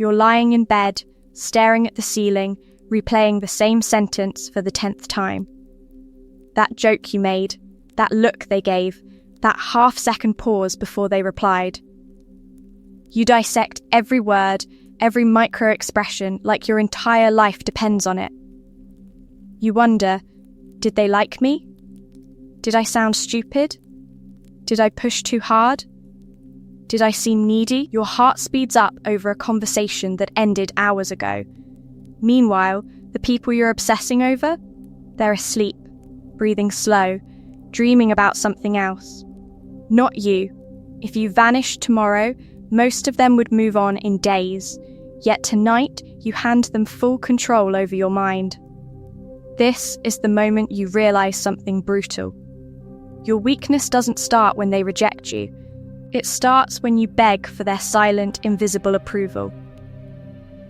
You're lying in bed, staring at the ceiling, replaying the same sentence for the 10th time. That joke you made, that look they gave, that half-second pause before they replied. You dissect every word, every micro-expression like your entire life depends on it. You wonder, did they like me? Did I sound stupid? Did I push too hard? Did I seem needy? Your heart speeds up over a conversation that ended hours ago. Meanwhile, the people you're obsessing over, they're asleep, breathing slow, dreaming about something else. Not you. If you vanished tomorrow, most of them would move on in days, yet tonight you hand them full control over your mind. This is the moment you realise something brutal. Your weakness doesn't start when they reject you. It starts when you beg for their silent, invisible approval.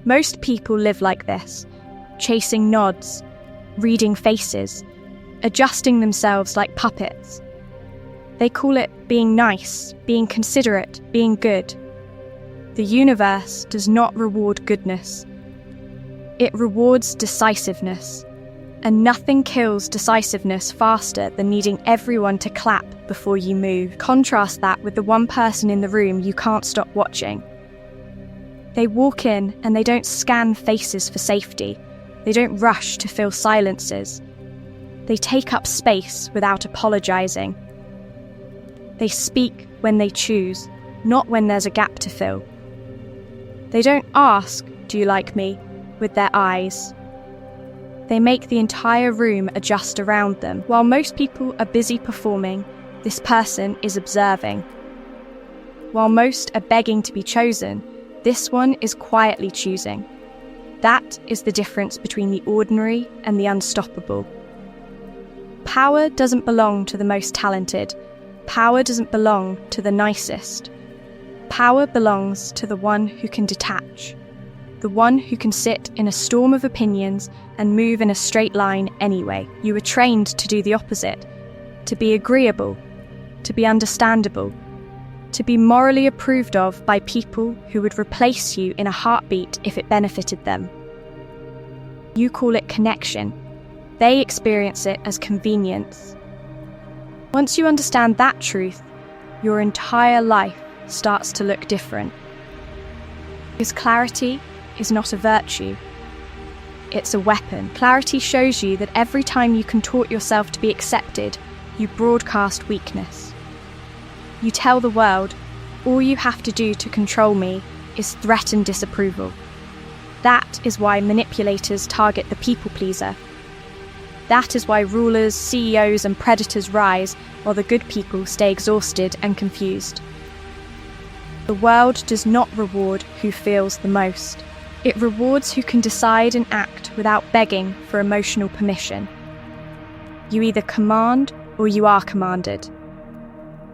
Most people live like this, chasing nods, reading faces, adjusting themselves like puppets. They call it being nice, being considerate, being good. The universe does not reward goodness. It rewards decisiveness. And nothing kills decisiveness faster than needing everyone to clap before you move. Contrast that with the one person in the room you can't stop watching. They walk in and they don't scan faces for safety. They don't rush to fill silences. They take up space without apologising. They speak when they choose, not when there's a gap to fill. They don't ask, "Do you like me?" with their eyes. They make the entire room adjust around them. While most people are busy performing, this person is observing. While most are begging to be chosen, this one is quietly choosing. That is the difference between the ordinary and the unstoppable. Power doesn't belong to the most talented. Power doesn't belong to the nicest. Power belongs to the one who can detach. The one who can sit in a storm of opinions and move in a straight line anyway. You were trained to do the opposite, to be agreeable, to be understandable, to be morally approved of by people who would replace you in a heartbeat if it benefited them. You call it connection. They experience it as convenience. Once you understand that truth, your entire life starts to look different. Because clarity is not a virtue. It's a weapon. Clarity shows you that every time you contort yourself to be accepted, you broadcast weakness. You tell the world, all you have to do to control me is threaten disapproval. That is why manipulators target the people pleaser. That is why rulers, CEOs, and predators rise while the good people stay exhausted and confused. The world does not reward who feels the most. It rewards who can decide and act without begging for emotional permission. You either command or you are commanded.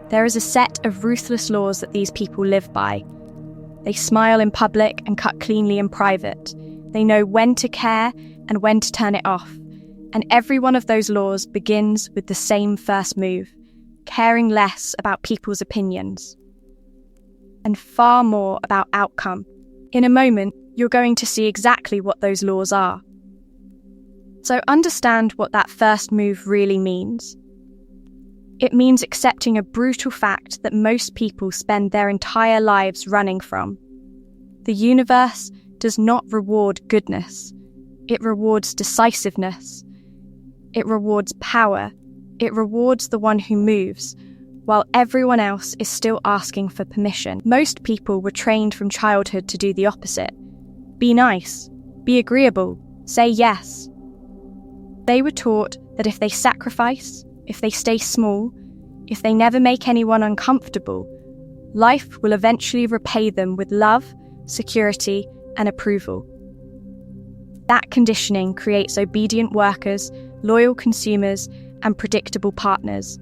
There is a set of ruthless laws that these people live by. They smile in public and cut cleanly in private. They know when to care and when to turn it off. And every one of those laws begins with the same first move, caring less about people's opinions and far more about outcome. In a moment, you're going to see exactly what those laws are. So understand what that first move really means. It means accepting a brutal fact that most people spend their entire lives running from. The universe does not reward goodness. It rewards decisiveness. It rewards power. It rewards the one who moves, while everyone else is still asking for permission. Most people were trained from childhood to do the opposite. Be nice, be agreeable, say yes. They were taught that if they sacrifice, if they stay small, if they never make anyone uncomfortable, life will eventually repay them with love, security, and approval. That conditioning creates obedient workers, loyal consumers, and predictable partners.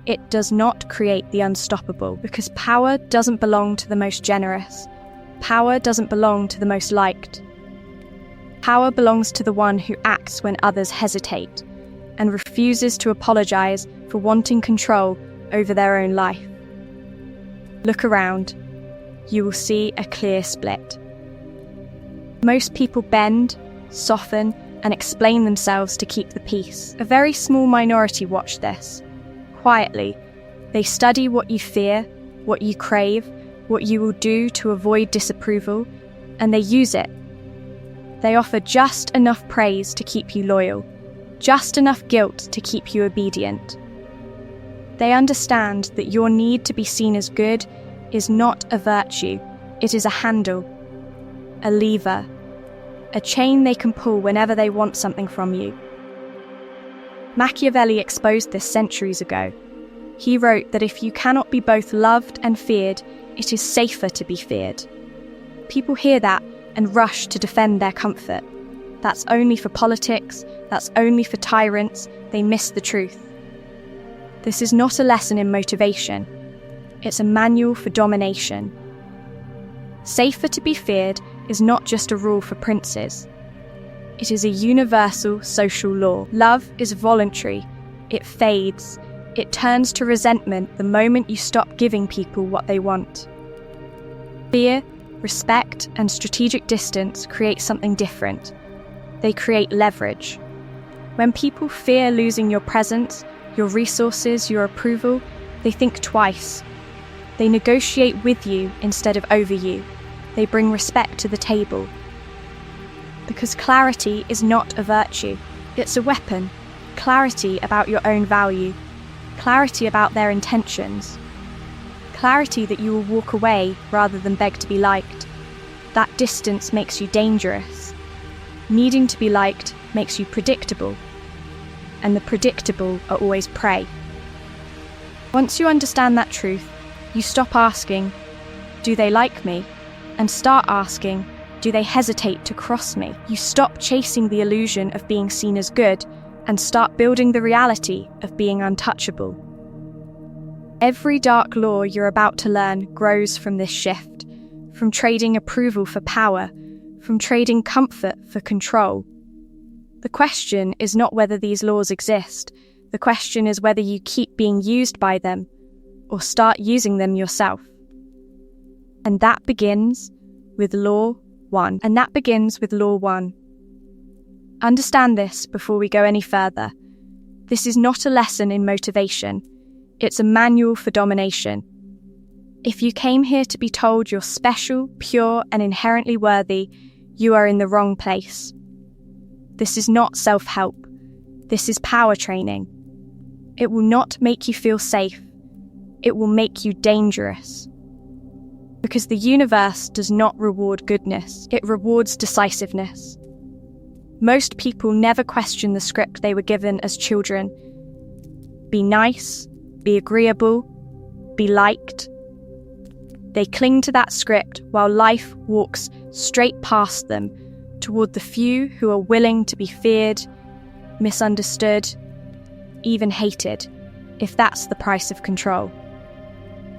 It does not create the unstoppable, because power doesn't belong to the most generous. Power doesn't belong to the most liked. Power belongs to the one who acts when others hesitate and refuses to apologize for wanting control over their own life. Look around. You will see a clear split. Most people bend, soften, and explain themselves to keep the peace. A very small minority watch this. Quietly, they study what you fear, what you crave, what you will do to avoid disapproval, and they use it. They offer just enough praise to keep you loyal, just enough guilt to keep you obedient. They understand that your need to be seen as good is not a virtue, it is a handle, a lever, a chain they can pull whenever they want something from you. Machiavelli exposed this centuries ago. He wrote that if you cannot be both loved and feared, it is safer to be feared. People hear that and rush to defend their comfort. That's only for politics, that's only for tyrants, they miss the truth. This is not a lesson in motivation, it's a manual for domination. Safer to be feared is not just a rule for princes. It is a universal social law. Love is voluntary, it fades, it turns to resentment the moment you stop giving people what they want. Fear, respect, and strategic distance create something different. They create leverage. When people fear losing your presence, your resources, your approval, they think twice. They negotiate with you instead of over you. They bring respect to the table. Because clarity is not a virtue, it's a weapon. Clarity about your own value. Clarity about their intentions. Clarity that you will walk away rather than beg to be liked. That distance makes you dangerous. Needing to be liked makes you predictable. And the predictable are always prey. Once you understand that truth, you stop asking, do they like me? And start asking, do they hesitate to cross me? You stop chasing the illusion of being seen as good and start building the reality of being untouchable. Every dark law you're about to learn grows from this shift, from trading approval for power, from trading comfort for control. The question is not whether these laws exist, the question is whether you keep being used by them or start using them yourself. And that begins with Law 1. Understand this before we go any further. This is not a lesson in motivation. It's a manual for domination. If you came here to be told you're special, pure, and inherently worthy, you are in the wrong place. This is not self-help. This is power training. It will not make you feel safe. It will make you dangerous. Because the universe does not reward goodness, it rewards decisiveness. Most people never question the script they were given as children. Be nice, be agreeable, be liked. They cling to that script while life walks straight past them toward the few who are willing to be feared, misunderstood, even hated, if that's the price of control.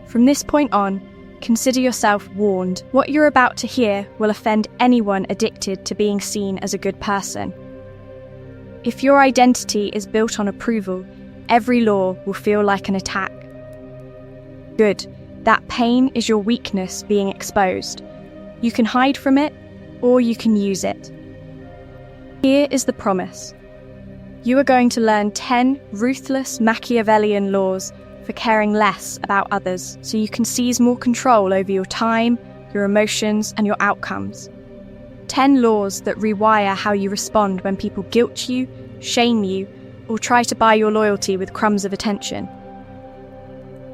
From this point on, consider yourself warned. What you're about to hear will offend anyone addicted to being seen as a good person. If your identity is built on approval, every law will feel like an attack. Good. That pain is your weakness being exposed. You can hide from it, or you can use it. Here is the promise. You are going to learn 10 ruthless Machiavellian laws for caring less about others, so you can seize more control over your time, your emotions, and your outcomes. 10 laws that rewire how you respond when people guilt you, shame you, or try to buy your loyalty with crumbs of attention.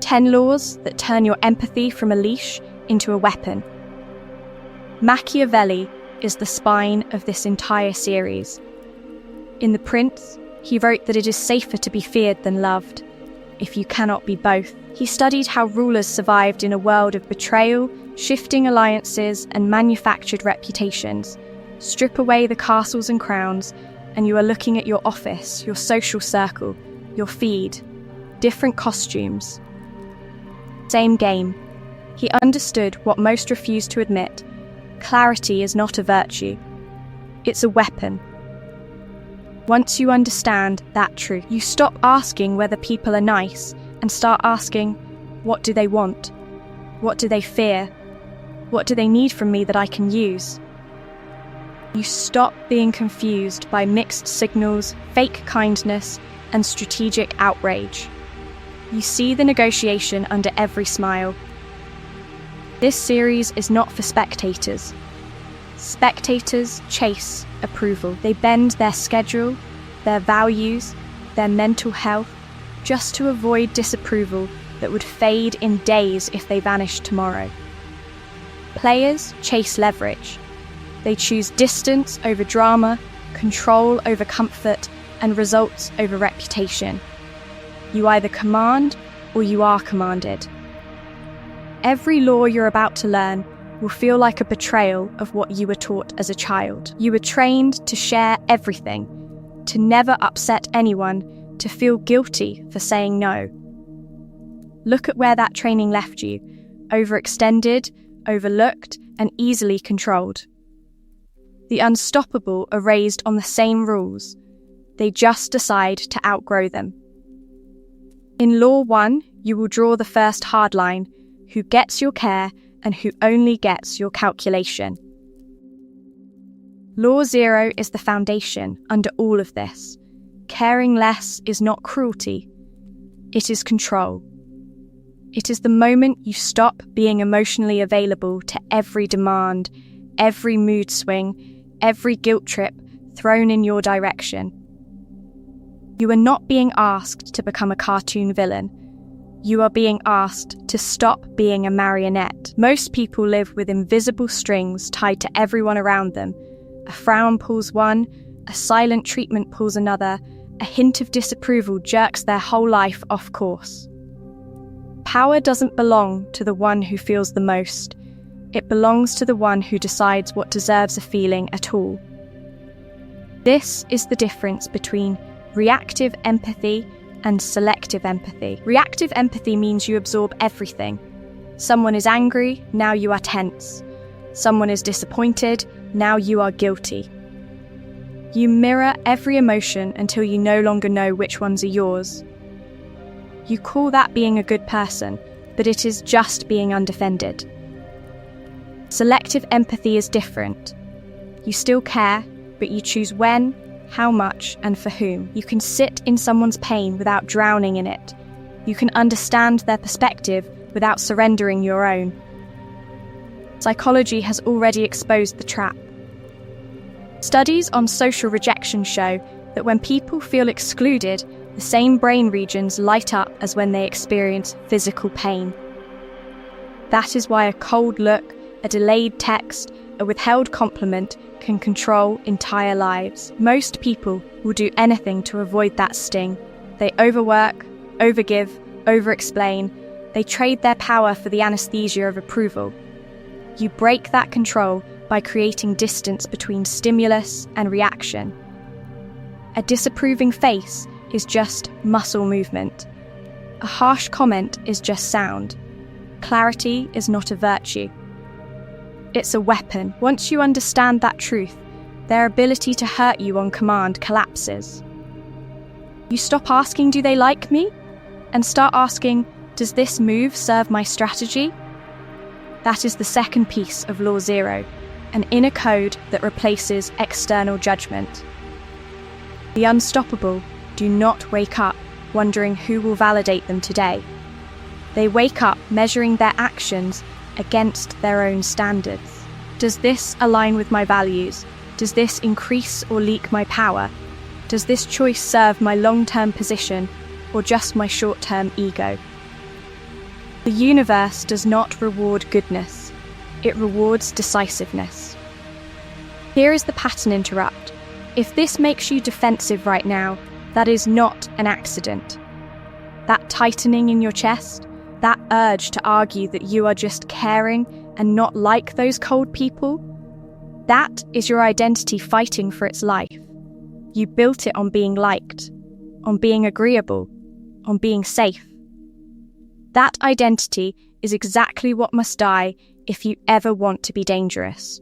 10 laws that turn your empathy from a leash into a weapon. Machiavelli is the spine of this entire series. In The Prince, he wrote that it is safer to be feared than loved, if you cannot be both. He studied how rulers survived in a world of betrayal, shifting alliances, and manufactured reputations. Strip away the castles and crowns, and you are looking at your office, your social circle, your feed, different costumes. Same game. He understood what most refused to admit. Clarity is not a virtue. It's a weapon. Once you understand that truth, you stop asking whether people are nice and start asking, what do they want? What do they fear? What do they need from me that I can use? You stop being confused by mixed signals, fake kindness, and strategic outrage. You see the negotiation under every smile. This series is not for spectators. Spectators chase approval. They bend their schedule, their values, their mental health, just to avoid disapproval that would fade in days if they vanished tomorrow. Players chase leverage. They choose distance over drama, control over comfort, and results over reputation. You either command or you are commanded. Every law you're about to learn will feel like a betrayal of what you were taught as a child. You were trained to share everything, to never upset anyone, to feel guilty for saying no. Look at where that training left you: overextended, overlooked, and easily controlled. The unstoppable are raised on the same rules. They just decide to outgrow them. In Law 1, you will draw the first hard line: who gets your care and who only gets your calculation. Law 0 is the foundation under all of this. Caring less is not cruelty. It is control. It is the moment you stop being emotionally available to every demand, every mood swing, every guilt trip thrown in your direction. You are not being asked to become a cartoon villain. You are being asked to stop being a marionette. Most people live with invisible strings tied to everyone around them. A frown pulls one, a silent treatment pulls another, a hint of disapproval jerks their whole life off course. Power doesn't belong to the one who feels the most. It belongs to the one who decides what deserves a feeling at all. This is the difference between reactive empathy and selective empathy. Reactive empathy means you absorb everything. Someone is angry, now you are tense. Someone is disappointed, now you are guilty. You mirror every emotion until you no longer know which ones are yours. You call that being a good person, but it is just being undefended. Selective empathy is different. You still care, but you choose when, how much, and for whom. You can sit in someone's pain without drowning in it. You can understand their perspective without surrendering your own. Psychology has already exposed the trap. Studies on social rejection show that when people feel excluded, the same brain regions light up as when they experience physical pain. That is why a cold look, a delayed text, a withheld compliment can control entire lives. Most people will do anything to avoid that sting. They overwork, overgive, overexplain. They trade their power for the anesthesia of approval. You break that control by creating distance between stimulus and reaction. A disapproving face is just muscle movement. A harsh comment is just sound. Clarity is not a virtue. It's a weapon. Once you understand that truth, their ability to hurt you on command collapses. You stop asking, do they like me? And start asking, does this move serve my strategy? That is the second piece of Law 0, an inner code that replaces external judgment. The unstoppable do not wake up wondering who will validate them today. They wake up measuring their actions against their own standards. Does this align with my values? Does this increase or leak my power? Does this choice serve my long-term position or just my short-term ego? The universe does not reward goodness. It rewards decisiveness. Here is the pattern interrupt. If this makes you defensive right now, that is not an accident. That tightening in your chest, that urge to argue that you are just caring and not like those cold people, that is your identity fighting for its life. You built it on being liked, on being agreeable, on being safe. That identity is exactly what must die if you ever want to be dangerous.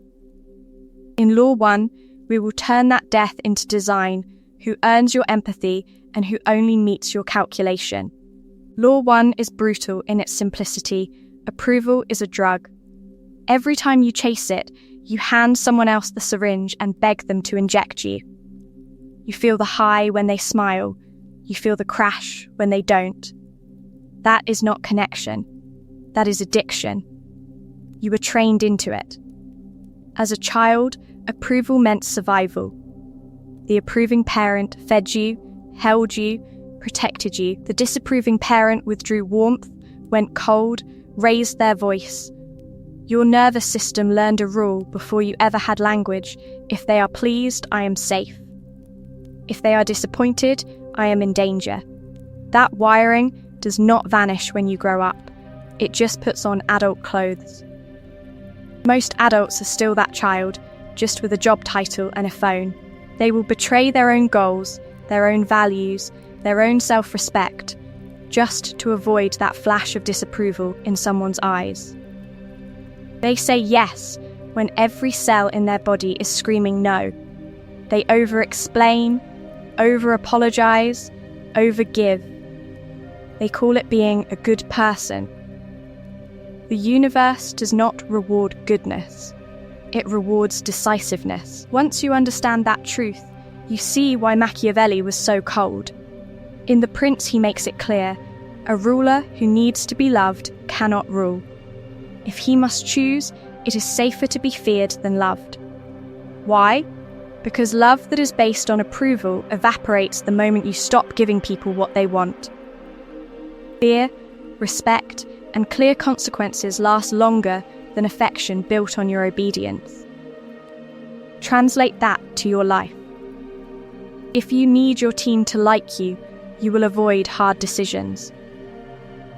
In Law 1, we will turn that death into design: who earns your empathy and who only meets your calculation. Law 1 is brutal in its simplicity. Approval is a drug. Every time you chase it, You hand someone else the syringe and beg them to inject you. You feel the high when they smile. You feel the crash when they don't. That is not connection. That is addiction. You were trained into it. As a child, approval meant survival. The approving parent fed you, held you, protected you. The disapproving parent withdrew warmth, went cold, raised their voice. Your nervous system learned a rule before you ever had language. If they are pleased, I am safe. If they are disappointed, I am in danger. That wiring does not vanish when you grow up. It just puts on adult clothes. Most adults are still that child, just with a job title and a phone. They will betray their own goals, their own values, their own self-respect, just to avoid that flash of disapproval in someone's eyes. They say yes when every cell in their body is screaming no. They over-explain, over-apologize, over-give. They call it being a good person. The universe does not reward goodness. It rewards decisiveness. Once you understand that truth, you see why Machiavelli was so cold. In The Prince, he makes it clear, a ruler who needs to be loved cannot rule. If he must choose, it is safer to be feared than loved. Why? Because love that is based on approval evaporates the moment you stop giving people what they want. Fear, respect, and clear consequences last longer than affection built on your obedience. Translate that to your life. If you need your team to like you, you will avoid hard decisions.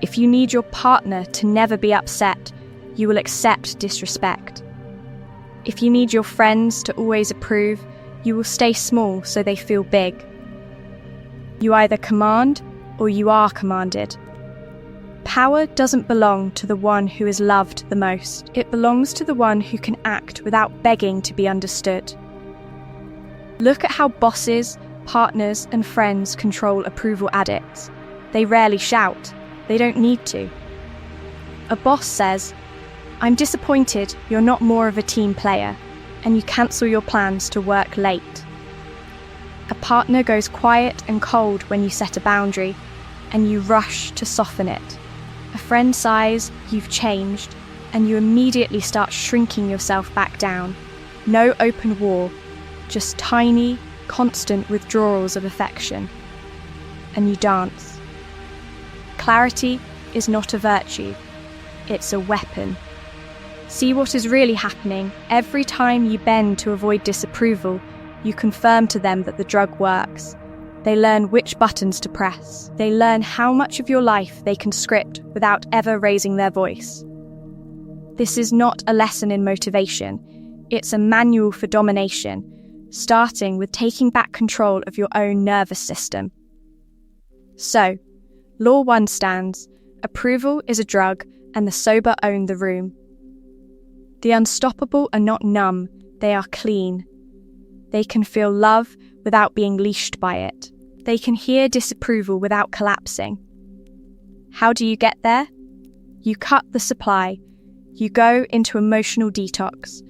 If you need your partner to never be upset, you will accept disrespect. If you need your friends to always approve, you will stay small so they feel big. You either command or you are commanded. Power doesn't belong to the one who is loved the most. It belongs to the one who can act without begging to be understood. Look at how bosses, partners, and friends control approval addicts. They rarely shout. They don't need to. A boss says, "I'm disappointed you're not more of a team player," and you cancel your plans to work late. A partner goes quiet and cold when you set a boundary, and you rush to soften it. A friend sighs, "You've changed," and you immediately start shrinking yourself back down. No open war, just tiny, constant withdrawals of affection. And you dance. Clarity is not a virtue, it's a weapon. See what is really happening. Every time you bend to avoid disapproval, you confirm to them that the drug works. They learn which buttons to press. They learn how much of your life they can script without ever raising their voice. This is not a lesson in motivation. It's a manual for domination, starting with taking back control of your own nervous system. So, Law 1 stands: approval is a drug and the sober own the room. The unstoppable are not numb, they are clean. They can feel love without being leashed by it. They can hear disapproval without collapsing. How do you get there? You cut the supply. You go into emotional detox.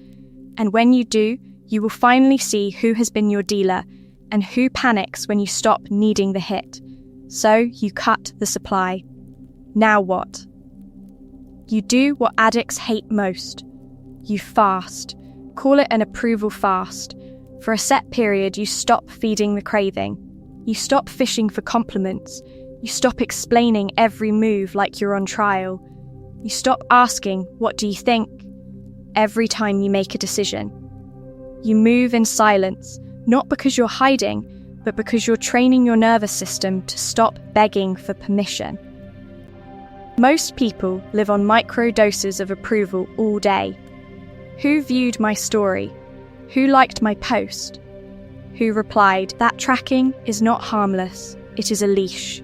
And when you do, you will finally see who has been your dealer and who panics when you stop needing the hit. So you cut the supply. Now what? You do what addicts hate most. You fast. Call it an approval fast. For a set period, you stop feeding the craving. You stop fishing for compliments. You stop explaining every move like you're on trial. You stop asking, "What do you think?" every time you make a decision. You move in silence, not because you're hiding, but because you're training your nervous system to stop begging for permission. Most people live on micro doses of approval all day. Who viewed my story? Who liked my post? Who replied, "That tracking is not harmless, it is a leash."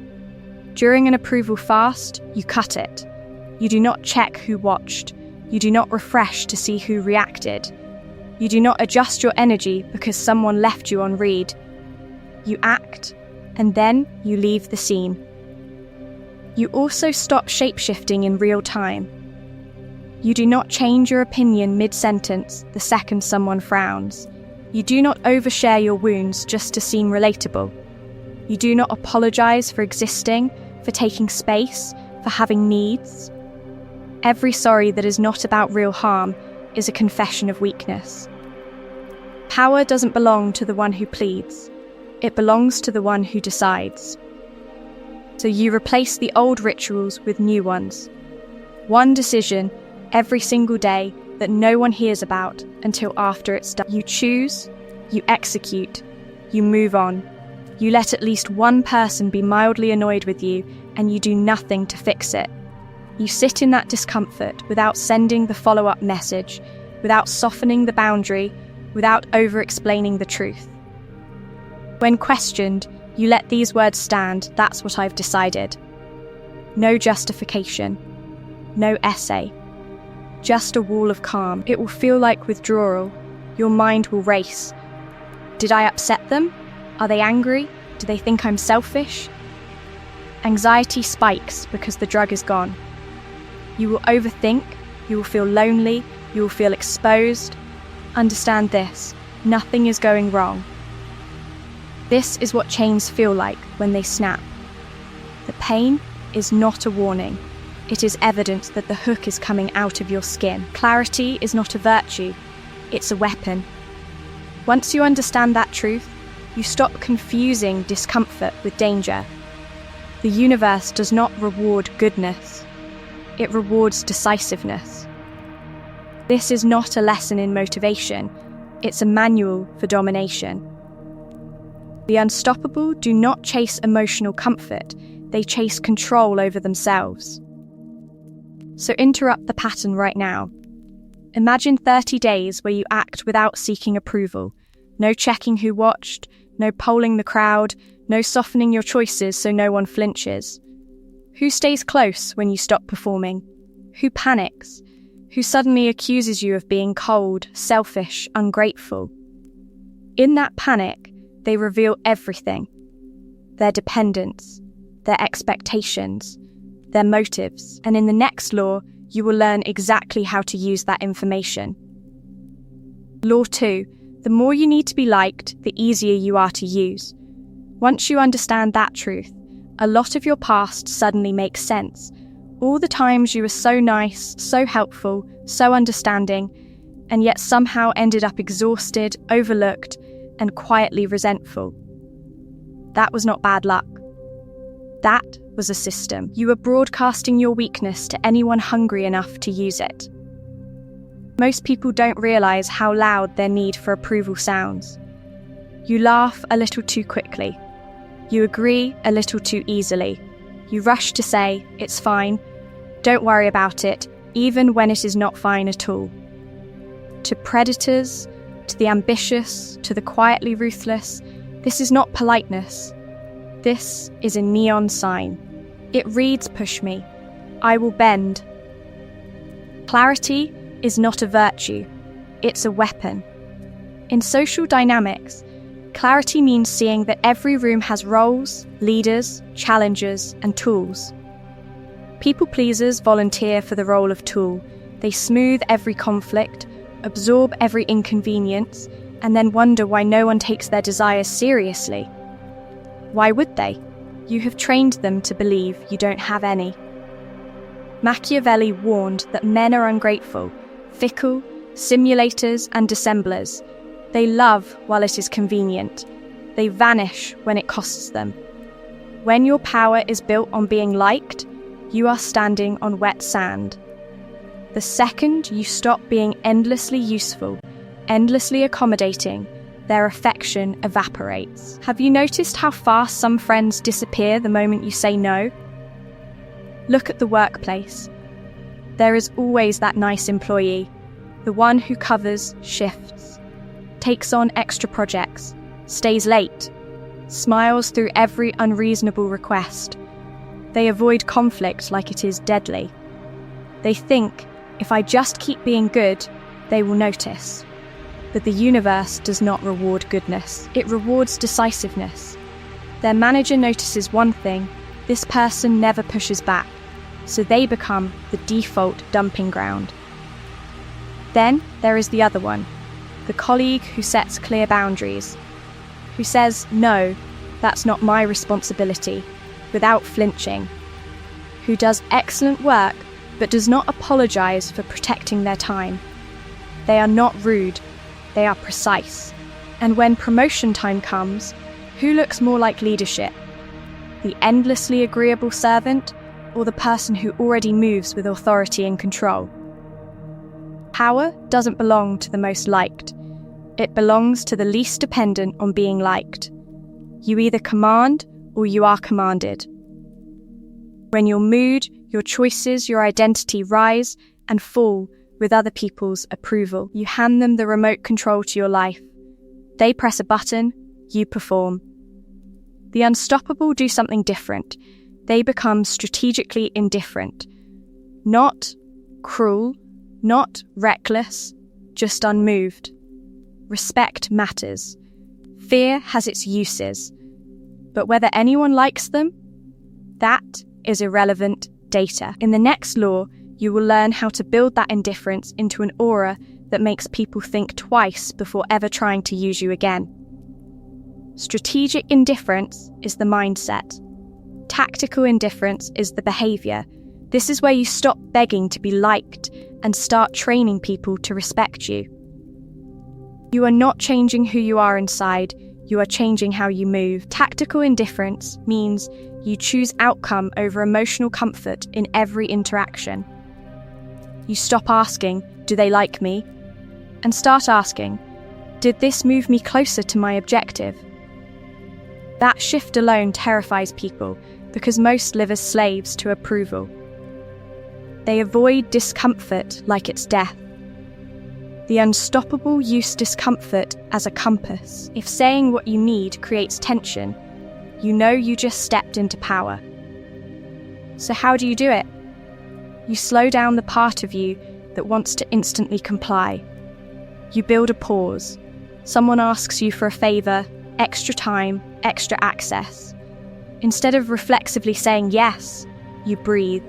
During an approval fast, you cut it. You do not check who watched. You do not refresh to see who reacted. You do not adjust your energy because someone left you on read. You act, and then you leave the scene. You also stop shape-shifting in real time. You do not change your opinion mid-sentence the second someone frowns. You do not overshare your wounds just to seem relatable. You do not apologize for existing, for taking space, for having needs. Every sorry that is not about real harm is a confession of weakness. Power doesn't belong to the one who pleads. It belongs to the one who decides. So you replace the old rituals with new ones. One decision every single day that no one hears about until after it's done. You choose, you execute, you move on. You let at least one person be mildly annoyed with you, and you do nothing to fix it. You sit in that discomfort without sending the follow-up message, without softening the boundary, without over-explaining the truth. When questioned, you let these words stand. That's what I've decided. No justification. No essay. Just a wall of calm. It will feel like withdrawal. Your mind will race. Did I upset them? Are they angry? Do they think I'm selfish? Anxiety spikes because the drug is gone. You will overthink. You will feel lonely. You will feel exposed. Understand this. Nothing is going wrong. This is what chains feel like when they snap. The pain is not a warning. It is evidence that the hook is coming out of your skin. Clarity is not a virtue. It's a weapon. Once you understand that truth, you stop confusing discomfort with danger. The universe does not reward goodness. It rewards decisiveness. This is not a lesson in motivation. It's a manual for domination. The unstoppable do not chase emotional comfort. They chase control over themselves. So interrupt the pattern right now. Imagine 30 days where you act without seeking approval. No checking who watched, no polling the crowd, no softening your choices so no one flinches. Who stays close when you stop performing? Who panics? Who suddenly accuses you of being cold, selfish, ungrateful? In that panic, they reveal everything. Their dependence, their expectations, their motives, and in the next law, you will learn exactly how to use that information. Law 2. The more you need to be liked, the easier you are to use. Once you understand that truth, a lot of your past suddenly makes sense. All the times you were so nice, so helpful, so understanding, and yet somehow ended up exhausted, overlooked, and quietly resentful. That was not bad luck. That was a system. You were broadcasting your weakness to anyone hungry enough to use it. Most people don't realize how loud their need for approval sounds. You laugh a little too quickly. You agree a little too easily. You rush to say, "It's fine. Don't worry about it," even when it is not fine at all. To predators, to the ambitious, to the quietly ruthless, this is not politeness. This is a neon sign. It reads, "Push me. I will bend." Clarity is not a virtue. It's a weapon. In social dynamics, clarity means seeing that every room has roles, leaders, challengers, and tools. People pleasers volunteer for the role of tool. They smooth every conflict, absorb every inconvenience, and then wonder why no one takes their desires seriously. Why would they? You have trained them to believe you don't have any. Machiavelli warned that men are ungrateful, fickle, simulators and dissemblers. They love while it is convenient. They vanish when it costs them. When your power is built on being liked, you are standing on wet sand. The second you stop being endlessly useful, endlessly accommodating, their affection evaporates. Have you noticed how fast some friends disappear the moment you say no? Look at the workplace. There is always that nice employee, the one who covers shifts, takes on extra projects, stays late, smiles through every unreasonable request. They avoid conflict like it is deadly. They think, if I just keep being good, they will notice. But the universe does not reward goodness. It rewards decisiveness. Their manager notices one thing: this person never pushes back, so they become the default dumping ground. Then there is the other one, the colleague who sets clear boundaries, who says, "No, that's not my responsibility," without flinching, who does excellent work but does not apologize for protecting their time. They are not rude, they are precise. And when promotion time comes, who looks more like leadership? The endlessly agreeable servant or the person who already moves with authority and control? Power doesn't belong to the most liked. It belongs to the least dependent on being liked. You either command or you are commanded. When your mood, your choices, your identity rise and fall with other people's approval, you hand them the remote control to your life. They press a button, you perform. The unstoppable do something different. They become strategically indifferent. Not cruel, not reckless, just unmoved. Respect matters. Fear has its uses. But whether anyone likes them, that is irrelevant data. In the next law, you will learn how to build that indifference into an aura that makes people think twice before ever trying to use you again. Strategic indifference is the mindset. Tactical indifference is the behavior. This is where you stop begging to be liked and start training people to respect you. You are not changing who you are inside, you are changing how you move. Tactical indifference means you choose outcome over emotional comfort in every interaction. You stop asking, "Do they like me?" and start asking, "Did this move me closer to my objective?" That shift alone terrifies people because most live as slaves to approval. They avoid discomfort like it's death. The unstoppable use discomfort as a compass. If saying what you need creates tension, you know you just stepped into power. So how do you do it? You slow down the part of you that wants to instantly comply. You build a pause. Someone asks you for a favor, extra time, extra access. Instead of reflexively saying yes, you breathe.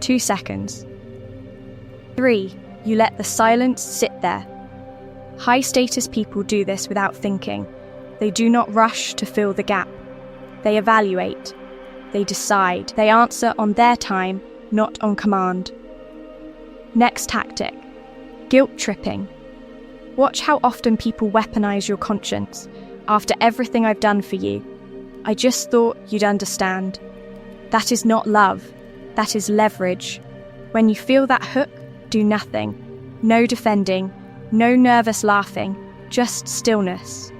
2 seconds. 3. You let the silence sit there. High-status people do this without thinking. They do not rush to fill the gap. They evaluate. They decide. They answer on their time, not on command. Next tactic. Guilt tripping. Watch how often people weaponize your conscience. After everything I've done for you, I just thought you'd understand. That is not love. That is leverage. When you feel that hook, do nothing. No defending, no nervous laughing, just stillness.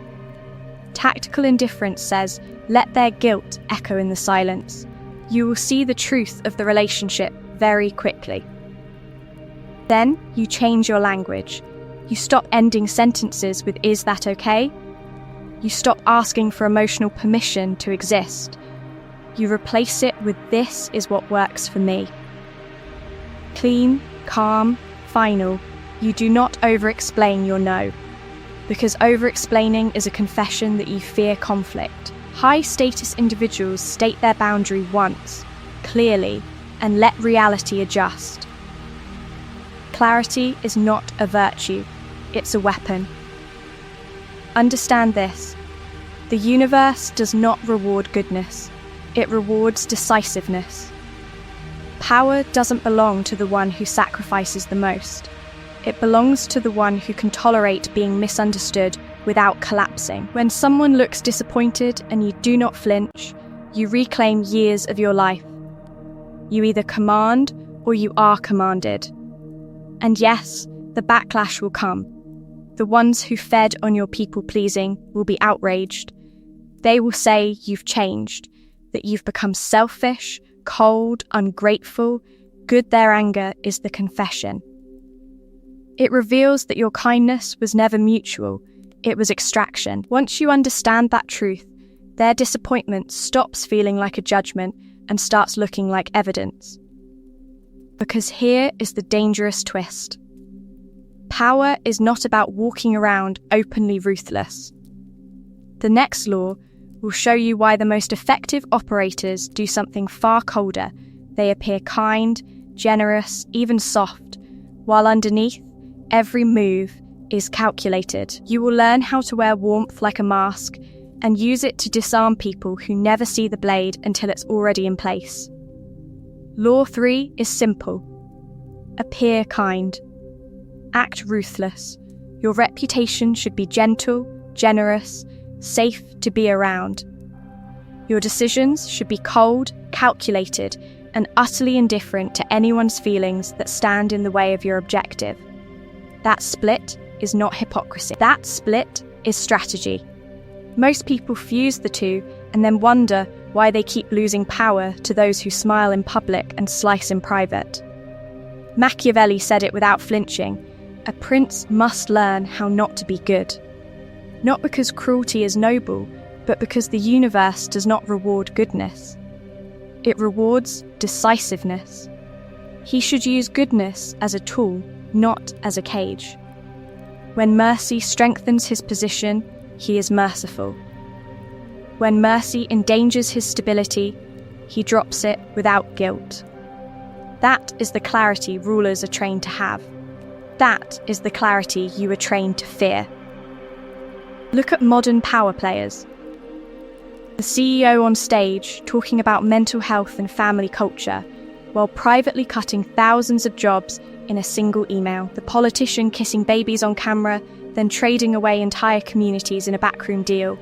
Tactical indifference says, let their guilt echo in the silence. You will see the truth of the relationship very quickly. Then you change your language. You stop ending sentences with "is that okay?" You stop asking for emotional permission to exist. You replace it with "this is what works for me." Clean, calm, final. You do not over-explain your no, because over-explaining is a confession that you fear conflict. High-status individuals state their boundary once, clearly, and let reality adjust. Clarity is not a virtue, it's a weapon. Understand this. The universe does not reward goodness, it rewards decisiveness. Power doesn't belong to the one who sacrifices the most. It belongs to the one who can tolerate being misunderstood without collapsing. When someone looks disappointed and you do not flinch, you reclaim years of your life. You either command or you are commanded. And yes, the backlash will come. The ones who fed on your people-pleasing will be outraged. They will say you've changed, that you've become selfish, cold, ungrateful. Good, their anger is the confession. It reveals that your kindness was never mutual, it was extraction. Once you understand that truth, their disappointment stops feeling like a judgment and starts looking like evidence. Because here is the dangerous twist. Power is not about walking around openly ruthless. The next law will show you why the most effective operators do something far colder. They appear kind, generous, even soft, while underneath, every move is calculated. You will learn how to wear warmth like a mask and use it to disarm people who never see the blade until it's already in place. Law 3 is simple. Appear kind. Act ruthless. Your reputation should be gentle, generous, safe to be around. Your decisions should be cold, calculated, and utterly indifferent to anyone's feelings that stand in the way of your objective. That split is not hypocrisy. That split is strategy. Most people fuse the two and then wonder why they keep losing power to those who smile in public and slice in private. Machiavelli said it without flinching: a prince must learn how not to be good. Not because cruelty is noble, but because the universe does not reward goodness. It rewards decisiveness. He should use goodness as a tool, not as a cage. When mercy strengthens his position, he is merciful. When mercy endangers his stability, he drops it without guilt. That is the clarity rulers are trained to have. That is the clarity you are trained to fear. Look at modern power players. The CEO on stage talking about mental health and family culture, while privately cutting thousands of jobs in a single email. The politician kissing babies on camera, then trading away entire communities in a backroom deal.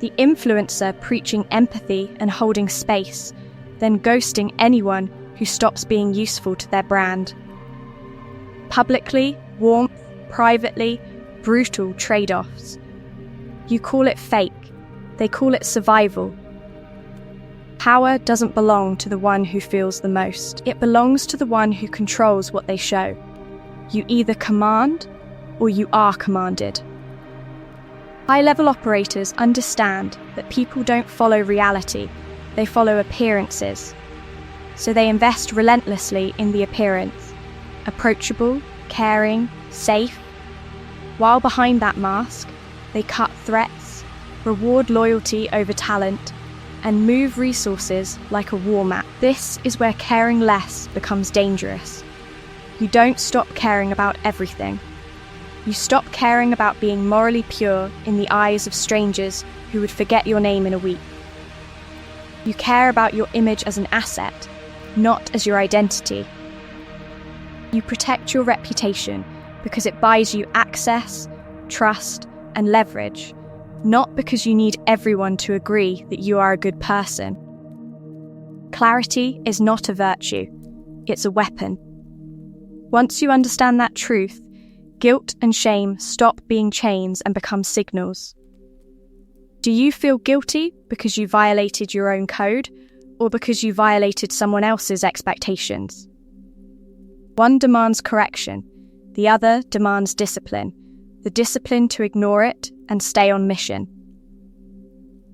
The influencer preaching empathy and holding space, then ghosting anyone who stops being useful to their brand. Publicly, warmth, privately, brutal trade-offs. You call it fake, they call it survival. Power doesn't belong to the one who feels the most. It belongs to the one who controls what they show. You either command or you are commanded. High-level operators understand that people don't follow reality, they follow appearances. So they invest relentlessly in the appearance. Approachable, caring, safe. While behind that mask, they cut threats, reward loyalty over talent, and move resources like a war map. This is where caring less becomes dangerous. You don't stop caring about everything. You stop caring about being morally pure in the eyes of strangers who would forget your name in a week. You care about your image as an asset, not as your identity. You protect your reputation because it buys you access, trust, and leverage, not because you need everyone to agree that you are a good person. Clarity is not a virtue, it's a weapon. Once you understand that truth, guilt and shame stop being chains and become signals. Do you feel guilty because you violated your own code, or because you violated someone else's expectations? One demands correction, the other demands discipline, the discipline to ignore it and stay on mission.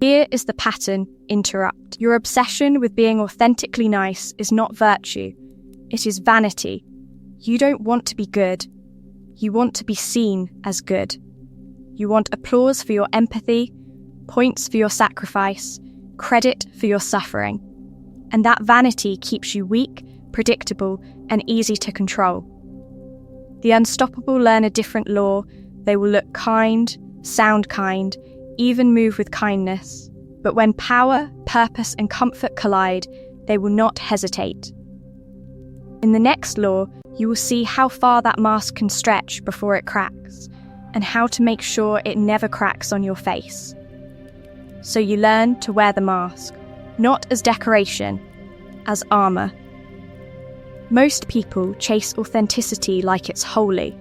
Here is the pattern: interrupt. Your obsession with being authentically nice is not virtue, it is vanity. You don't want to be good. You want to be seen as good. You want applause for your empathy, points for your sacrifice, credit for your suffering. And that vanity keeps you weak, predictable, and easy to control. The unstoppable learn a different law. They will look kind, sound kind, even move with kindness. But when power, purpose, and comfort collide, they will not hesitate. In the next law, you will see how far that mask can stretch before it cracks, and how to make sure it never cracks on your face. So you learn to wear the mask, not as decoration, as armor. Most people chase authenticity like it's holy.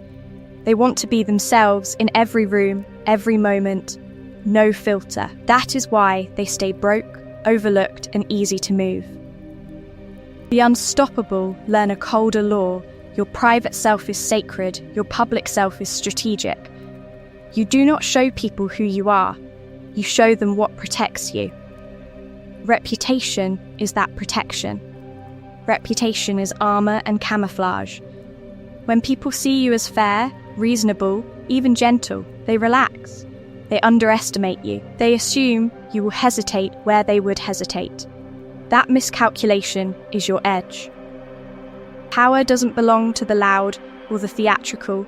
They want to be themselves in every room, every moment, no filter. That is why they stay broke, overlooked, and easy to move. The unstoppable learn a colder law. Your private self is sacred, your public self is strategic. You do not show people who you are, you show them what protects you. Reputation is that protection. Reputation is armor and camouflage. When people see you as fair, reasonable, even gentle, they relax. They underestimate you. They assume you will hesitate where they would hesitate. That miscalculation is your edge. Power doesn't belong to the loud or the theatrical,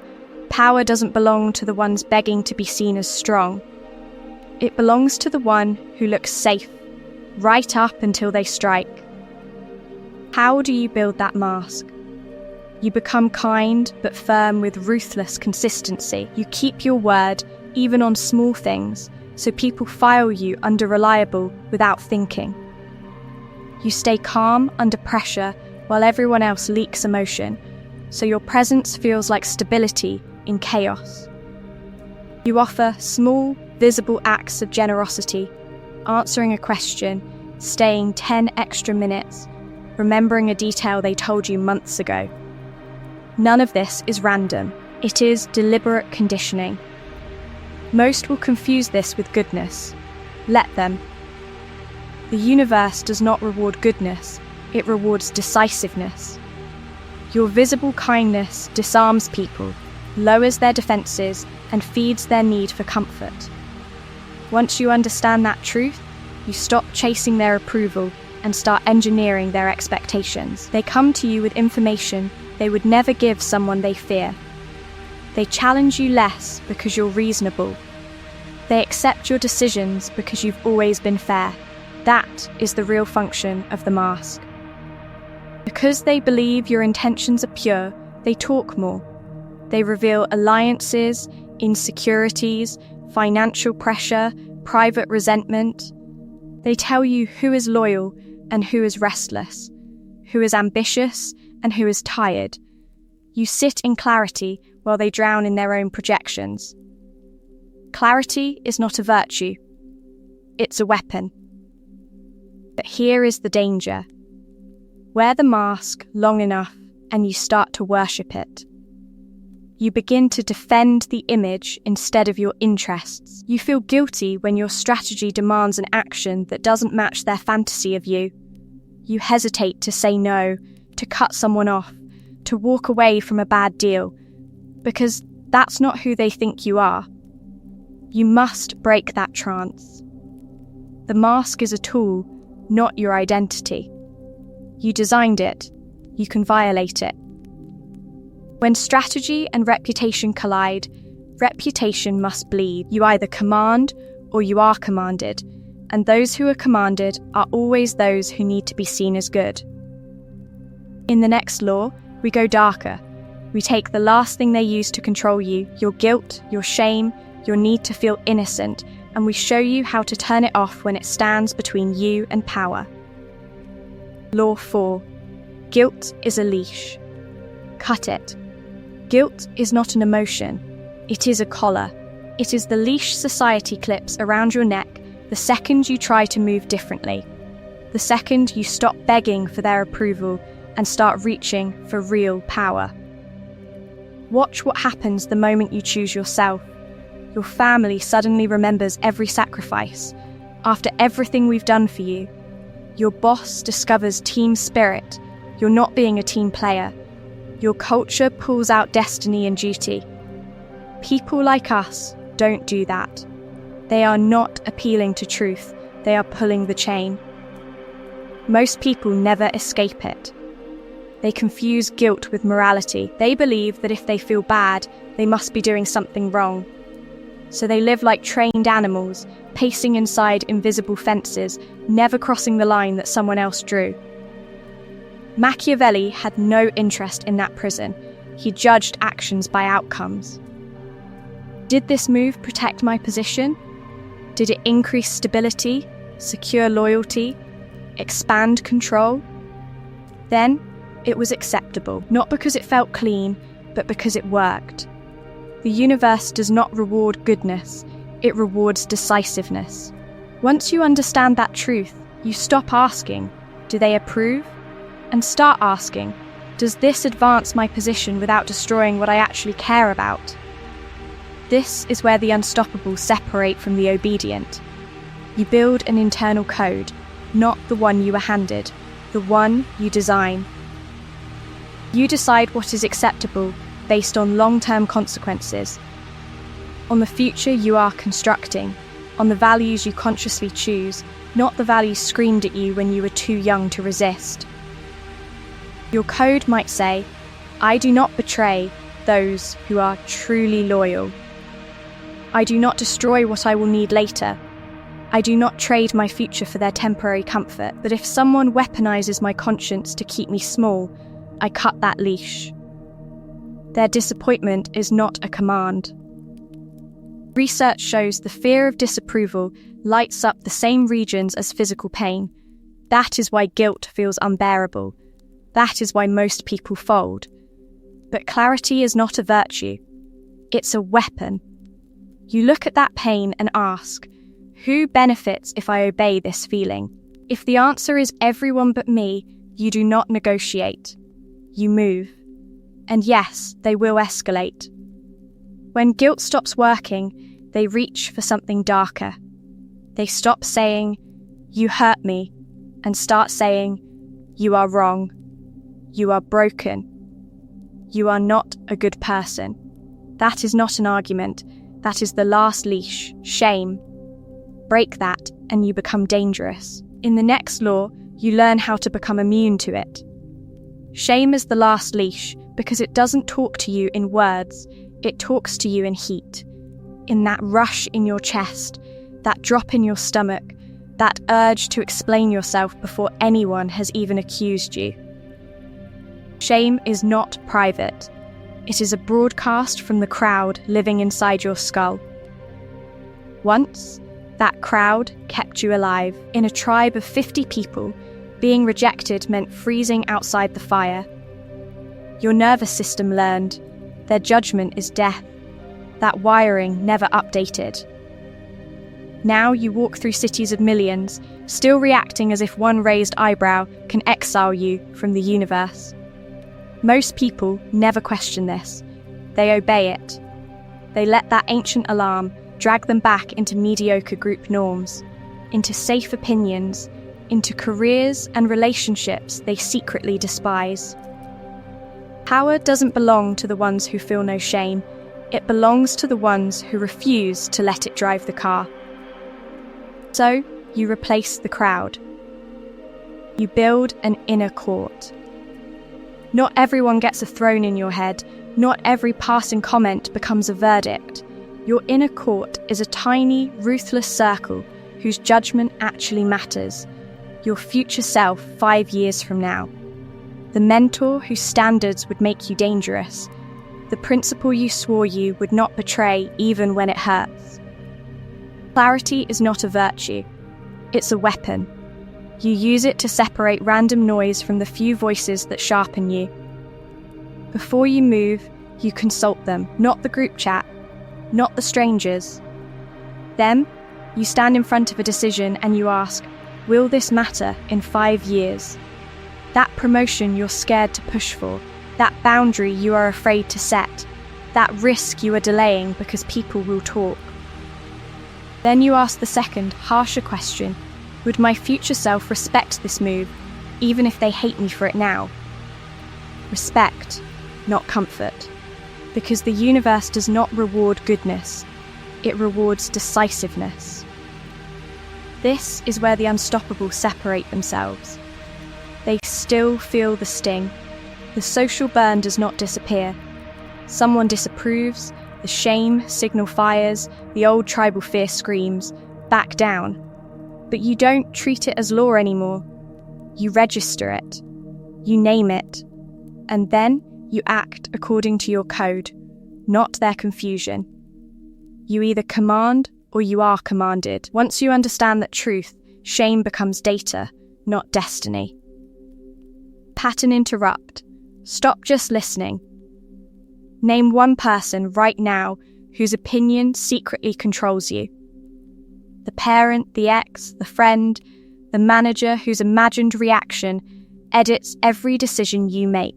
Power doesn't belong to the ones begging to be seen as strong. It belongs to the one who looks safe, right up until they strike. How do you build that mask? You become kind but firm with ruthless consistency. You keep your word, even on small things, so people file you under reliable without thinking. You stay calm under pressure while everyone else leaks emotion, so your presence feels like stability in chaos. You offer small, visible acts of generosity, answering a question, staying 10 extra minutes, remembering a detail they told you months ago. None of this is random. It is deliberate conditioning. Most will confuse this with goodness. Let them. The universe does not reward goodness, it rewards decisiveness. Your visible kindness disarms people, lowers their defenses, and feeds their need for comfort. Once you understand that truth, you stop chasing their approval and start engineering their expectations. They come to you with information they would never give someone they fear. They challenge you less because you're reasonable. They accept your decisions because you've always been fair. That is the real function of the mask. Because they believe your intentions are pure, they talk more. They reveal alliances, insecurities, financial pressure, private resentment. They tell you who is loyal and who is restless, who is ambitious and who is tired. You sit in clarity while they drown in their own projections. Clarity is not a virtue. It's a weapon. But here is the danger. Wear the mask long enough and you start to worship it. You begin to defend the image instead of your interests. You feel guilty when your strategy demands an action that doesn't match their fantasy of you. You hesitate to say no, to cut someone off, to walk away from a bad deal, because that's not who they think you are. You must break that trance. The mask is a tool, not your identity. You designed it. You can violate it. When strategy and reputation collide, reputation must bleed. You either command or you are commanded, and those who are commanded are always those who need to be seen as good. In the next law, we go darker. We take the last thing they use to control you, your guilt, your shame, your need to feel innocent, and we show you how to turn it off when it stands between you and power. Law 4. Guilt is a leash. Cut it. Guilt is not an emotion. It is a collar. It is the leash society clips around your neck the second you try to move differently. The second you stop begging for their approval and start reaching for real power. Watch what happens the moment you choose yourself. Your family suddenly remembers every sacrifice. After everything we've done for you, your boss discovers team spirit. You're not being a team player. Your culture pulls out destiny and duty. People like us don't do that. They are not appealing to truth. They are pulling the chain. Most people never escape it. They confuse guilt with morality. They believe that if they feel bad, they must be doing something wrong. So they live like trained animals, pacing inside invisible fences, never crossing the line that someone else drew. Machiavelli had no interest in that prison. He judged actions by outcomes. Did this move protect my position? Did it increase stability, secure loyalty, expand control? Then it was acceptable, not because it felt clean, but because it worked. The universe does not reward goodness, it rewards decisiveness. Once you understand that truth, you stop asking, do they approve? And start asking, does this advance my position without destroying what I actually care about? This is where the unstoppable separate from the obedient. You build an internal code, not the one you were handed, the one you design. You decide what is acceptable based on long-term consequences, on the future you are constructing, on the values you consciously choose, not the values screamed at you when you were too young to resist. Your code might say, I do not betray, those who are truly loyal. I do not destroy what I will need later. I do not trade my future for their temporary comfort, but if someone weaponizes my conscience to keep me small, I cut that leash. Their disappointment is not a command. Research shows the fear of disapproval lights up the same regions as physical pain. That is why guilt feels unbearable. That is why most people fold. But clarity is not a virtue. It's a weapon. You look at that pain and ask, who benefits if I obey this feeling? If the answer is everyone but me, you do not negotiate. You move. And yes, they will escalate. When guilt stops working, they reach for something darker. They stop saying, "You hurt me," and start saying, "You are wrong. You are broken. You are not a good person." That is not an argument. That is the last leash, shame. Break that, and you become dangerous. In the next law, you learn how to become immune to it. Shame is the last leash because it doesn't talk to you in words, it talks to you in heat. In that rush in your chest, that drop in your stomach, that urge to explain yourself before anyone has even accused you. Shame is not private. It is a broadcast from the crowd living inside your skull. Once, that crowd kept you alive. In a tribe of 50 people, being rejected meant freezing outside the fire. Your nervous system learned their judgment is death, that wiring never updated. Now you walk through cities of millions, still reacting as if one raised eyebrow can exile you from the universe. Most people never question this. They obey it. They let that ancient alarm drag them back into mediocre group norms, into safe opinions, into careers and relationships they secretly despise. Power doesn't belong to the ones who feel no shame. It belongs to the ones who refuse to let it drive the car. So, you replace the crowd. You build an inner court. Not everyone gets a throne in your head. Not every passing comment becomes a verdict. Your inner court is a tiny, ruthless circle whose judgment actually matters. Your future self 5 years from now. The mentor whose standards would make you dangerous. The principle you swore you would not betray even when it hurts. Clarity is not a virtue. It's a weapon. You use it to separate random noise from the few voices that sharpen you. Before you move, you consult them, not the group chat, not the strangers. Then, you stand in front of a decision and you ask, will this matter in 5 years? That promotion you're scared to push for, that boundary you are afraid to set, that risk you are delaying because people will talk. Then you ask the second, harsher question, would my future self respect this move, even if they hate me for it now? Respect, not comfort. Because the universe does not reward goodness, it rewards decisiveness. This is where the unstoppable separate themselves. They still feel the sting. The social burn does not disappear. Someone disapproves, the shame signal fires, the old tribal fear screams, back down. But you don't treat it as law anymore. You register it. You name it. And then you act according to your code, not their confusion. You either command or you are commanded. Once you understand that truth, shame becomes data, not destiny. Pattern interrupt. Stop just listening. Name one person right now whose opinion secretly controls you. The parent, the ex, the friend, the manager whose imagined reaction edits every decision you make.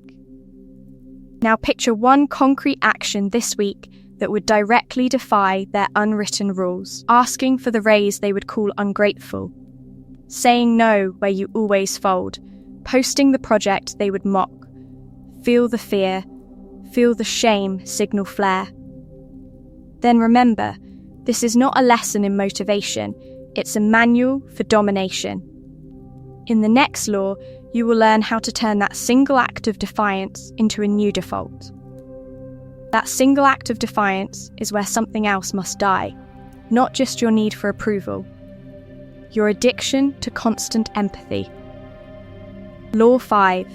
Now picture one concrete action this week that would directly defy their unwritten rules. Asking for the raise they would call ungrateful. Saying no where you always fold. Posting the project they would mock. Feel the fear. Feel the shame signal flare. Then remember, this is not a lesson in motivation. It's a manual for domination. In the next law, you will learn how to turn that single act of defiance into a new default. That single act of defiance is where something else must die, not just your need for approval. Your addiction to constant empathy. Law 5.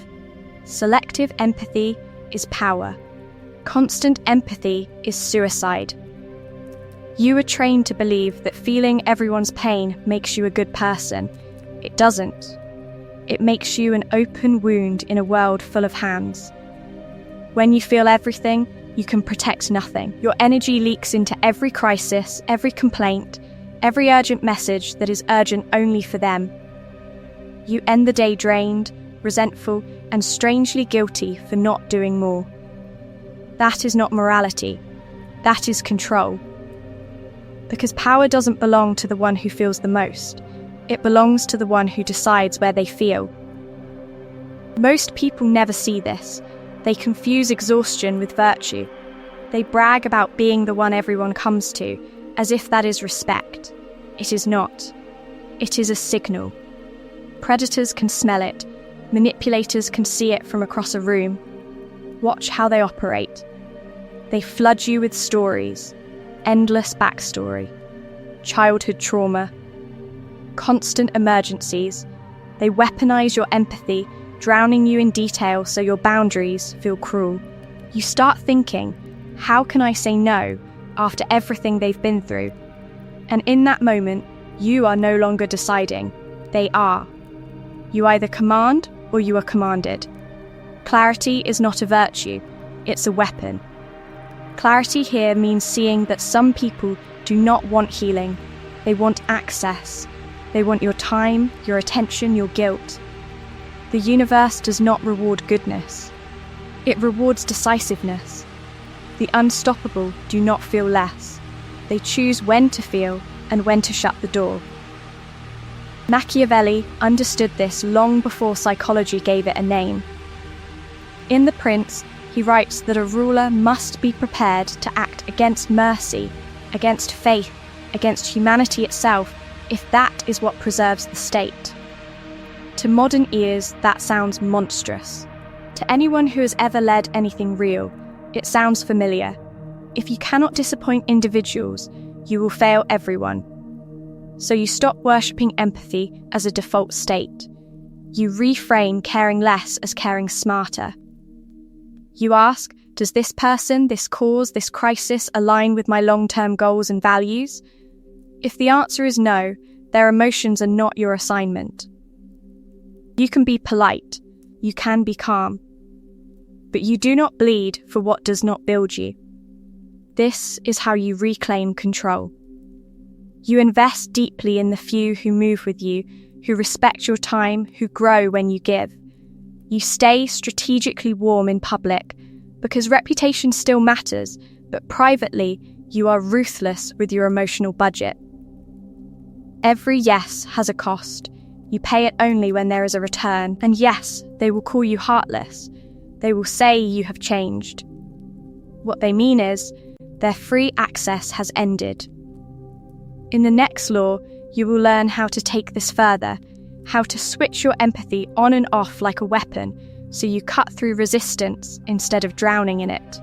Selective empathy is power. Constant empathy is suicide. You are trained to believe that feeling everyone's pain makes you a good person. It doesn't. It makes you an open wound in a world full of hands. When you feel everything, you can protect nothing. Your energy leaks into every crisis, every complaint, every urgent message that is urgent only for them. You end the day drained, resentful, and strangely guilty for not doing more. That is not morality. That is control. Because power doesn't belong to the one who feels the most. It belongs to the one who decides where they feel. Most people never see this. They confuse exhaustion with virtue. They brag about being the one everyone comes to, as if that is respect. It is not. It is a signal. Predators can smell it. Manipulators can see it from across a room. Watch how they operate. They flood you with stories, endless backstory, childhood trauma, constant emergencies. They weaponize your empathy, drowning you in detail so your boundaries feel cruel. You start thinking, how can I say no after everything they've been through? And in that moment, you are no longer deciding. They are. You either command or you are commanded. Clarity is not a virtue, it's a weapon. Clarity here means seeing that some people do not want healing. They want access. They want your time, your attention, your guilt. The universe does not reward goodness. It rewards decisiveness. The unstoppable do not feel less. They choose when to feel and when to shut the door. Machiavelli understood this long before psychology gave it a name. In The Prince, he writes that a ruler must be prepared to act against mercy, against faith, against humanity itself, if that is what preserves the state. To modern ears, that sounds monstrous. To anyone who has ever led anything real, it sounds familiar. If you cannot disappoint individuals, you will fail everyone. So you stop worshipping empathy as a default state. You reframe caring less as caring smarter. You ask, does this person, this cause, this crisis align with my long-term goals and values? If the answer is no, their emotions are not your assignment. You can be polite, you can be calm, but you do not bleed for what does not build you. This is how you reclaim control. You invest deeply in the few who move with you, who respect your time, who grow when you give. You stay strategically warm in public because reputation still matters, but privately, you are ruthless with your emotional budget. Every yes has a cost. You pay it only when there is a return. And yes, they will call you heartless. They will say you have changed. What they mean is, their free access has ended. In the next law, you will learn how to take this further, how to switch your empathy on and off like a weapon, so you cut through resistance instead of drowning in it.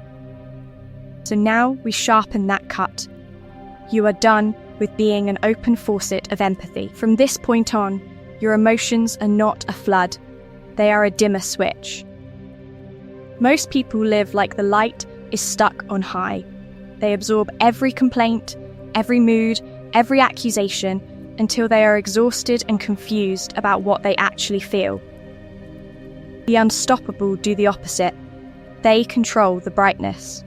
So now we sharpen that cut. You are done with being an open faucet of empathy. From this point on, your emotions are not a flood. They are a dimmer switch. Most people live like the light is stuck on high. They absorb every complaint, every mood, every accusation, until they are exhausted and confused about what they actually feel. The unstoppable do the opposite. They control the brightness.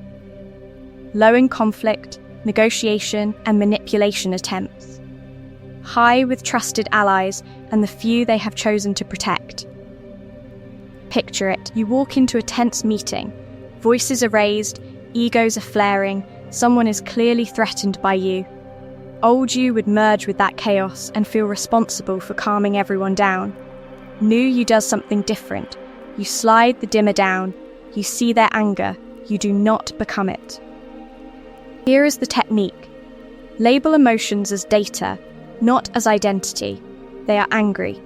Low in conflict, negotiation, and manipulation attempts. High with trusted allies and the few they have chosen to protect. Picture it. You walk into a tense meeting. Voices are raised, egos are flaring, someone is clearly threatened by you. Old you would merge with that chaos and feel responsible for calming everyone down. New you does something different. You slide the dimmer down. You see their anger. You do not become it. Here is the technique. Label emotions as data, not as identity. They are angry.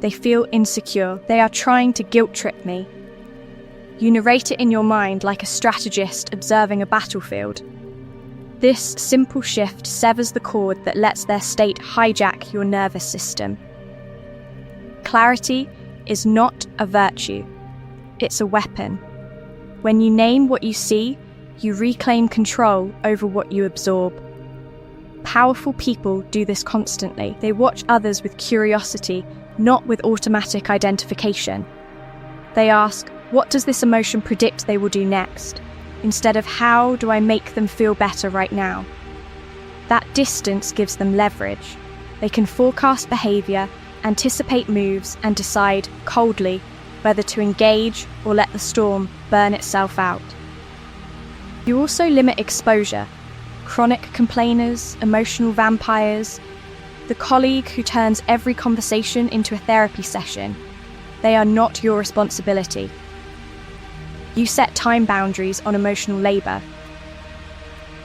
They feel insecure. They are trying to guilt trip me. You narrate it in your mind like a strategist observing a battlefield. This simple shift severs the cord that lets their state hijack your nervous system. Clarity is not a virtue, it's a weapon. When you name what you see, you reclaim control over what you absorb. Powerful people do this constantly. They watch others with curiosity, not with automatic identification. They ask, what does this emotion predict they will do next? Instead of how do I make them feel better right now? That distance gives them leverage. They can forecast behavior, anticipate moves, and decide coldly whether to engage or let the storm burn itself out. You also limit exposure. Chronic complainers, emotional vampires, the colleague who turns every conversation into a therapy session. They are not your responsibility. You set time boundaries on emotional labor.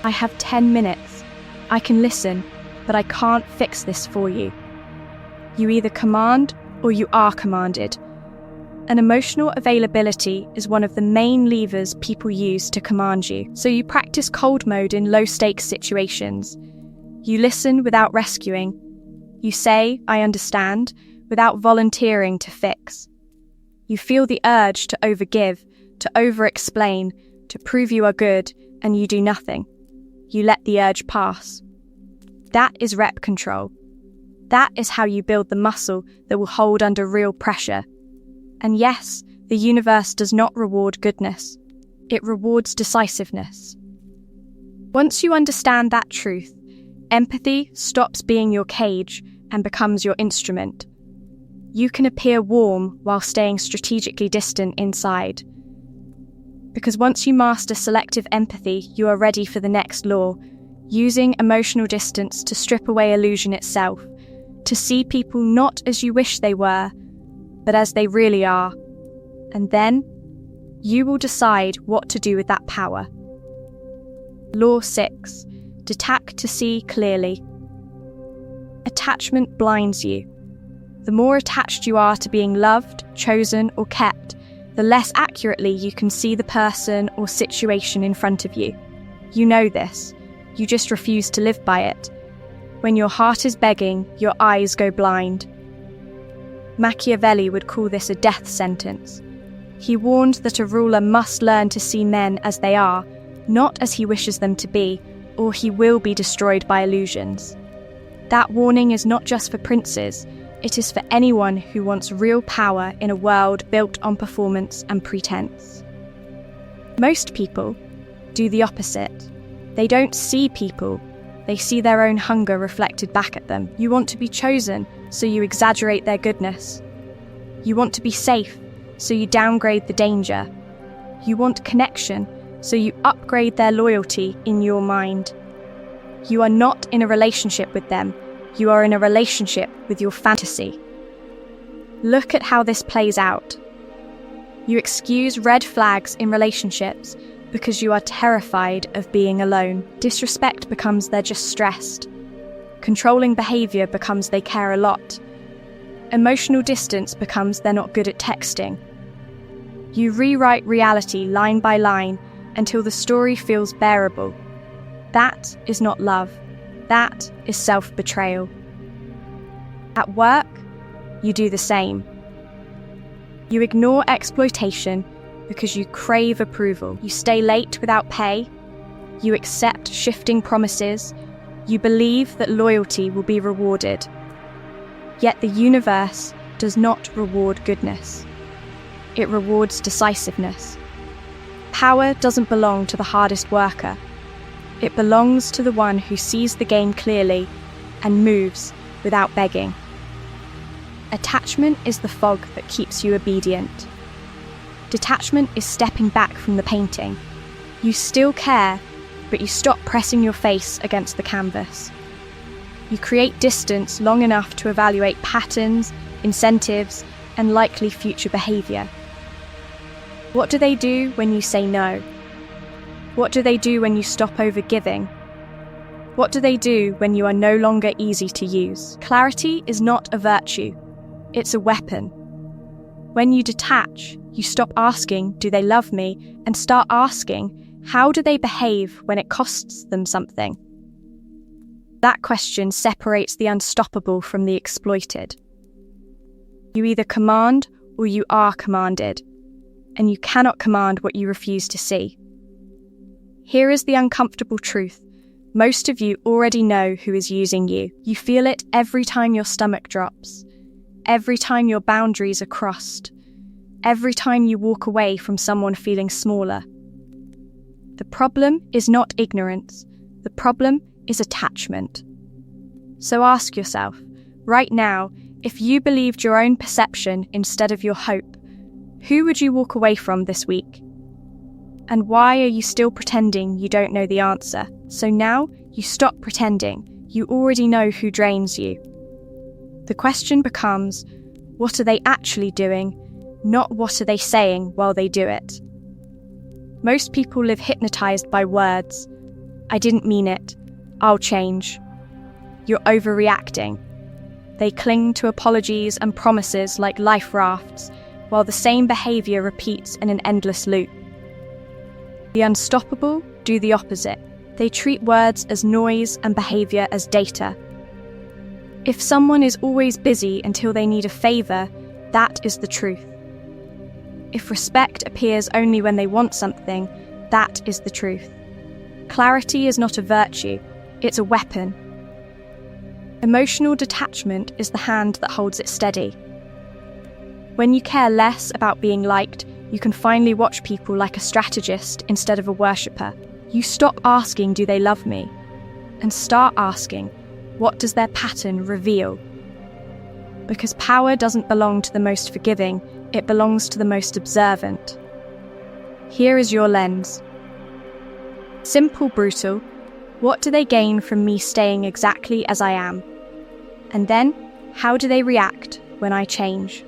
I have 10 minutes. I can listen, but I can't fix this for you. You either command or you are commanded. And emotional availability is one of the main levers people use to command you. So you practice cold mode in low-stakes situations. You listen without rescuing. You say, I understand, without volunteering to fix. You feel the urge to overgive, to over-explain, to prove you are good, and you do nothing. You let the urge pass. That is rep control. That is how you build the muscle that will hold under real pressure. And yes, the universe does not reward goodness. It rewards decisiveness. Once you understand that truth, empathy stops being your cage and becomes your instrument. You can appear warm while staying strategically distant inside. Because once you master selective empathy, you are ready for the next law, using emotional distance to strip away illusion itself, to see people not as you wish they were, but as they really are. And then, you will decide what to do with that power. Law 6. Detach to see clearly. Attachment blinds you. The more attached you are to being loved, chosen, or kept, the less accurately you can see the person or situation in front of you. You know this. You just refuse to live by it. When your heart is begging, your eyes go blind. Machiavelli would call this a death sentence. He warned that a ruler must learn to see men as they are, not as he wishes them to be, or he will be destroyed by illusions. That warning is not just for princes, it is for anyone who wants real power in a world built on performance and pretense. Most people do the opposite. They don't see people, they see their own hunger reflected back at them. You want to be chosen, so you exaggerate their goodness. You want to be safe, so you downgrade the danger. You want connection, so you upgrade their loyalty in your mind. You are not in a relationship with them, you are in a relationship with your fantasy. Look at how this plays out. You excuse red flags in relationships because you are terrified of being alone. Disrespect becomes they're just stressed. Controlling behavior becomes they care a lot. Emotional distance becomes they're not good at texting. You rewrite reality line by line until the story feels bearable. That is not love. That is self-betrayal. At work, you do the same. You ignore exploitation because you crave approval. You stay late without pay. You accept shifting promises. You believe that loyalty will be rewarded. Yet the universe does not reward goodness. It rewards decisiveness. Power doesn't belong to the hardest worker. It belongs to the one who sees the game clearly and moves without begging. Attachment is the fog that keeps you obedient. Detachment is stepping back from the painting. You still care, but you stop pressing your face against the canvas. You create distance long enough to evaluate patterns, incentives, and likely future behavior. What do they do when you say no? What do they do when you stop overgiving? What do they do when you are no longer easy to use? Clarity is not a virtue. It's a weapon. When you detach, you stop asking, do they love me, and start asking, how do they behave when it costs them something? That question separates the unstoppable from the exploited. You either command or you are commanded, and you cannot command what you refuse to see. Here is the uncomfortable truth. Most of you already know who is using you. You feel it every time your stomach drops, every time your boundaries are crossed, every time you walk away from someone feeling smaller. The problem is not ignorance. The problem is attachment. So ask yourself, right now, if you believed your own perception instead of your hope, who would you walk away from this week? And why are you still pretending you don't know the answer? So now, you stop pretending. You already know who drains you. The question becomes, what are they actually doing, not what are they saying while they do it? Most people live hypnotized by words. I didn't mean it. I'll change. You're overreacting. They cling to apologies and promises like life rafts, while the same behavior repeats in an endless loop. The unstoppable do the opposite. They treat words as noise and behavior as data. If someone is always busy until they need a favor, that is the truth. If respect appears only when they want something, that is the truth. Clarity is not a virtue, it's a weapon. Emotional detachment is the hand that holds it steady. When you care less about being liked, you can finally watch people like a strategist instead of a worshipper. You stop asking, do they love me? And start asking, what does their pattern reveal? Because power doesn't belong to the most forgiving, it belongs to the most observant. Here is your lens. Simple, brutal. What do they gain from me staying exactly as I am? And then, how do they react when I change?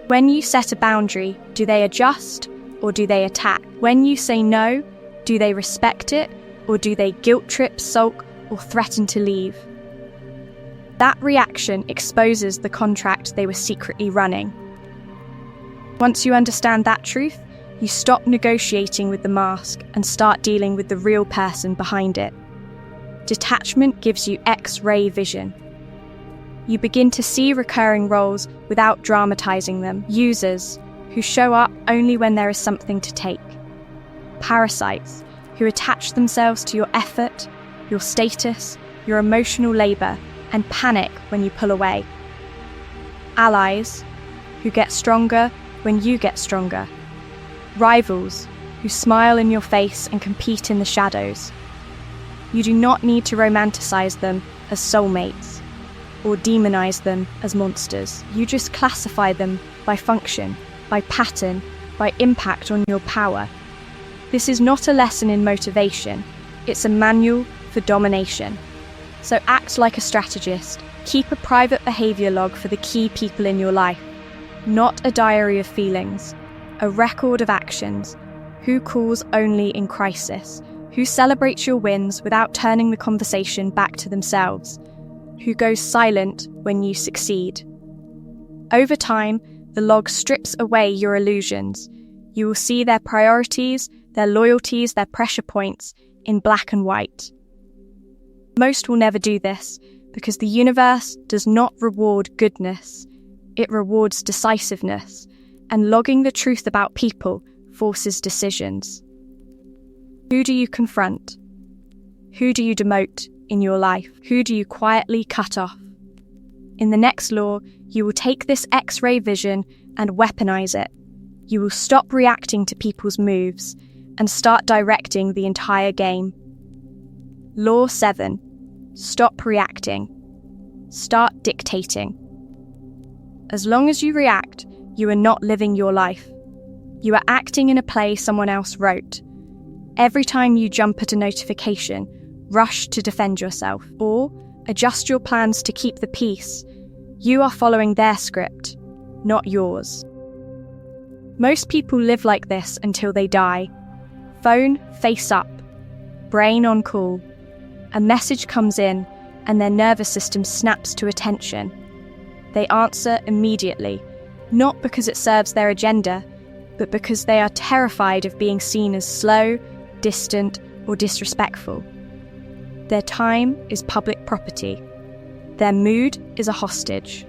When you set a boundary, do they adjust or do they attack? When you say no, do they respect it or do they guilt trip, sulk, or threaten to leave? That reaction exposes the contract they were secretly running. Once you understand that truth, you stop negotiating with the mask and start dealing with the real person behind it. Detachment gives you X-ray vision. You begin to see recurring roles without dramatizing them. Users who show up only when there is something to take. Parasites who attach themselves to your effort, your status, your emotional labor, and panic when you pull away. Allies who get stronger when you get stronger. Rivals who smile in your face and compete in the shadows. You do not need to romanticize them as soulmates or demonize them as monsters. You just classify them by function, by pattern, by impact on your power. This is not a lesson in motivation, it's a manual for domination. So act like a strategist. Keep a private behavior log for the key people in your life. Not a diary of feelings, a record of actions. Who calls only in crisis? Who celebrates your wins without turning the conversation back to themselves? Who goes silent when you succeed? Over time, the log strips away your illusions. You will see their priorities, their loyalties, their pressure points in black and white. Most will never do this because the universe does not reward goodness. It rewards decisiveness, and logging the truth about people forces decisions. Who do you confront? Who do you demote in your life? Who do you quietly cut off? In the next law, you will take this X-ray vision and weaponize it. You will stop reacting to people's moves and start directing the entire game. Law 7. Stop reacting. Start dictating. As long as you react, you are not living your life. You are acting in a play someone else wrote. Every time you jump at a notification, rush to defend yourself, or adjust your plans to keep the peace, you are following their script, not yours. Most people live like this until they die. Phone face up, brain on call. A message comes in, and their nervous system snaps to attention. They answer immediately, not because it serves their agenda, but because they are terrified of being seen as slow, distant, or disrespectful. Their time is public property. Their mood is a hostage.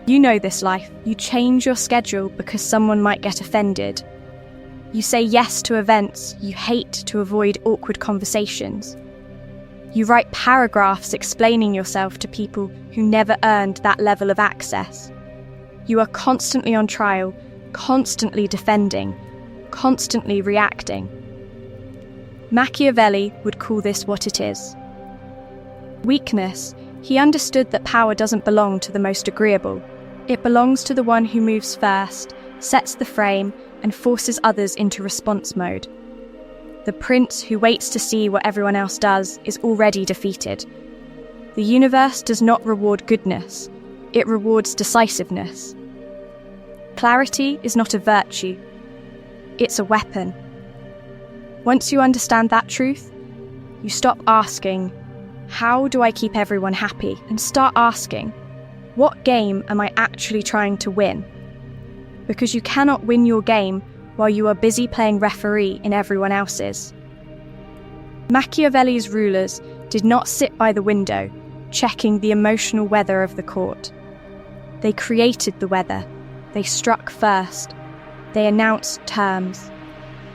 You know this life. You change your schedule because someone might get offended. You say yes to events you hate to avoid awkward conversations. You write paragraphs explaining yourself to people who never earned that level of access. You are constantly on trial, constantly defending, constantly reacting. Machiavelli would call this what it is. Weakness. He understood that power doesn't belong to the most agreeable. It belongs to the one who moves first, sets the frame, and forces others into response mode. The prince who waits to see what everyone else does is already defeated. The universe does not reward goodness, it rewards decisiveness. Clarity is not a virtue, it's a weapon. Once you understand that truth, you stop asking, "How do I keep everyone happy?" and start asking, "What game am I actually trying to win?" Because you cannot win your game while you are busy playing referee in everyone else's. Machiavelli's rulers did not sit by the window, checking the emotional weather of the court. They created the weather. They struck first. They announced terms.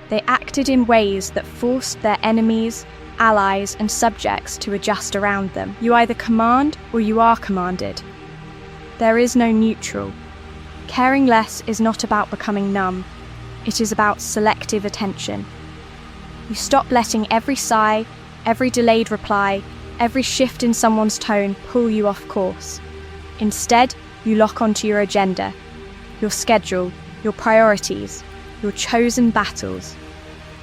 They acted in ways that forced their enemies, allies, and subjects to adjust around them. You either command or you are commanded. There is no neutral. Caring less is not about becoming numb. It is about selective attention. You stop letting every sigh, every delayed reply, every shift in someone's tone pull you off course. Instead, you lock onto your agenda, your schedule, your priorities, your chosen battles.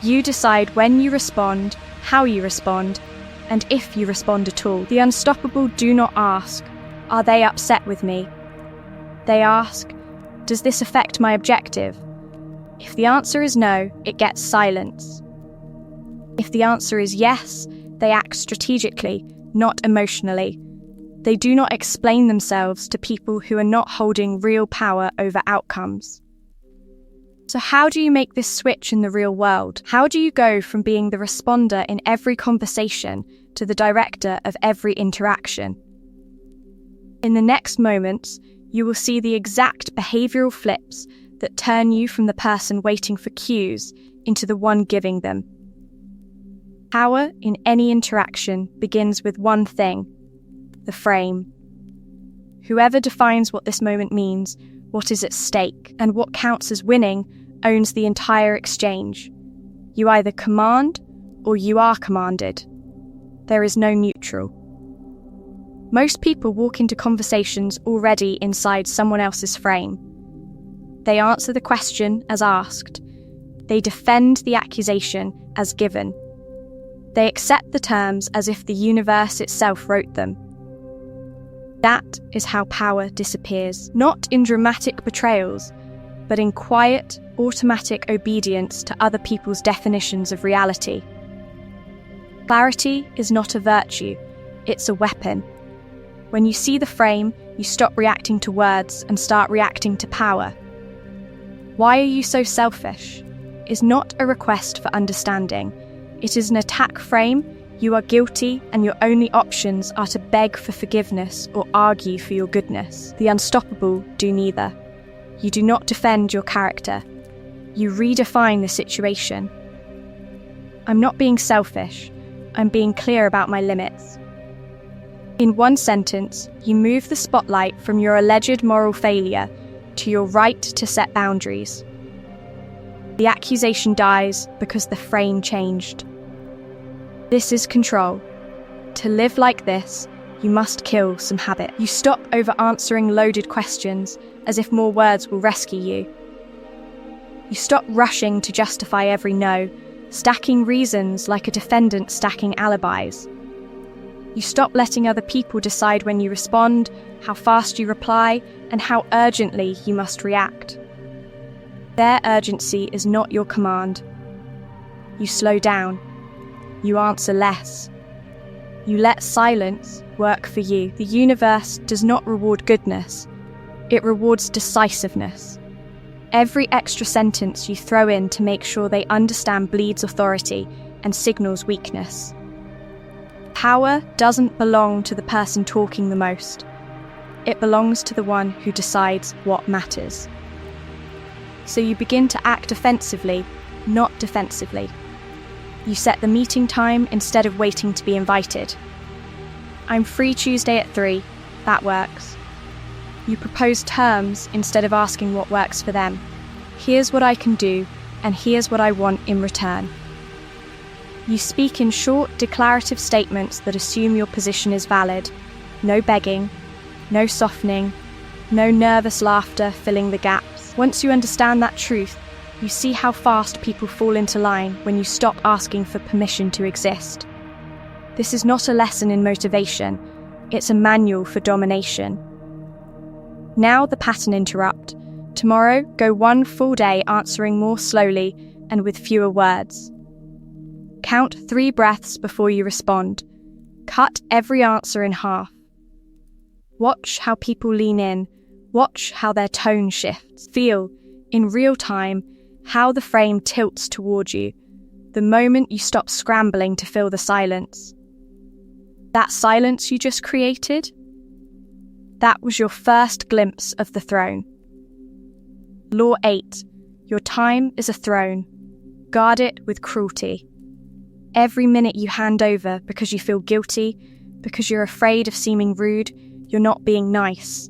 You decide when you respond, how you respond, and if you respond at all. The unstoppable do not ask, "Are they upset with me?" They ask, "Does this affect my objective?" If the answer is no, it gets silence. If the answer is yes, they act strategically, not emotionally. They do not explain themselves to people who are not holding real power over outcomes. So how do you make this switch in the real world? How do you go from being the responder in every conversation to the director of every interaction? In the next moments, you will see the exact behavioural flips that turn you from the person waiting for cues into the one giving them. Power in any interaction begins with one thing: the frame. Whoever defines what this moment means, what is at stake, and what counts as winning owns the entire exchange. You either command or you are commanded. There is no neutral. Most people walk into conversations already inside someone else's frame. They answer the question as asked. They defend the accusation as given. They accept the terms as if the universe itself wrote them. That is how power disappears, not in dramatic betrayals, but in quiet, automatic obedience to other people's definitions of reality. Clarity is not a virtue, it's a weapon. When you see the frame, you stop reacting to words and start reacting to power. "Why are you so selfish?" is not a request for understanding. It is an attack frame. You are guilty, and your only options are to beg for forgiveness or argue for your goodness. The unstoppable do neither. You do not defend your character. You redefine the situation. I'm not being selfish. I'm being clear about my limits. In one sentence, you move the spotlight from your alleged moral failure to your right to set boundaries. The accusation dies because the frame changed. This is control. To live like this, you must kill some habit. You stop over-answering loaded questions as if more words will rescue you. You stop rushing to justify every no, stacking reasons like a defendant stacking alibis. You stop letting other people decide when you respond, how fast you reply, and how urgently you must react. Their urgency is not your command. You slow down. You answer less. You let silence work for you. The universe does not reward goodness. It rewards decisiveness. Every extra sentence you throw in to make sure they understand bleeds authority and signals weakness. Power doesn't belong to the person talking the most. It belongs to the one who decides what matters. So you begin to act offensively, not defensively. You set the meeting time instead of waiting to be invited. I'm free Tuesday at 3, that works. You propose terms instead of asking what works for them. Here's what I can do, and here's what I want in return. You speak in short, declarative statements that assume your position is valid. No begging, no softening, no nervous laughter filling the gaps. Once you understand that truth, you see how fast people fall into line when you stop asking for permission to exist. This is not a lesson in motivation, it's a manual for domination. Now the pattern interrupt. Tomorrow, go one full day answering more slowly and with fewer words. Count 3 breaths before you respond. Cut every answer in half. Watch how people lean in. Watch how their tone shifts. Feel, in real time, how the frame tilts toward you, the moment you stop scrambling to fill the silence. That silence you just created? That was your first glimpse of the throne. Law 8. Your time is a throne. Guard it with cruelty. Every minute you hand over because you feel guilty, because you're afraid of seeming rude, you're not being nice.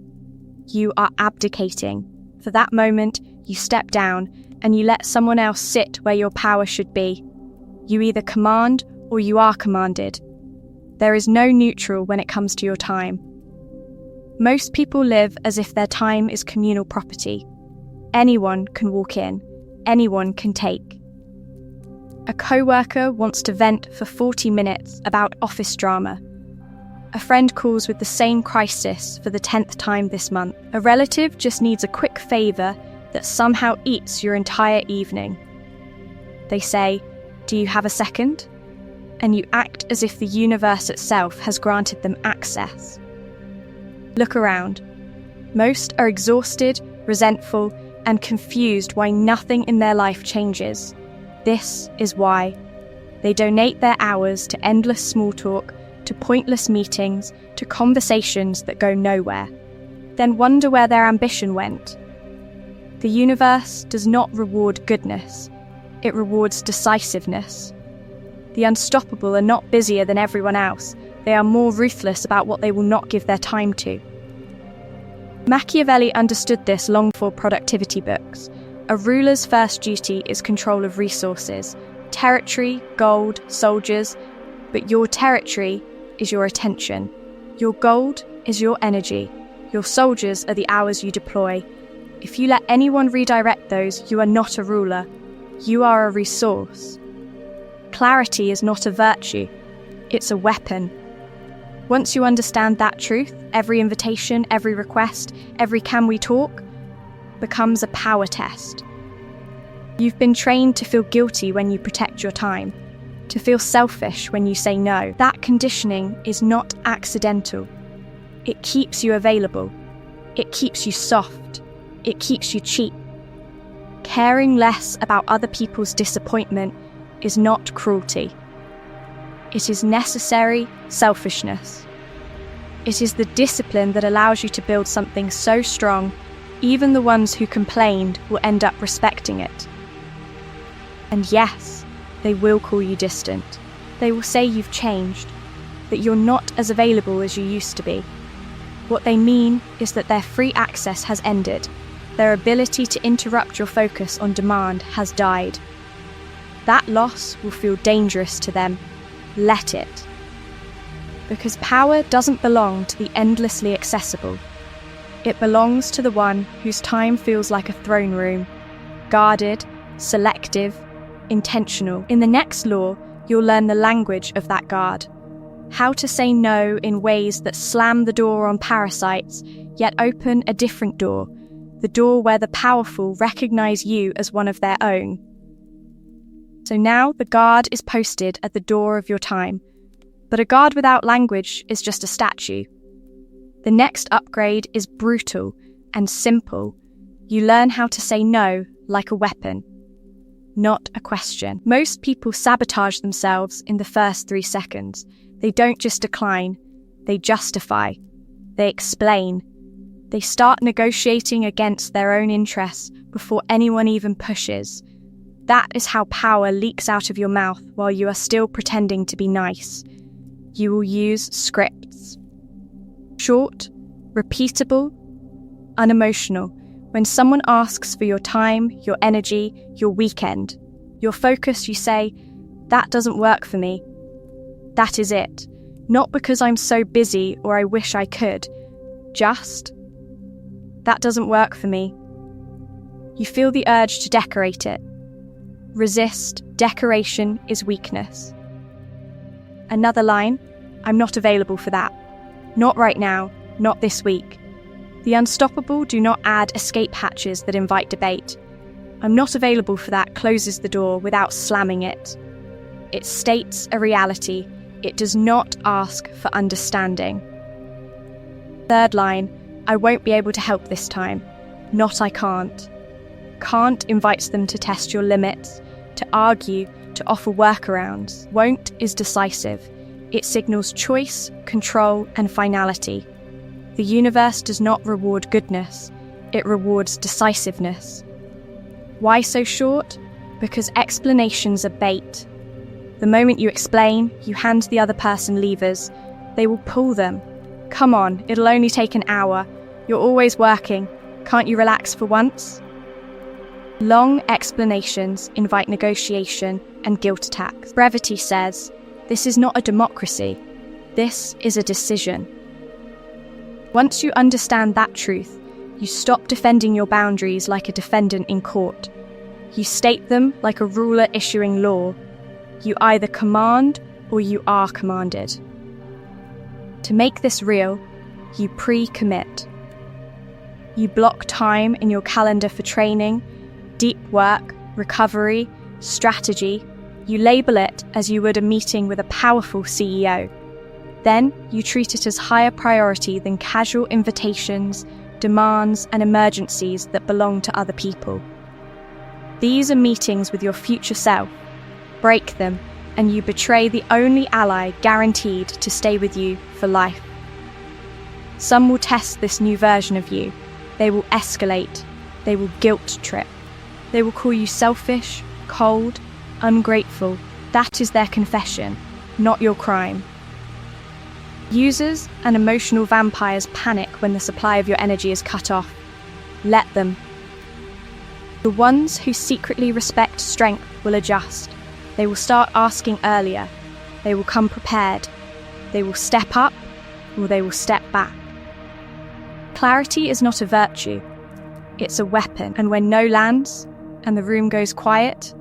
You are abdicating. For that moment, you step down and you let someone else sit where your power should be. You either command or you are commanded. There is no neutral when it comes to your time. Most people live as if their time is communal property. Anyone can walk in, anyone can take. A co-worker wants to vent for 40 minutes about office drama. A friend calls with the same crisis for the 10th time this month. A relative just needs a quick favour that somehow eats your entire evening. They say, "Do you have a second?" And you act as if the universe itself has granted them access. Look around. Most are exhausted, resentful, and confused why nothing in their life changes. This is why. They donate their hours to endless small talk, to pointless meetings, to conversations that go nowhere. Then wonder where their ambition went. The universe does not reward goodness. It rewards decisiveness. The unstoppable are not busier than everyone else. They are more ruthless about what they will not give their time to. Machiavelli understood this long before productivity books. A ruler's first duty is control of resources, territory, gold, soldiers, but your territory is your attention. Your gold is your energy. Your soldiers are the hours you deploy. If you let anyone redirect those, you are not a ruler. You are a resource. Clarity is not a virtue. It's a weapon. Once you understand that truth, every invitation, every request, every "can we talk?" becomes a power test. You've been trained to feel guilty when you protect your time, to feel selfish when you say no. That conditioning is not accidental. It keeps you available. It keeps you soft. It keeps you cheap. Caring less about other people's disappointment is not cruelty. It is necessary selfishness. It is the discipline that allows you to build something so strong, even the ones who complained will end up respecting it. And yes, they will call you distant. They will say you've changed, that you're not as available as you used to be. What they mean is that their free access has ended. Their ability to interrupt your focus on demand has died. That loss will feel dangerous to them. Let it. Because power doesn't belong to the endlessly accessible. It belongs to the one whose time feels like a throne room, guarded, selective, intentional. In the next law, you'll learn the language of that guard. How to say no in ways that slam the door on parasites, yet open a different door, the door where the powerful recognize you as one of their own. So now the guard is posted at the door of your time, but a guard without language is just a statue. The next upgrade is brutal, and simple. You learn how to say no like a weapon, not a question. Most people sabotage themselves in the first 3 seconds. They don't just decline, they justify, they explain. They start negotiating against their own interests before anyone even pushes. That is how power leaks out of your mouth while you are still pretending to be nice. You will use scripts. Short, repeatable, unemotional. When someone asks for your time, your energy, your weekend, your focus, you say, "That doesn't work for me." That is it. Not because I'm so busy or I wish I could. Just, "That doesn't work for me." You feel the urge to decorate it. Resist. Decoration is weakness. Another line, "I'm not available for that. Not right now, not this week." The unstoppable do not add escape hatches that invite debate. "I'm not available for that" closes the door without slamming it. It states a reality. It does not ask for understanding. Third line, "I won't be able to help this time." Not "I can't." Can't invites them to test your limits, to argue, to offer workarounds. Won't is decisive. It signals choice, control, and finality. The universe does not reward goodness, it rewards decisiveness. Why so short? Because explanations are bait. The moment you explain, you hand the other person levers. They will pull them. "Come on, it'll only take an hour. You're always working. Can't you relax for once?" Long explanations invite negotiation and guilt attacks. Brevity says, "This is not a democracy. This is a decision." Once you understand that truth, you stop defending your boundaries like a defendant in court. You state them like a ruler issuing law. You either command or you are commanded. To make this real, you pre-commit. You block time in your calendar for training, deep work, recovery, strategy. You label it as you would a meeting with a powerful CEO. Then you treat it as higher priority than casual invitations, demands, and emergencies that belong to other people. These are meetings with your future self. Break them, and you betray the only ally guaranteed to stay with you for life. Some will test this new version of you. They will escalate. They will guilt trip. They will call you selfish, cold, ungrateful. That is their confession, not your crime. Users and emotional vampires panic when the supply of your energy is cut off. Let them. The ones who secretly respect strength will adjust. They will start asking earlier. They will come prepared. They will step up or they will step back. Clarity is not a virtue. It's a weapon. And when no lands and the room goes quiet,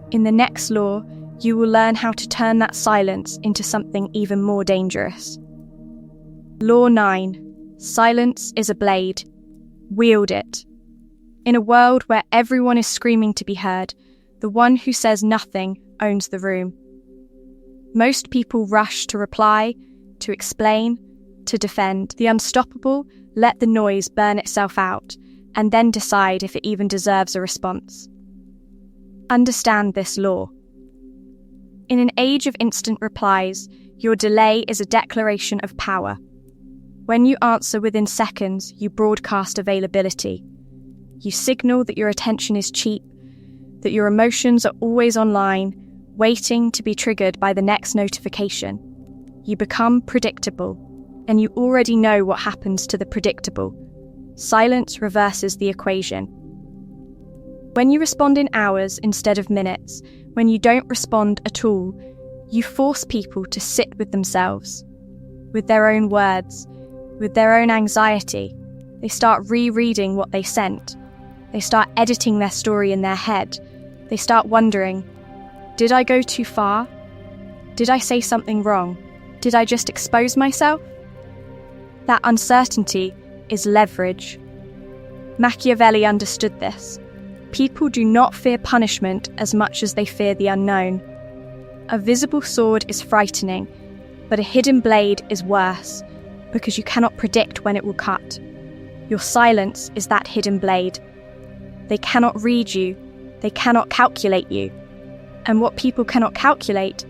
in the next law, you will learn how to turn that silence into something even more dangerous. Law 9. Silence is a blade. Wield it. In a world where everyone is screaming to be heard, the one who says nothing owns the room. Most people rush to reply, to explain, to defend. The unstoppable let the noise burn itself out, and then decide if it even deserves a response. Understand this law. In an age of instant replies, your delay is a declaration of power. When you answer within seconds, you broadcast availability. You signal that your attention is cheap, that your emotions are always online, waiting to be triggered by the next notification. You become predictable, and you already know what happens to the predictable. Silence reverses the equation. When you respond in hours instead of minutes, when you don't respond at all, you force people to sit with themselves, with their own words, with their own anxiety. They start rereading what they sent. They start editing their story in their head. They start wondering, did I go too far? Did I say something wrong? Did I just expose myself? That uncertainty is leverage. Machiavelli understood this. People do not fear punishment as much as they fear the unknown. A visible sword is frightening, but a hidden blade is worse, because you cannot predict when it will cut. Your silence is that hidden blade. They cannot read you. They cannot calculate you. And what people cannot calculate,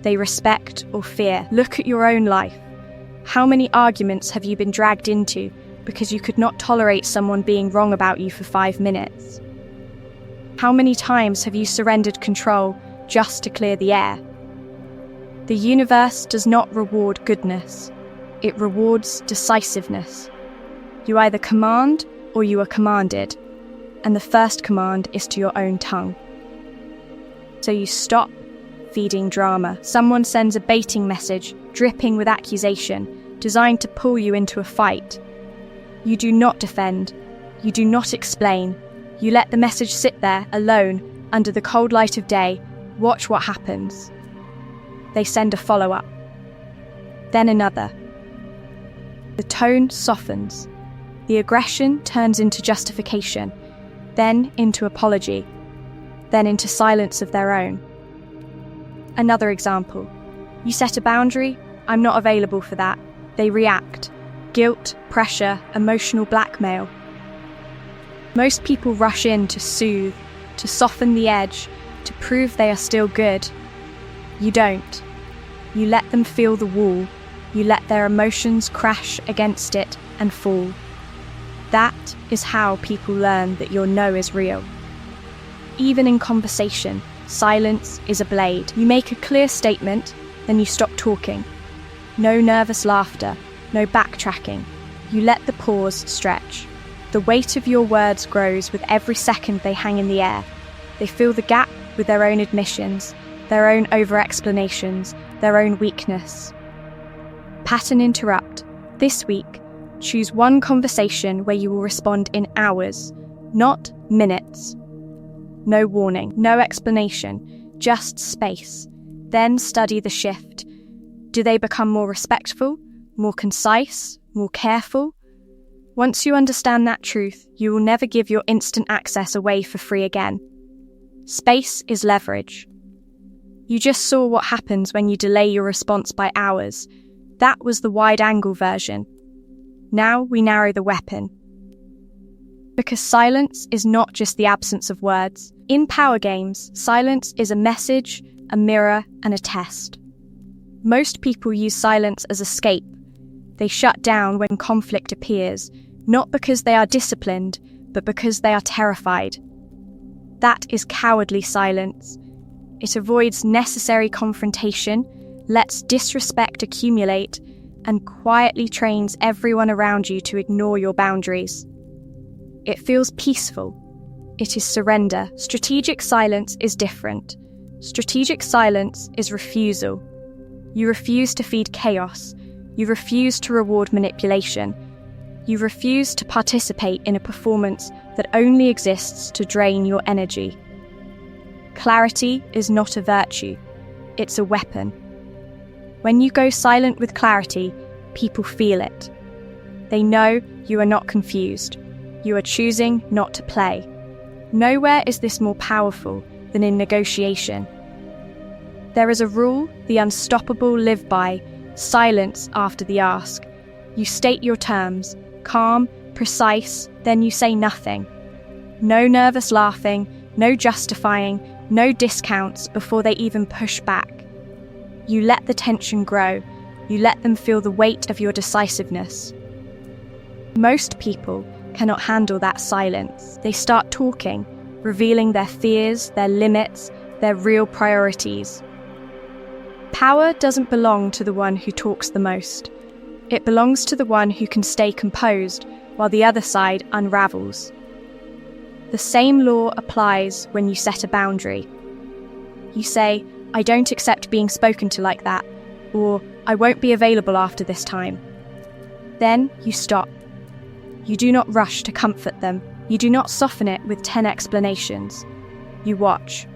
they respect or fear. Look at your own life. How many arguments have you been dragged into because you could not tolerate someone being wrong about you for 5 minutes? How many times have you surrendered control just to clear the air? The universe does not reward goodness. It rewards decisiveness. You either command or you are commanded, and the first command is to your own tongue. So you stop feeding drama. Someone sends a baiting message, dripping with accusation, designed to pull you into a fight. You do not defend. You do not explain. You let the message sit there, alone, under the cold light of day. Watch what happens. They send a follow-up. Then another. The tone softens. The aggression turns into justification, then into apology, then into silence of their own. Another example. You set a boundary. I'm not available for that. They react. Guilt, pressure, emotional blackmail. Most people rush in to soothe, to soften the edge, to prove they are still good. You don't. You let them feel the wall. You let their emotions crash against it and fall. That is how people learn that your no is real. Even in conversation, silence is a blade. You make a clear statement, then you stop talking. No nervous laughter, no backtracking. You let the pause stretch. The weight of your words grows with every second they hang in the air. They fill the gap with their own admissions, their own over-explanations, their own weakness. Pattern interrupt. This week, choose one conversation where you will respond in hours, not minutes. No warning, no explanation, just space. Then study the shift. Do they become more respectful, more concise, more careful? Once you understand that truth, you will never give your instant access away for free again. Space is leverage. You just saw what happens when you delay your response by hours. That was the wide-angle version. Now we narrow the weapon. Because silence is not just the absence of words. In power games, silence is a message, a mirror, and a test. Most people use silence as escape. They shut down when conflict appears, not because they are disciplined, but because they are terrified. That is cowardly silence. It avoids necessary confrontation, lets disrespect accumulate, and quietly trains everyone around you to ignore your boundaries. It feels peaceful. It is surrender. Strategic silence is different. Strategic silence is refusal. You refuse to feed chaos. You refuse to reward manipulation. You refuse to participate in a performance that only exists to drain your energy. Clarity is not a virtue. It's a weapon. When you go silent with clarity, people feel it. They know you are not confused. You are choosing not to play. Nowhere is this more powerful than in negotiation. There is a rule the unstoppable live by: silence after the ask. You state your terms, calm, precise, then you say nothing. No nervous laughing, no justifying, no discounts before they even push back. You let the tension grow. You let them feel the weight of your decisiveness. Most people cannot handle that silence. They start talking, revealing their fears, their limits, their real priorities. Power doesn't belong to the one who talks the most. It belongs to the one who can stay composed while the other side unravels. The same law applies when you set a boundary. You say, "I don't accept being spoken to like that," or "I won't be available after this time." Then you stop. You do not rush to comfort them. You do not soften it with 10 explanations. You watch.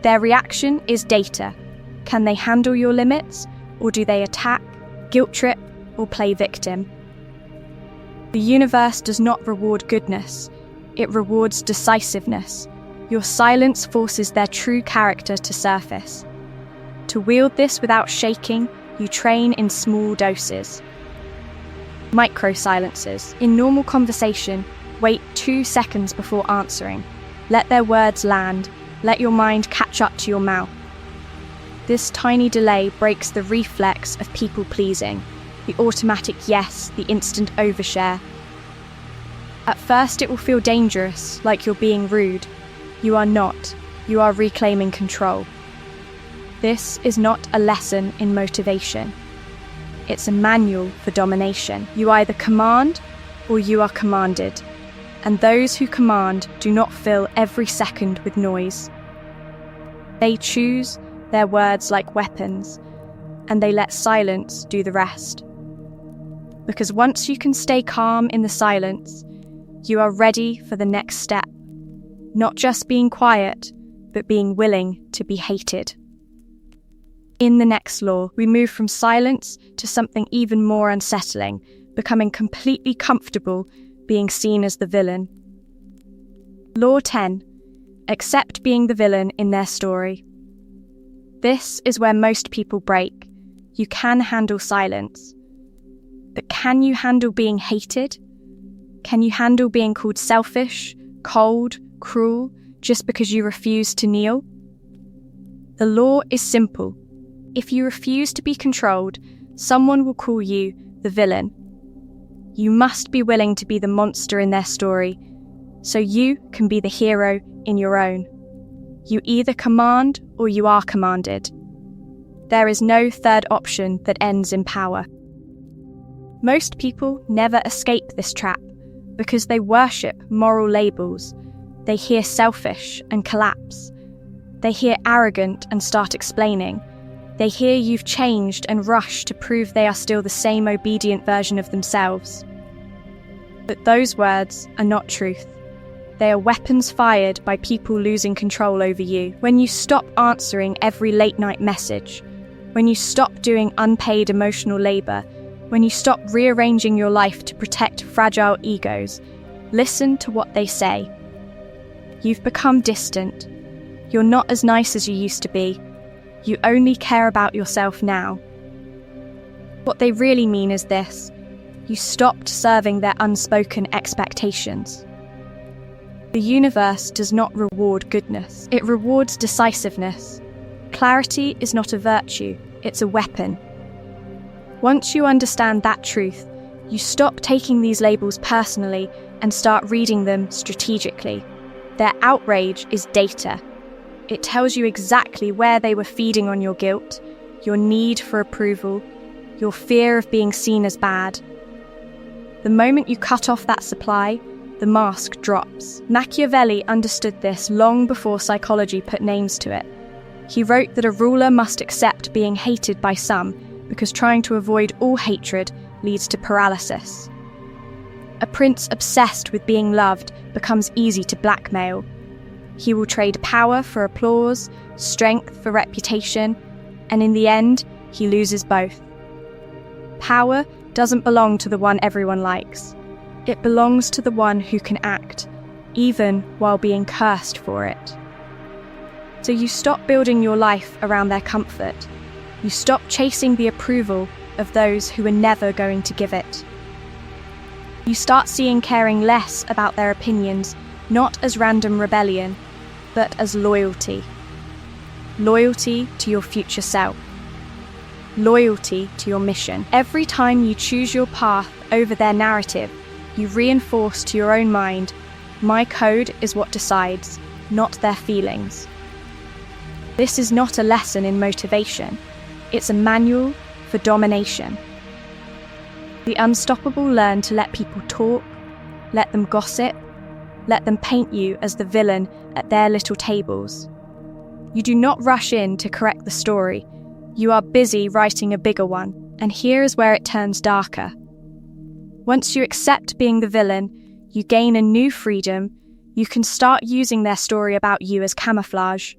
Their reaction is data. Can they handle your limits, or do they attack, guilt trip, or play victim? The universe does not reward goodness. It rewards decisiveness. Your silence forces their true character to surface. To wield this without shaking, you train in small doses. Micro-silences. In normal conversation, wait 2 seconds before answering. Let their words land. Let your mind catch up to your mouth. This tiny delay breaks the reflex of people-pleasing, the automatic yes, the instant overshare. At first it will feel dangerous, like you're being rude. You are not. You are reclaiming control. This is not a lesson in motivation. It's a manual for domination. You either command or you are commanded. And those who command do not fill every second with noise. They choose their words like weapons, and they let silence do the rest. Because once you can stay calm in the silence, you are ready for the next step. Not just being quiet, but being willing to be hated. In the next law, we move from silence to something even more unsettling, becoming completely comfortable being seen as the villain. Law 10. Accept being the villain in their story. This is where most people break. You can handle silence. But can you handle being hated? Can you handle being called selfish, cold, cruel, just because you refuse to kneel? The law is simple. If you refuse to be controlled, someone will call you the villain. You must be willing to be the monster in their story, so you can be the hero in your own. You either command or you are commanded. There is no third option that ends in power. Most people never escape this trap because they worship moral labels. They hear selfish and collapse. They hear arrogant and start explaining. They hear you've changed and rush to prove they are still the same obedient version of themselves. But those words are not truth. They are weapons fired by people losing control over you. When you stop answering every late-night message, when you stop doing unpaid emotional labor, when you stop rearranging your life to protect fragile egos, listen to what they say. You've become distant. You're not as nice as you used to be. You only care about yourself now. What they really mean is this: you stopped serving their unspoken expectations. The universe does not reward goodness. It rewards decisiveness. Clarity is not a virtue, it's a weapon. Once you understand that truth, you stop taking these labels personally and start reading them strategically. Their outrage is data. It tells you exactly where they were feeding on your guilt, your need for approval, your fear of being seen as bad. The moment you cut off that supply, the mask drops. Machiavelli understood this long before psychology put names to it. He wrote that a ruler must accept being hated by some, because trying to avoid all hatred leads to paralysis. A prince obsessed with being loved becomes easy to blackmail. He will trade power for applause, strength for reputation, and in the end, he loses both. Power doesn't belong to the one everyone likes. It belongs to the one who can act, even while being cursed for it. So you stop building your life around their comfort. You stop chasing the approval of those who are never going to give it. You start seeing caring less about their opinions, not as random rebellion, but as loyalty. Loyalty to your future self. Loyalty to your mission. Every time you choose your path over their narrative, you reinforce to your own mind, my code is what decides, not their feelings. This is not a lesson in motivation. It's a manual for domination. The unstoppable learn to let people talk, let them gossip, let them paint you as the villain at their little tables. You do not rush in to correct the story. You are busy writing a bigger one, and here is where it turns darker. Once you accept being the villain, you gain a new freedom. You can start using their story about you as camouflage.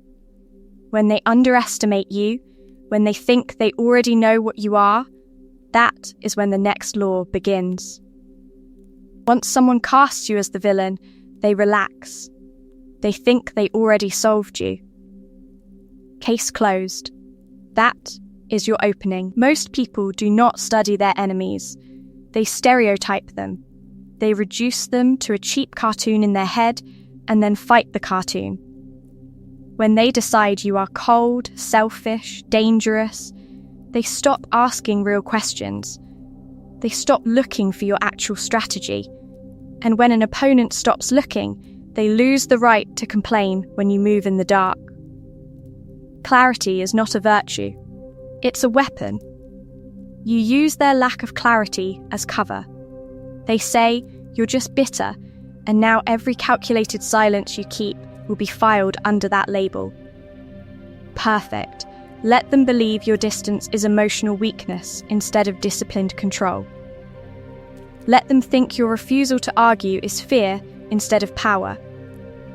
When they underestimate you, when they think they already know what you are, that is when the next law begins. Once someone casts you as the villain, they relax. They think they already solved you. Case closed. That is your opening. Most people do not study their enemies. They stereotype them. They reduce them to a cheap cartoon in their head and then fight the cartoon. When they decide you are cold, selfish, dangerous, they stop asking real questions. They stop looking for your actual strategy. And when an opponent stops looking, they lose the right to complain when you move in the dark. Clarity is not a virtue. It's a weapon. You use their lack of clarity as cover. They say, you're just bitter, and now every calculated silence you keep will be filed under that label. Perfect. Let them believe your distance is emotional weakness instead of disciplined control. Let them think your refusal to argue is fear instead of power.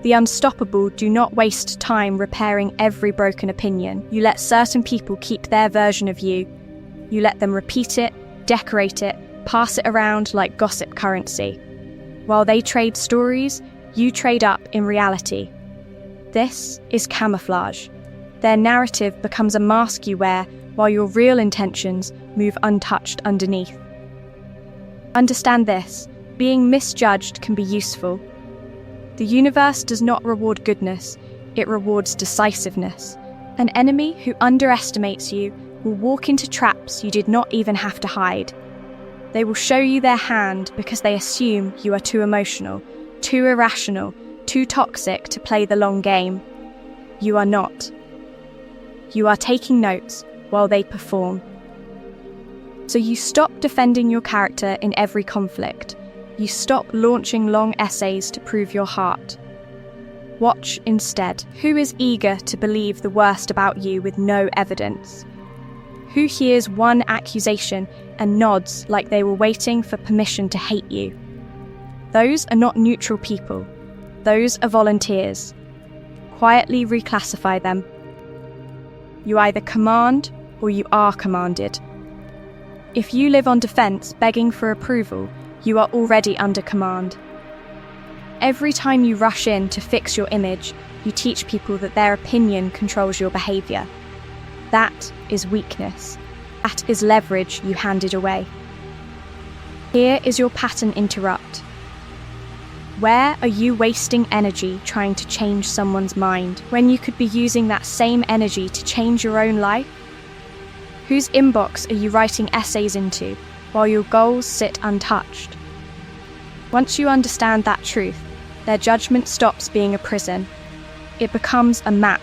The unstoppable do not waste time repairing every broken opinion. You let certain people keep their version of you. You let them repeat it, decorate it, pass it around like gossip currency. While they trade stories, you trade up in reality. This is camouflage. Their narrative becomes a mask you wear while your real intentions move untouched underneath. Understand this, being misjudged can be useful. The universe does not reward goodness, it rewards decisiveness. An enemy who underestimates you will walk into traps you did not even have to hide. They will show you their hand because they assume you are too emotional, too irrational, too toxic to play the long game. You are not. You are taking notes while they perform. So you stop defending your character in every conflict. You stop launching long essays to prove your heart. Watch instead. Who is eager to believe the worst about you with no evidence? Who hears one accusation and nods like they were waiting for permission to hate you? Those are not neutral people. Those are volunteers. Quietly reclassify them. You either command or you are commanded. If you live on defense begging for approval, you are already under command. Every time you rush in to fix your image, you teach people that their opinion controls your behavior. That is weakness. That is leverage you handed away. Here is your pattern interrupt. Where are you wasting energy trying to change someone's mind when you could be using that same energy to change your own life? Whose inbox are you writing essays into while your goals sit untouched? Once you understand that truth, their judgment stops being a prison. It becomes a map,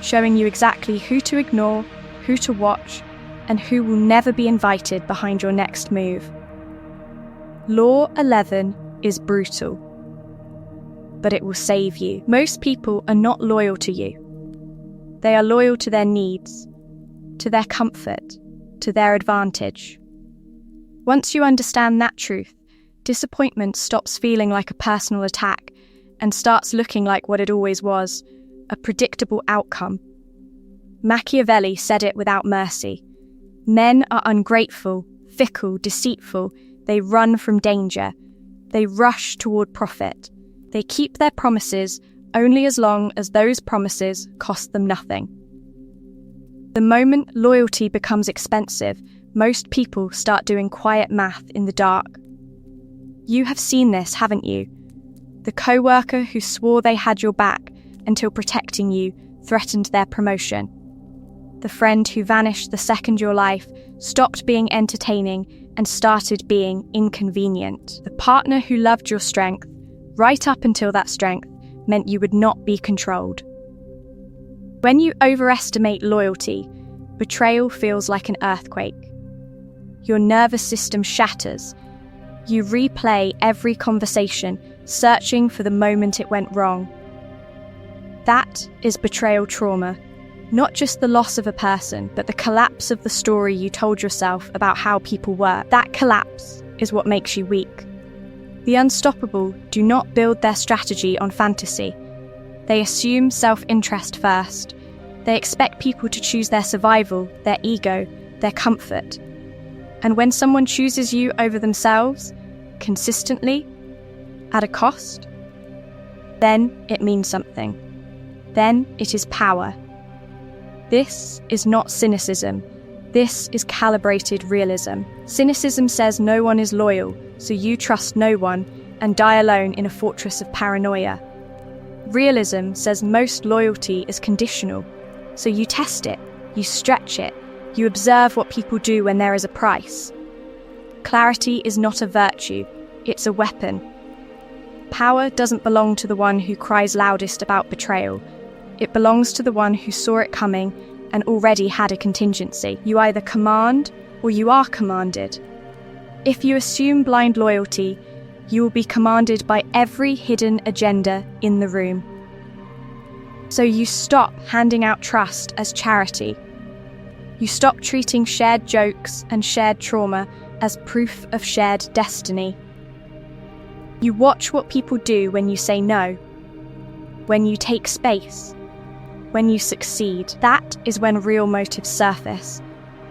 showing you exactly who to ignore, who to watch, and who will never be invited behind your next move. Law 11 is brutal, but it will save you. Most people are not loyal to you. They are loyal to their needs, to their comfort, to their advantage. Once you understand that truth, disappointment stops feeling like a personal attack and starts looking like what it always was, a predictable outcome. Machiavelli said it without mercy. Men are ungrateful, fickle, deceitful. They run from danger. They rush toward profit. They keep their promises only as long as those promises cost them nothing. The moment loyalty becomes expensive, most people start doing quiet math in the dark. You have seen this, haven't you? The co-worker who swore they had your back until protecting you threatened their promotion. The friend who vanished the second your life stopped being entertaining and started being inconvenient. The partner who loved your strength, right up until that strength, meant you would not be controlled. When you overestimate loyalty, betrayal feels like an earthquake. Your nervous system shatters. You replay every conversation, searching for the moment it went wrong. That is betrayal trauma. Not just the loss of a person, but the collapse of the story you told yourself about how people were. That collapse is what makes you weak. The unstoppable do not build their strategy on fantasy. They assume self-interest first. They expect people to choose their survival, their ego, their comfort. And when someone chooses you over themselves, consistently, at a cost, then it means something. Then it is power. This is not cynicism. This is calibrated realism. Cynicism says no one is loyal, so you trust no one and die alone in a fortress of paranoia. Realism says most loyalty is conditional, so you test it, you stretch it, you observe what people do when there is a price. Clarity is not a virtue, it's a weapon. Power doesn't belong to the one who cries loudest about betrayal. It belongs to the one who saw it coming and already had a contingency. You either command or you are commanded. If you assume blind loyalty, you will be commanded by every hidden agenda in the room. So you stop handing out trust as charity. You stop treating shared jokes and shared trauma as proof of shared destiny. You watch what people do when you say no, when you take space, when you succeed. That is when real motives surface,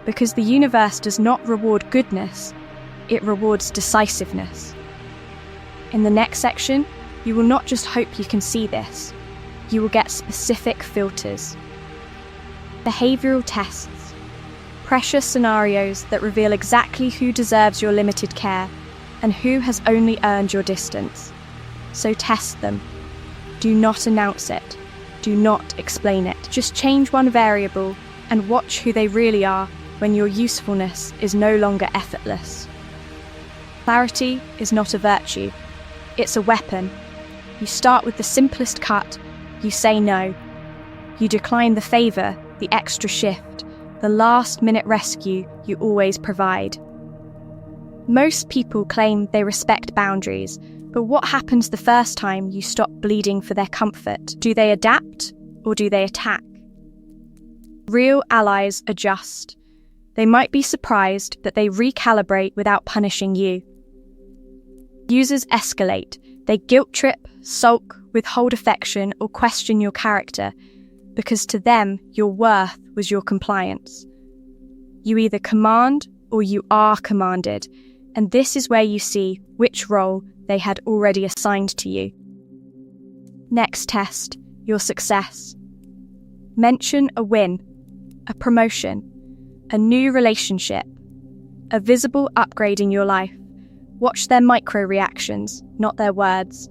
because the universe does not reward goodness, it rewards decisiveness. In the next section, you will not just hope you can see this, you will get specific filters. Behavioral tests. Pressure scenarios that reveal exactly who deserves your limited care and who has only earned your distance. So test them. Do not announce it. Do not explain it. Just change one variable and watch who they really are when your usefulness is no longer effortless. Clarity is not a virtue. It's a weapon. You start with the simplest cut. You say no. You decline the favour, the extra shift, the last-minute rescue you always provide. Most people claim they respect boundaries, but what happens the first time you stop bleeding for their comfort? Do they adapt or do they attack? Real allies adjust. They might be surprised, but they recalibrate without punishing you. Users escalate. They guilt-trip, sulk, withhold affection, or question your character, because to them, your worth was your compliance. You either command or you are commanded, and this is where you see which role they had already assigned to you. Next test, your success. Mention a win, a promotion, a new relationship, a visible upgrade in your life. Watch their micro-reactions, not their words.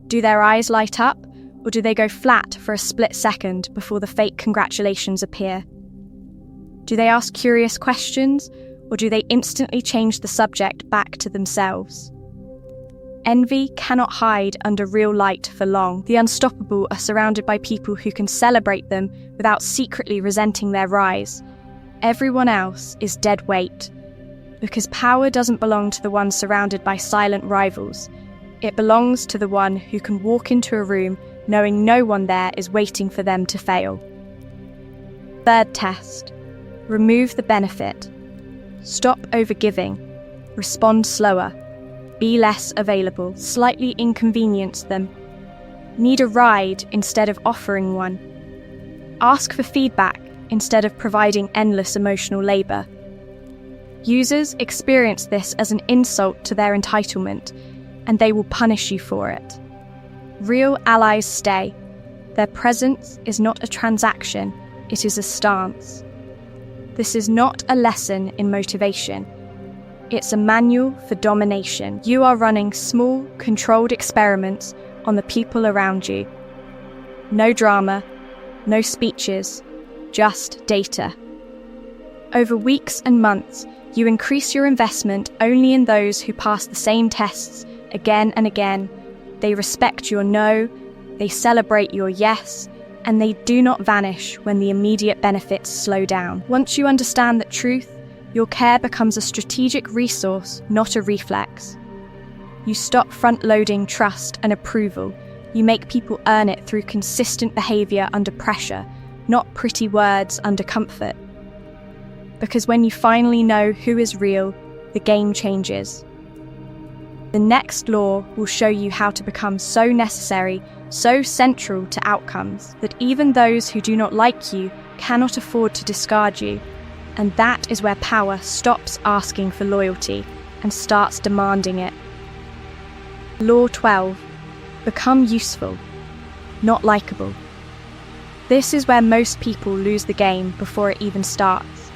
Do their eyes light up, or do they go flat for a split second before the fake congratulations appear? Do they ask curious questions, or do they instantly change the subject back to themselves? Envy cannot hide under real light for long. The unstoppable are surrounded by people who can celebrate them without secretly resenting their rise. Everyone else is dead weight, because power doesn't belong to the one surrounded by silent rivals. It belongs to the one who can walk into a room knowing no one there is waiting for them to fail. Third test. Remove the benefit. Stop overgiving. Respond slower. Be less available. Slightly inconvenience them. Need a ride instead of offering one. Ask for feedback instead of providing endless emotional labor. Users experience this as an insult to their entitlement, and they will punish you for it. Real allies stay. Their presence is not a transaction, it is a stance. This is not a lesson in motivation. It's a manual for domination. You are running small, controlled experiments on the people around you. No drama, no speeches, just data. Over weeks and months, you increase your investment only in those who pass the same tests again and again. They respect your no, they celebrate your yes, and they do not vanish when the immediate benefits slow down. Once you understand that truth, your care becomes a strategic resource, not a reflex. You stop front-loading trust and approval. You make people earn it through consistent behavior under pressure, not pretty words under comfort. Because when you finally know who is real, the game changes. The next law will show you how to become so necessary, so central to outcomes, that even those who do not like you cannot afford to discard you. And that is where power stops asking for loyalty and starts demanding it. Law 12. Become useful, not likable. This is where most people lose the game before it even starts.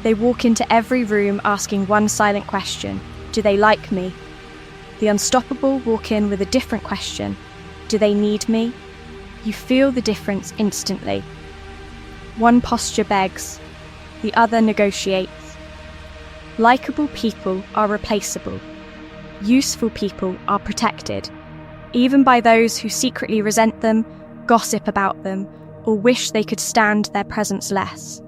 They walk into every room asking one silent question: do they like me? The unstoppable walk in with a different question: do they need me? You feel the difference instantly. One posture begs, the other negotiates. Likeable people are replaceable. Useful people are protected, even by those who secretly resent them, gossip about them, or wish they could stand their presence less.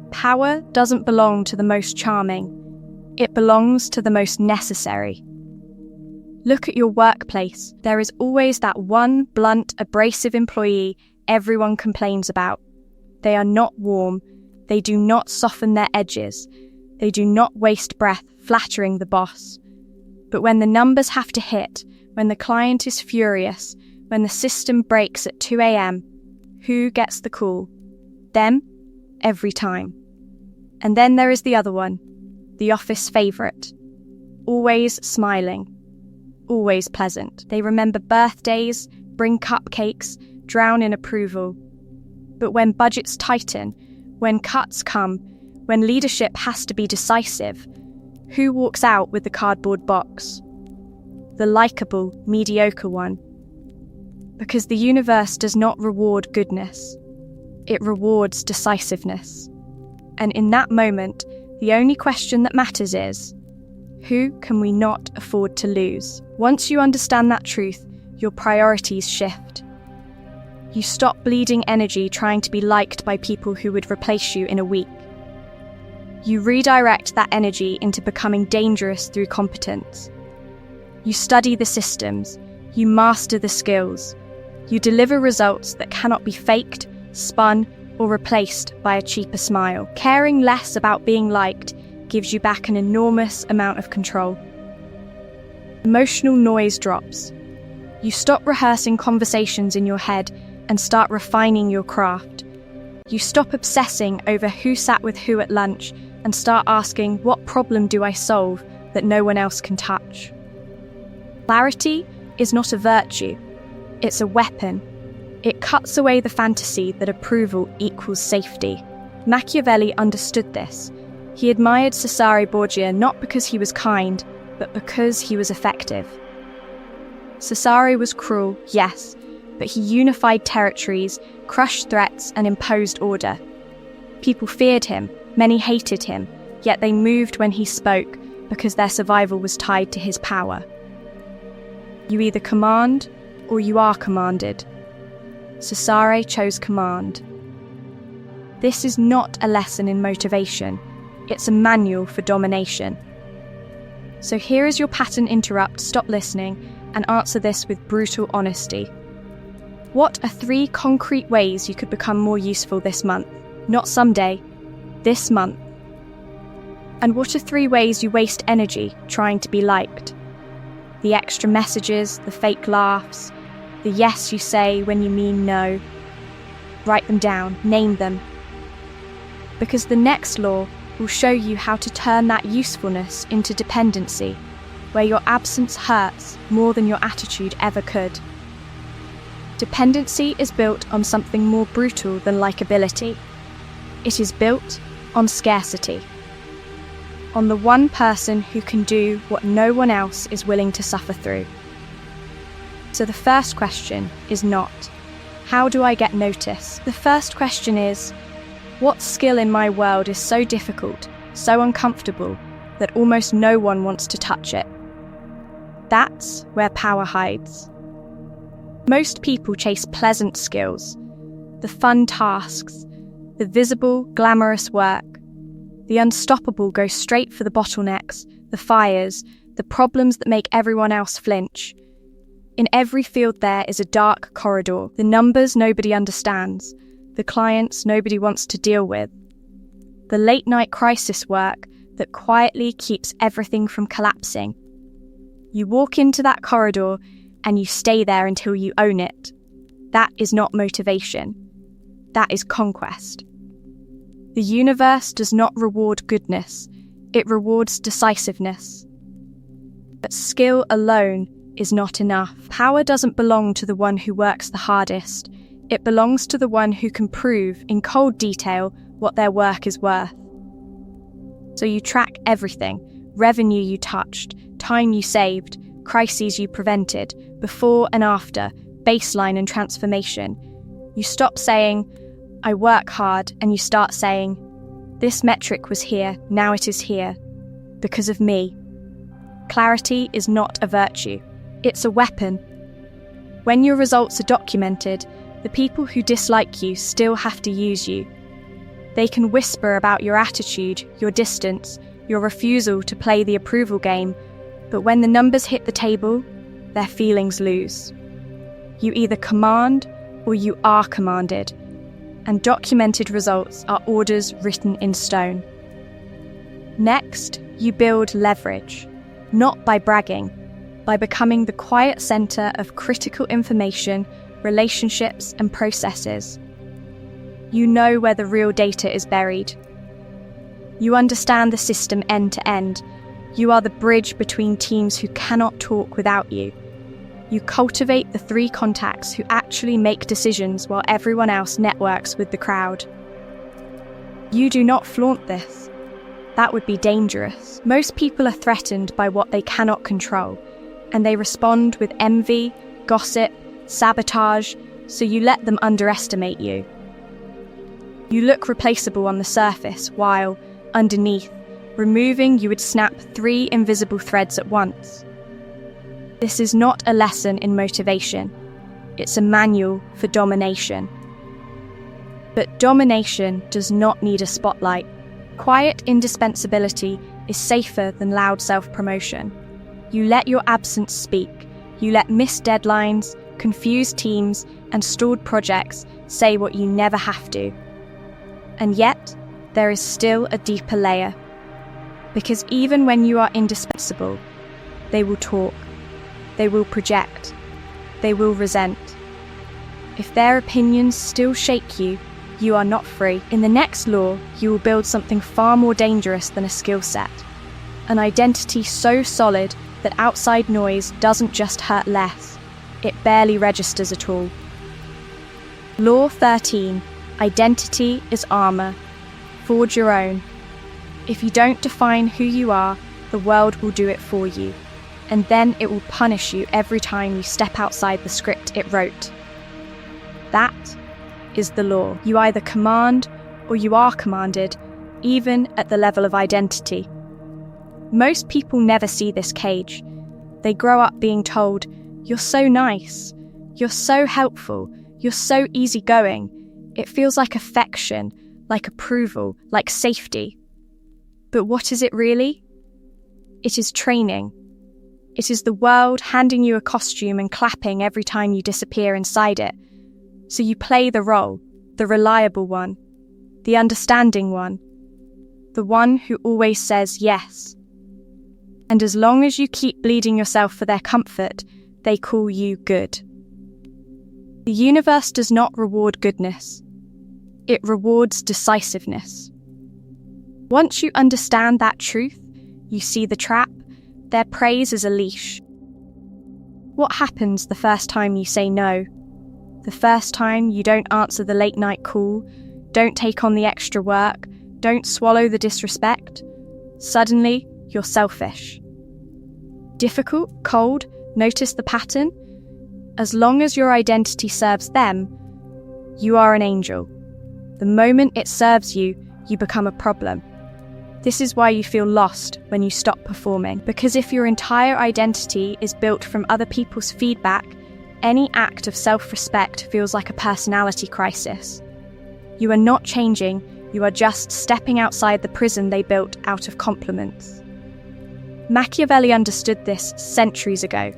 Power doesn't belong to the most charming. It belongs to the most necessary. Look at your workplace. There is always that one blunt, abrasive employee everyone complains about. They are not warm. They do not soften their edges. They do not waste breath flattering the boss. But when the numbers have to hit, when the client is furious, when the system breaks at 2 a.m., who gets the call? Them, every time. And then there is the other one, the office favourite. Always smiling. Always pleasant. They remember birthdays, bring cupcakes, drown in approval. But when budgets tighten, when cuts come, when leadership has to be decisive, who walks out with the cardboard box? The likeable, mediocre one. Because the universe does not reward goodness. It rewards decisiveness. And in that moment, the only question that matters is, who can we not afford to lose? Once you understand that truth, your priorities shift. You stop bleeding energy trying to be liked by people who would replace you in a week. You redirect that energy into becoming dangerous through competence. You study the systems. You master the skills. You deliver results that cannot be faked, spun, or replaced by a cheaper smile. Caring less about being liked gives you back an enormous amount of control. Emotional noise drops. You stop rehearsing conversations in your head and start refining your craft. You stop obsessing over who sat with who at lunch and start asking, what problem do I solve that no one else can touch? Clarity is not a virtue. It's a weapon. It cuts away the fantasy that approval equals safety. Machiavelli understood this. He admired Cesare Borgia not because he was kind, but because he was effective. Cesare was cruel, yes, but he unified territories, crushed threats, and imposed order. People feared him, many hated him, yet they moved when he spoke because their survival was tied to his power. You either command or you are commanded. Cesare chose command. This is not a lesson in motivation. It's a manual for domination. So here is your pattern interrupt, stop listening, and answer this with brutal honesty. What are 3 concrete ways you could become more useful this month? Not someday, this month. And what are 3 ways you waste energy trying to be liked? The extra messages, the fake laughs, the yes you say when you mean no. Write them down, name them. Because the next law will show you how to turn that usefulness into dependency, where your absence hurts more than your attitude ever could. Dependency is built on something more brutal than likability. It is built on scarcity. On the one person who can do what no one else is willing to suffer through. So the first question is not, how do I get notice? The first question is, what skill in my world is so difficult, so uncomfortable, that almost no one wants to touch it? That's where power hides. Most people chase pleasant skills, the fun tasks, the visible, glamorous work. The unstoppable go straight for the bottlenecks, the fires, the problems that make everyone else flinch. In every field there is a dark corridor, the numbers nobody understands, the clients nobody wants to deal with. The late-night crisis work that quietly keeps everything from collapsing. You walk into that corridor and you stay there until you own it. That is not motivation. That is conquest. The universe does not reward goodness. It rewards decisiveness. But skill alone is not enough. Power doesn't belong to the one who works the hardest. It belongs to the one who can prove in cold detail what their work is worth. So you track everything: revenue you touched, time you saved, crises you prevented, before and after, baseline and transformation. You stop saying, "I work hard," and you start saying, "This metric was here, now it is here, because of me." Clarity is not a virtue, it's a weapon. When your results are documented, the people who dislike you still have to use you. They can whisper about your attitude, your distance, your refusal to play the approval game, but when the numbers hit the table, their feelings lose. You either command or you are commanded, and documented results are orders written in stone. Next, you build leverage, not by bragging, by becoming the quiet center of critical information, relationships, and processes. You know where the real data is buried. You understand the system end to end. You are the bridge between teams who cannot talk without you. You cultivate the 3 contacts who actually make decisions while everyone else networks with the crowd. You do not flaunt this. That would be dangerous. Most people are threatened by what they cannot control, and they respond with envy, gossip, sabotage, so you let them underestimate you. You look replaceable on the surface while, underneath, removing you would snap 3 invisible threads at once. This is not a lesson in motivation. It's a manual for domination. But domination does not need a spotlight. Quiet indispensability is safer than loud self-promotion. You let your absence speak. You let missed deadlines, confused teams, and stalled projects say what you never have to. And yet, there is still a deeper layer. Because even when you are indispensable, they will talk. They will project. They will resent. If their opinions still shake you, you are not free. In the next law, you will build something far more dangerous than a skill set. An identity so solid that outside noise doesn't just hurt less, it barely registers at all. Law 13, identity is armor. Forge your own. If you don't define who you are, the world will do it for you. And then it will punish you every time you step outside the script it wrote. That is the law. You either command or you are commanded, even at the level of identity. Most people never see this cage. They grow up being told, "You're so nice, you're so helpful, you're so easygoing." It feels like affection, like approval, like safety. But what is it really? It is training. It is the world handing you a costume and clapping every time you disappear inside it. So you play the role, the reliable one, the understanding one, the one who always says yes. And as long as you keep bleeding yourself for their comfort, they call you good. The universe does not reward goodness. It rewards decisiveness. Once you understand that truth, you see the trap. Their praise is a leash. What happens the first time you say no? The first time you don't answer the late night call, don't take on the extra work, don't swallow the disrespect? Suddenly, you're selfish. Difficult, cold, notice the pattern? As long as your identity serves them, you are an angel. The moment it serves you, you become a problem. This is why you feel lost when you stop performing, because if your entire identity is built from other people's feedback, any act of self-respect feels like a personality crisis. You are not changing, you are just stepping outside the prison they built out of compliments. Machiavelli understood this centuries ago.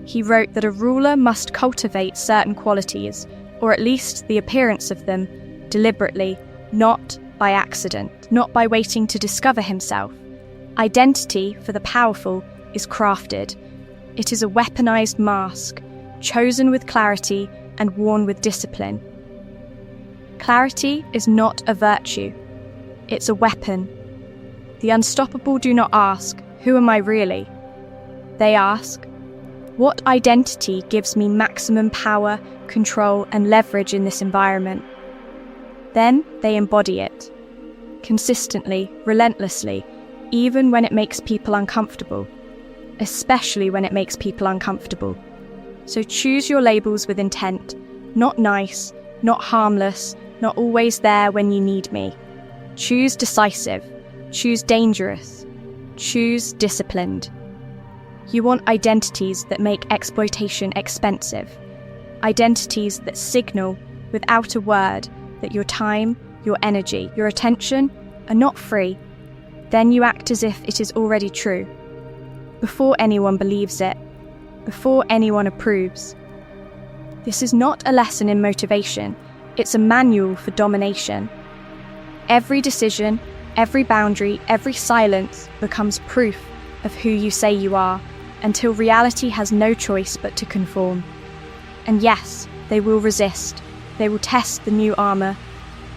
He wrote that a ruler must cultivate certain qualities, or at least the appearance of them, deliberately, not by accident, not by waiting to discover himself. Identity, for the powerful, is crafted. It is a weaponized mask, chosen with clarity and worn with discipline. Clarity is not a virtue. It's a weapon. The unstoppable do not ask, "Who am I really?" They ask, "What identity gives me maximum power, control, and leverage in this environment?" Then they embody it. consistently, relentlessly, even when it makes people uncomfortable, especially when it makes people uncomfortable. So choose your labels with intent, not nice, not harmless, not always there when you need me. Choose decisive, choose dangerous, choose disciplined. You want identities that make exploitation expensive, identities that signal, without a word, that your time, your energy, your attention are not free. Then you act as if it is already true, before anyone believes it, before anyone approves. This is not a lesson in motivation, it's a manual for domination. Every decision, every boundary, every silence becomes proof of who you say you are, until reality has no choice but to conform. And yes, they will resist. They will test the new armor.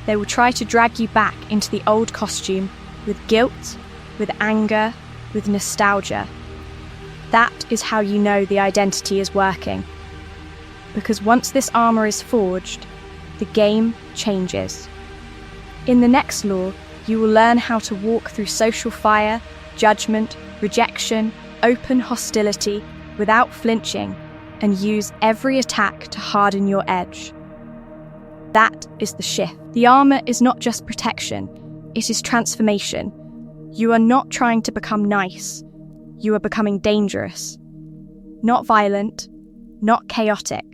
They will try to drag you back into the old costume with guilt, with anger, with nostalgia. That is how you know the identity is working. Because once this armor is forged, the game changes. In the next law, you will learn how to walk through social fire, judgment, rejection, open hostility without flinching, and use every attack to harden your edge. That is the shift. The armor is not just protection, it is transformation. You are not trying to become nice, you are becoming dangerous. Not violent, not chaotic.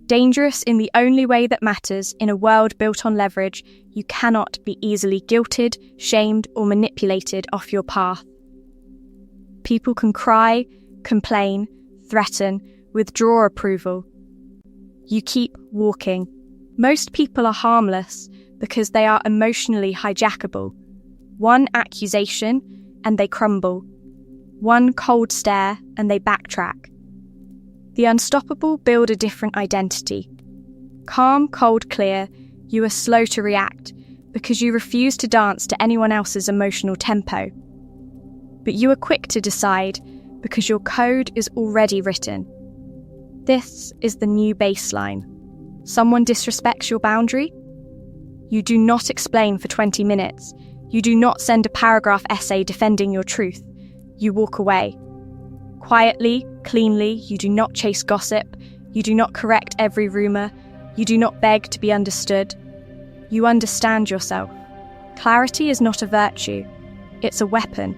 Dangerous in the only way that matters in a world built on leverage. You cannot be easily guilted, shamed, or manipulated off your path. People can cry, complain, threaten, withdraw approval. You keep walking. Most people are harmless because they are emotionally hijackable. One accusation and they crumble. One cold stare and they backtrack. The unstoppable build a different identity. Calm, cold, clear, you are slow to react because you refuse to dance to anyone else's emotional tempo. But you are quick to decide because your code is already written. This is the new baseline. Someone disrespects your boundary? You do not explain for 20 minutes. You do not send a paragraph essay defending your truth. You walk away. Quietly, cleanly, you do not chase gossip. You do not correct every rumor. You do not beg to be understood. You understand yourself. Clarity is not a virtue. It's a weapon.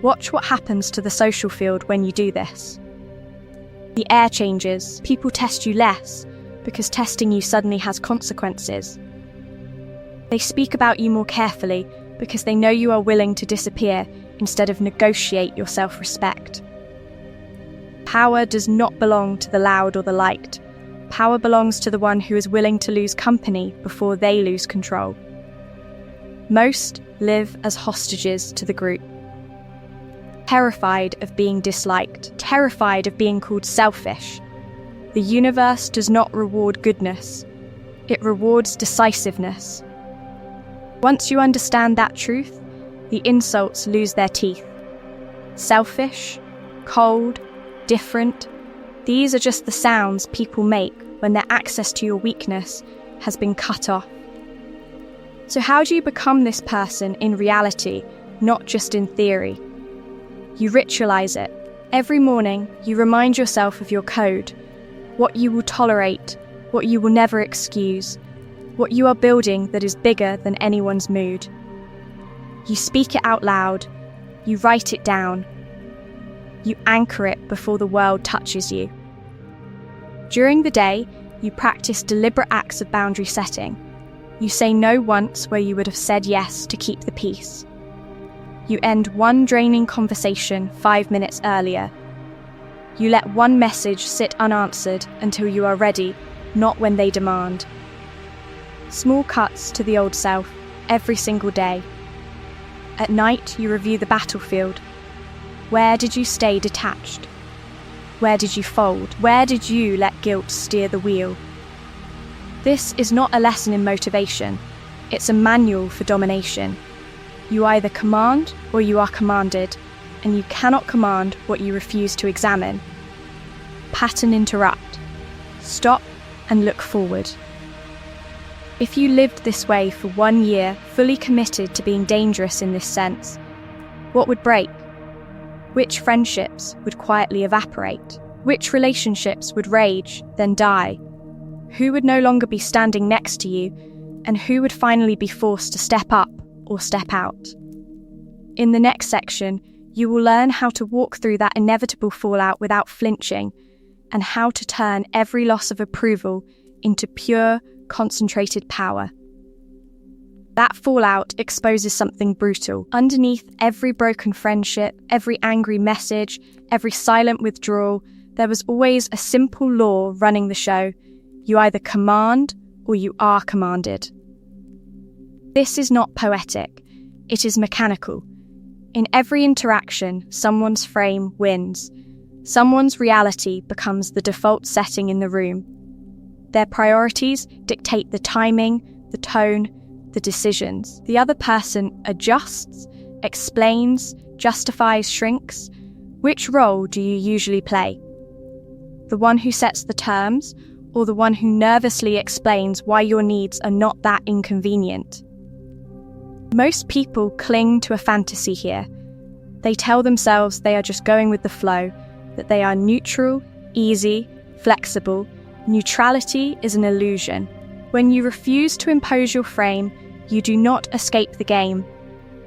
Watch what happens to the social field when you do this. The air changes. People test you less because testing you suddenly has consequences. They speak about you more carefully because they know you are willing to disappear instead of negotiate your self-respect. Power does not belong to the loud or the liked. Power belongs to the one who is willing to lose company before they lose control. Most live as hostages to the group. Terrified of being disliked, terrified of being called selfish. The universe does not reward goodness. It rewards decisiveness. Once you understand that truth, the insults lose their teeth. Selfish, cold, different, these are just the sounds people make when their access to your weakness has been cut off. So how do you become this person in reality, not just in theory? You ritualize it. Every morning, you remind yourself of your code, what you will tolerate, what you will never excuse, what you are building that is bigger than anyone's mood. You speak it out loud, you write it down, you anchor it before the world touches you. During the day, you practice deliberate acts of boundary setting. You say no once where you would have said yes to keep the peace. You end one draining conversation 5 minutes earlier. You let one message sit unanswered until you are ready, not when they demand. Small cuts to the old self, every single day. At night, you review the battlefield. Where did you stay detached? Where did you fold? Where did you let guilt steer the wheel? This is not a lesson in motivation. It's a manual for domination. You either command or you are commanded, and you cannot command what you refuse to examine. Pattern interrupt. Stop and look forward. If you lived this way for 1 year, fully committed to being dangerous in this sense, what would break? Which friendships would quietly evaporate? Which relationships would rage, then die? Who would no longer be standing next to you, and who would finally be forced to step up or step out? In the next section, you will learn how to walk through that inevitable fallout without flinching, and how to turn every loss of approval into pure, concentrated power. That fallout exposes something brutal. Underneath every broken friendship, every angry message, every silent withdrawal, there was always a simple law running the show. You either command or you are commanded. This is not poetic. It is mechanical. In every interaction, someone's frame wins. Someone's reality becomes the default setting in the room. Their priorities dictate the timing, the tone, the decisions. The other person adjusts, explains, justifies, shrinks. Which role do you usually play? The one who sets the terms, or the one who nervously explains why your needs are not that inconvenient? Most people cling to a fantasy here. They tell themselves they are just going with the flow, that they are neutral, easy, flexible. Neutrality is an illusion. When you refuse to impose your frame, you do not escape the game.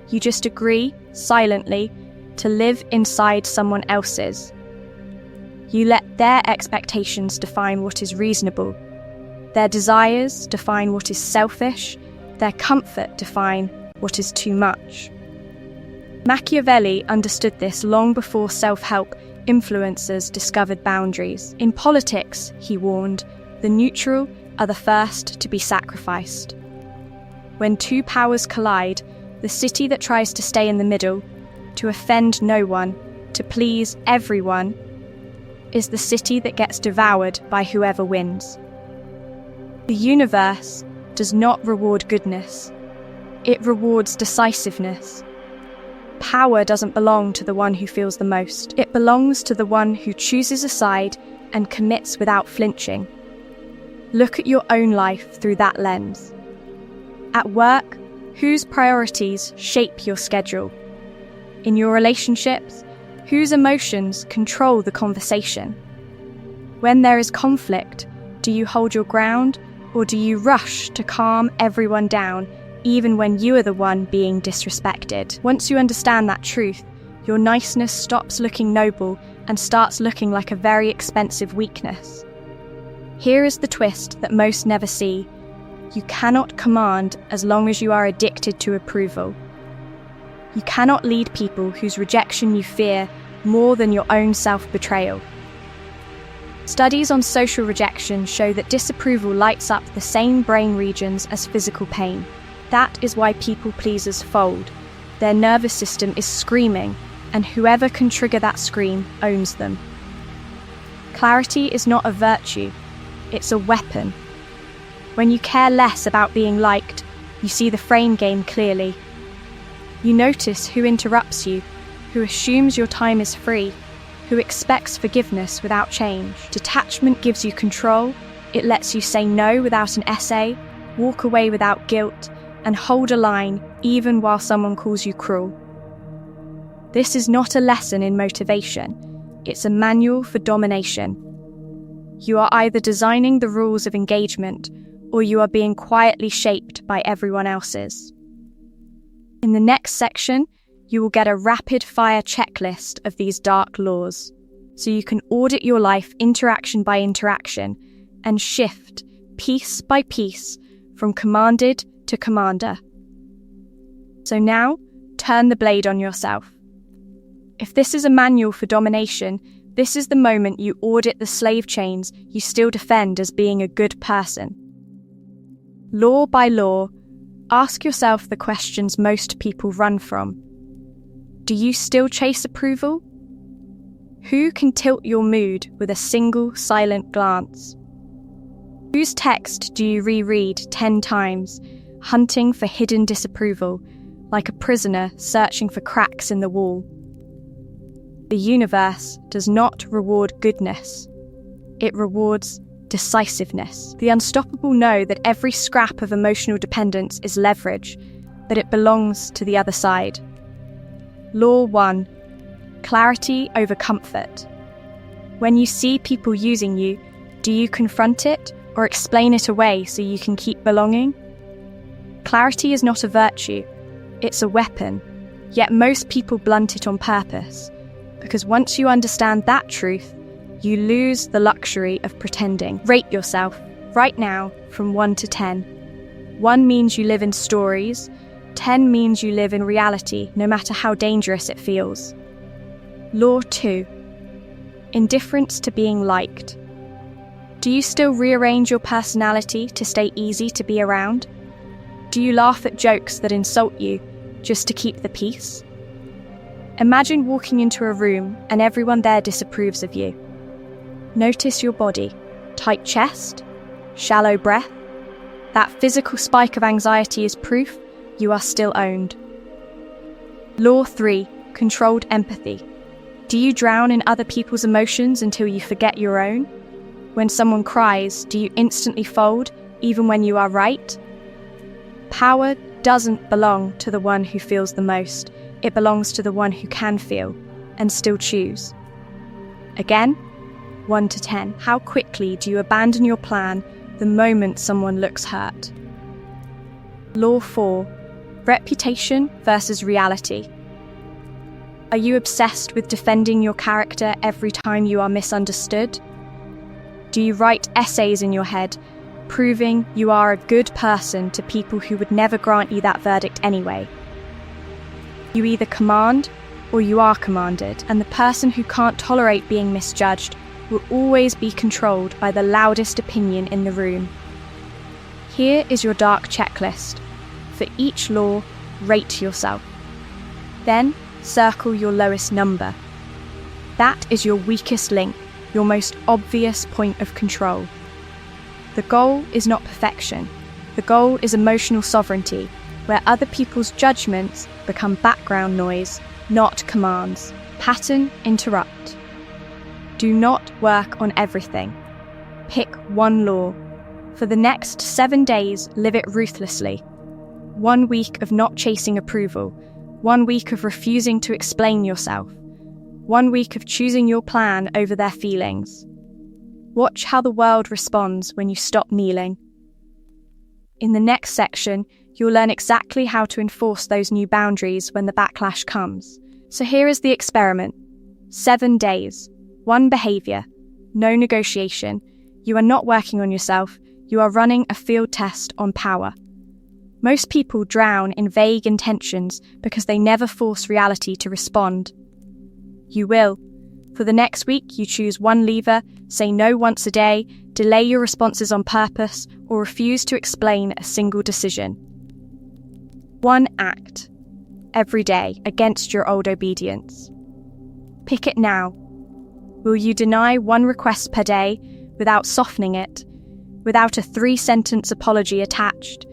You just agree, silently, to live inside someone else's. You let their expectations define what is reasonable. Their desires define what is selfish. Their comfort define what is too much. Machiavelli understood this long before self-help influencers discovered boundaries. In politics, he warned, the neutral are the first to be sacrificed. When two powers collide, the city that tries to stay in the middle, to offend no one, to please everyone, is the city that gets devoured by whoever wins. The universe does not reward goodness. It rewards decisiveness. Power doesn't belong to the one who feels the most. It belongs to the one who chooses a side and commits without flinching. Look at your own life through that lens. At work, whose priorities shape your schedule? In your relationships, whose emotions control the conversation? When there is conflict, do you hold your ground, or do you rush to calm everyone down, even when you are the one being disrespected? Once you understand that truth, your niceness stops looking noble and starts looking like a very expensive weakness. Here is the twist that most never see. You cannot command as long as you are addicted to approval. You cannot lead people whose rejection you fear more than your own self-betrayal. Studies on social rejection show that disapproval lights up the same brain regions as physical pain. That is why people pleasers fold. Their nervous system is screaming, and whoever can trigger that scream owns them. Clarity is not a virtue, it's a weapon. When you care less about being liked, you see the frame game clearly. You notice who interrupts you, who assumes your time is free, who expects forgiveness without change. Detachment gives you control. It lets you say no without an essay, walk away without guilt, and hold a line even while someone calls you cruel. This is not a lesson in motivation. It's a manual for domination. You are either designing the rules of engagement, or you are being quietly shaped by everyone else's. In the next section, you will get a rapid-fire checklist of these dark laws, so you can audit your life interaction by interaction and shift piece by piece from commanded to commander. So now, turn the blade on yourself. If this is a manual for domination, this is the moment you audit the slave chains you still defend as being a good person. Law by law, ask yourself the questions most people run from. Do you still chase approval? Who can tilt your mood with a single silent glance? Whose text do you reread 10 times, hunting for hidden disapproval, like a prisoner searching for cracks in the wall? The universe does not reward goodness. It rewards decisiveness. The unstoppable know that every scrap of emotional dependence is leverage, but it belongs to the other side. Law 1. Clarity over comfort. When you see people using you, do you confront it or explain it away so you can keep belonging? Clarity is not a virtue, it's a weapon, yet most people blunt it on purpose, because once you understand that truth, you lose the luxury of pretending. Rate yourself, right now, from 1 to 10. 1 means you live in stories, 10 means you live in reality, no matter how dangerous it feels. Law 2. Indifference to being liked. Do you still rearrange your personality to stay easy to be around? Do you laugh at jokes that insult you just to keep the peace? Imagine walking into a room and everyone there disapproves of you. Notice your body. Tight chest? Shallow breath? That physical spike of anxiety is proof you are still owned. Law 3. Controlled empathy. Do you drown in other people's emotions until you forget your own? When someone cries, do you instantly fold, even when you are right? Power doesn't belong to the one who feels the most. It belongs to the one who can feel and still choose. Again, 1 to 10. How quickly do you abandon your plan the moment someone looks hurt? Law 4. Reputation versus reality. Are you obsessed with defending your character every time you are misunderstood? Do you write essays in your head, proving you are a good person to people who would never grant you that verdict anyway? You either command or you are commanded, and the person who can't tolerate being misjudged will always be controlled by the loudest opinion in the room. Here is your dark checklist. For each law, rate yourself. Then, circle your lowest number. That is your weakest link, your most obvious point of control. The goal is not perfection. The goal is emotional sovereignty, where other people's judgments become background noise, not commands. Pattern interrupt. Do not work on everything. Pick 1 law. For the next 7 days, live it ruthlessly. 1 week of not chasing approval. 1 week of refusing to explain yourself. 1 week of choosing your plan over their feelings. Watch how the world responds when you stop kneeling. In the next section, you'll learn exactly how to enforce those new boundaries when the backlash comes. So here is the experiment. 7 days, 1 behavior, no negotiation. You are not working on yourself, you are running a field test on power. Most people drown in vague intentions because they never force reality to respond. You will. For the next week, you choose 1 lever, say no once a day, delay your responses on purpose, or refuse to explain a single decision. 1 act, every day, against your old obedience. Pick it now. Will you deny 1 request per day without softening it, without a 3-sentence apology attached?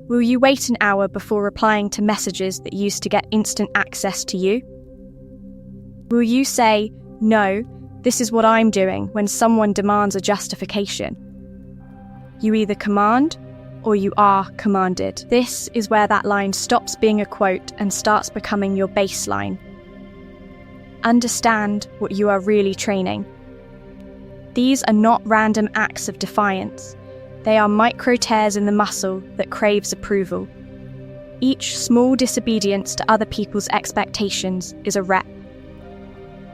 Will you wait an hour before replying to messages that used to get instant access to you? Will you say, no, this is what I'm doing, when someone demands a justification? You either command or you are commanded. This is where that line stops being a quote and starts becoming your baseline. Understand what you are really training. These are not random acts of defiance. They are micro tears in the muscle that craves approval. Each small disobedience to other people's expectations is a rep.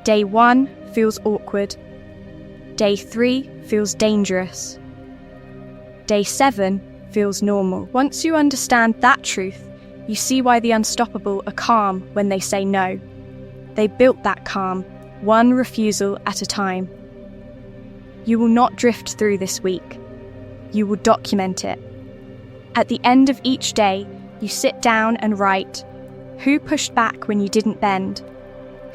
Day 1 feels awkward. Day 3 feels dangerous. Day 7 feels normal. Once you understand that truth, you see why the unstoppable are calm when they say no. They built that calm, 1 refusal at a time. You will not drift through this week. You will document it. At the end of each day, you sit down and write, who pushed back when you didn't bend?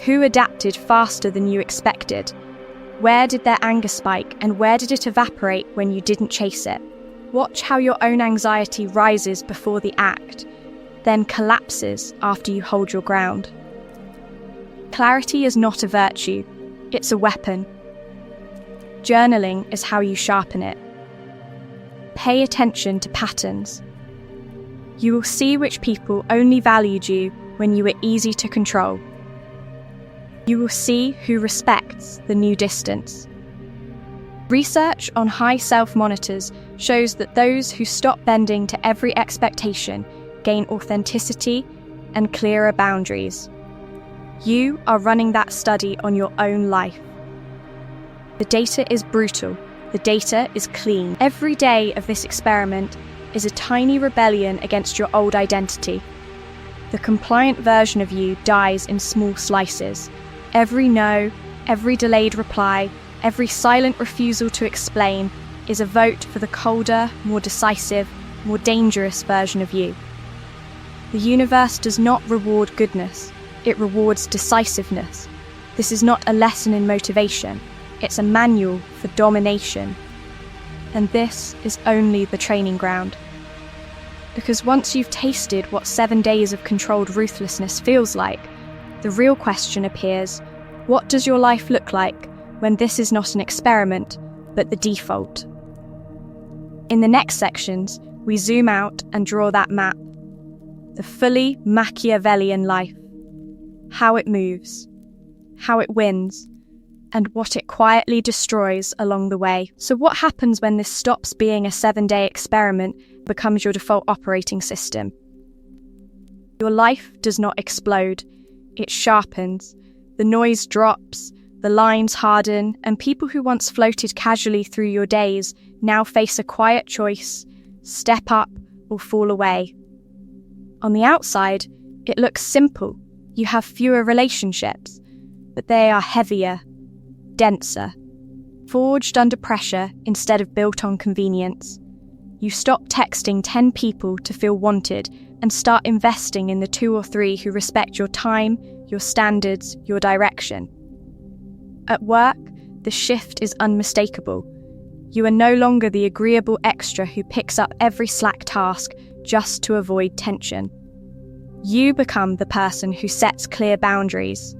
Who adapted faster than you expected? Where did their anger spike and where did it evaporate when you didn't chase it? Watch how your own anxiety rises before the act, then collapses after you hold your ground. Clarity is not a virtue, it's a weapon. Journaling is how you sharpen it. Pay attention to patterns. You will see which people only valued you when you were easy to control. You will see who respects the new distance. Research on high self-monitors shows that those who stop bending to every expectation gain authenticity and clearer boundaries. You are running that study on your own life. The data is brutal. The data is clean. Every day of this experiment is a tiny rebellion against your old identity. The compliant version of you dies in small slices. Every no, every delayed reply, every silent refusal to explain is a vote for the colder, more decisive, more dangerous version of you. The universe does not reward goodness, it rewards decisiveness. This is not a lesson in motivation, it's a manual for domination. And this is only the training ground. Because once you've tasted what 7 days of controlled ruthlessness feels like, the real question appears: what does your life look like when this is not an experiment, but the default? In the next sections, we zoom out and draw that map. The fully Machiavellian life. How it moves, how it wins, and what it quietly destroys along the way. So what happens when this stops being a 7-day experiment, becomes your default operating system? Your life does not explode, it sharpens. The noise drops, the lines harden, and people who once floated casually through your days now face a quiet choice: step up or fall away. On the outside, it looks simple. You have fewer relationships, but they are heavier, denser, forged under pressure instead of built on convenience. You stop texting 10 people to feel wanted and start investing in the 2 or 3 who respect your time, your standards, your direction. At work, the shift is unmistakable. You are no longer the agreeable extra who picks up every slack task just to avoid tension. You become the person who sets clear boundaries,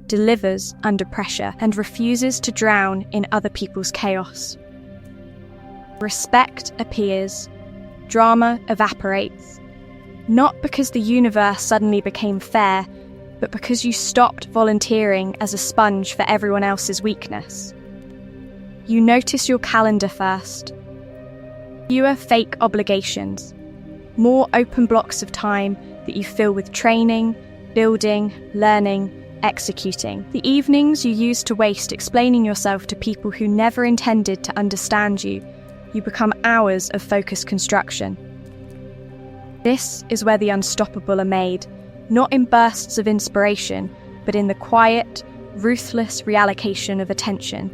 delivers under pressure, and refuses to drown in other people's chaos. Respect appears, drama evaporates, not because the universe suddenly became fair, but because you stopped volunteering as a sponge for everyone else's weakness. You notice your calendar first. Fewer fake obligations, more open blocks of time that you fill with training, building, learning, executing. The evenings you used to waste explaining yourself to people who never intended to understand you, you become hours of focused construction. This is where the unstoppable are made, not in bursts of inspiration, but in the quiet, ruthless reallocation of attention.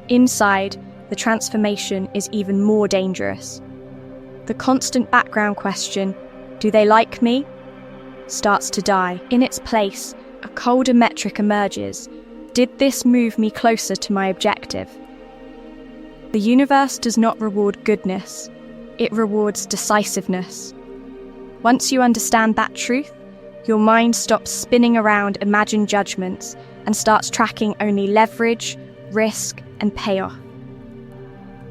Inside, the transformation is even more dangerous. The constant background question, "Do they like me?" starts to die. In its place, a colder metric emerges. Did this move me closer to my objective? The universe does not reward goodness, it rewards decisiveness. Once you understand that truth, your mind stops spinning around imagined judgments and starts tracking only leverage, risk, and payoff.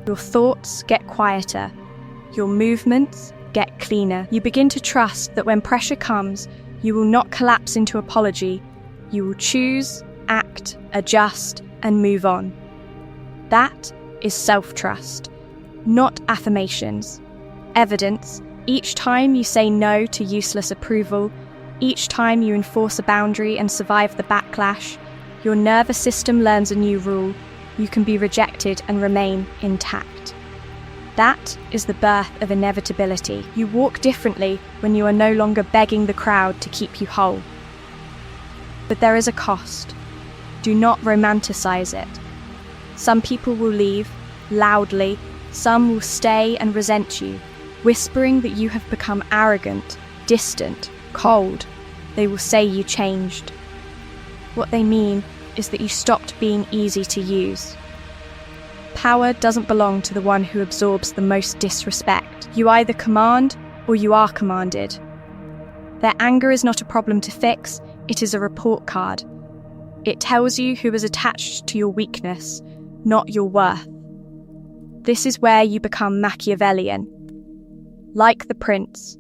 Your thoughts get quieter, your movements get cleaner. You begin to trust that when pressure comes, you will not collapse into apology. You will choose, act, adjust, and move on. That is self-trust, not affirmations. Evidence: each time you say no to useless approval, each time you enforce a boundary and survive the backlash, your nervous system learns a new rule: you can be rejected and remain intact. That is the birth of inevitability. You walk differently when you are no longer begging the crowd to keep you whole. But there is a cost. Do not romanticize it. Some people will leave, loudly. Some will stay and resent you, whispering that you have become arrogant, distant, cold. They will say you changed. What they mean is that you stopped being easy to use. Power doesn't belong to the one who absorbs the most disrespect. You either command or you are commanded. Their anger is not a problem to fix, it is a report card. It tells you who is attached to your weakness, not your worth. This is where you become Machiavellian. Like the prince,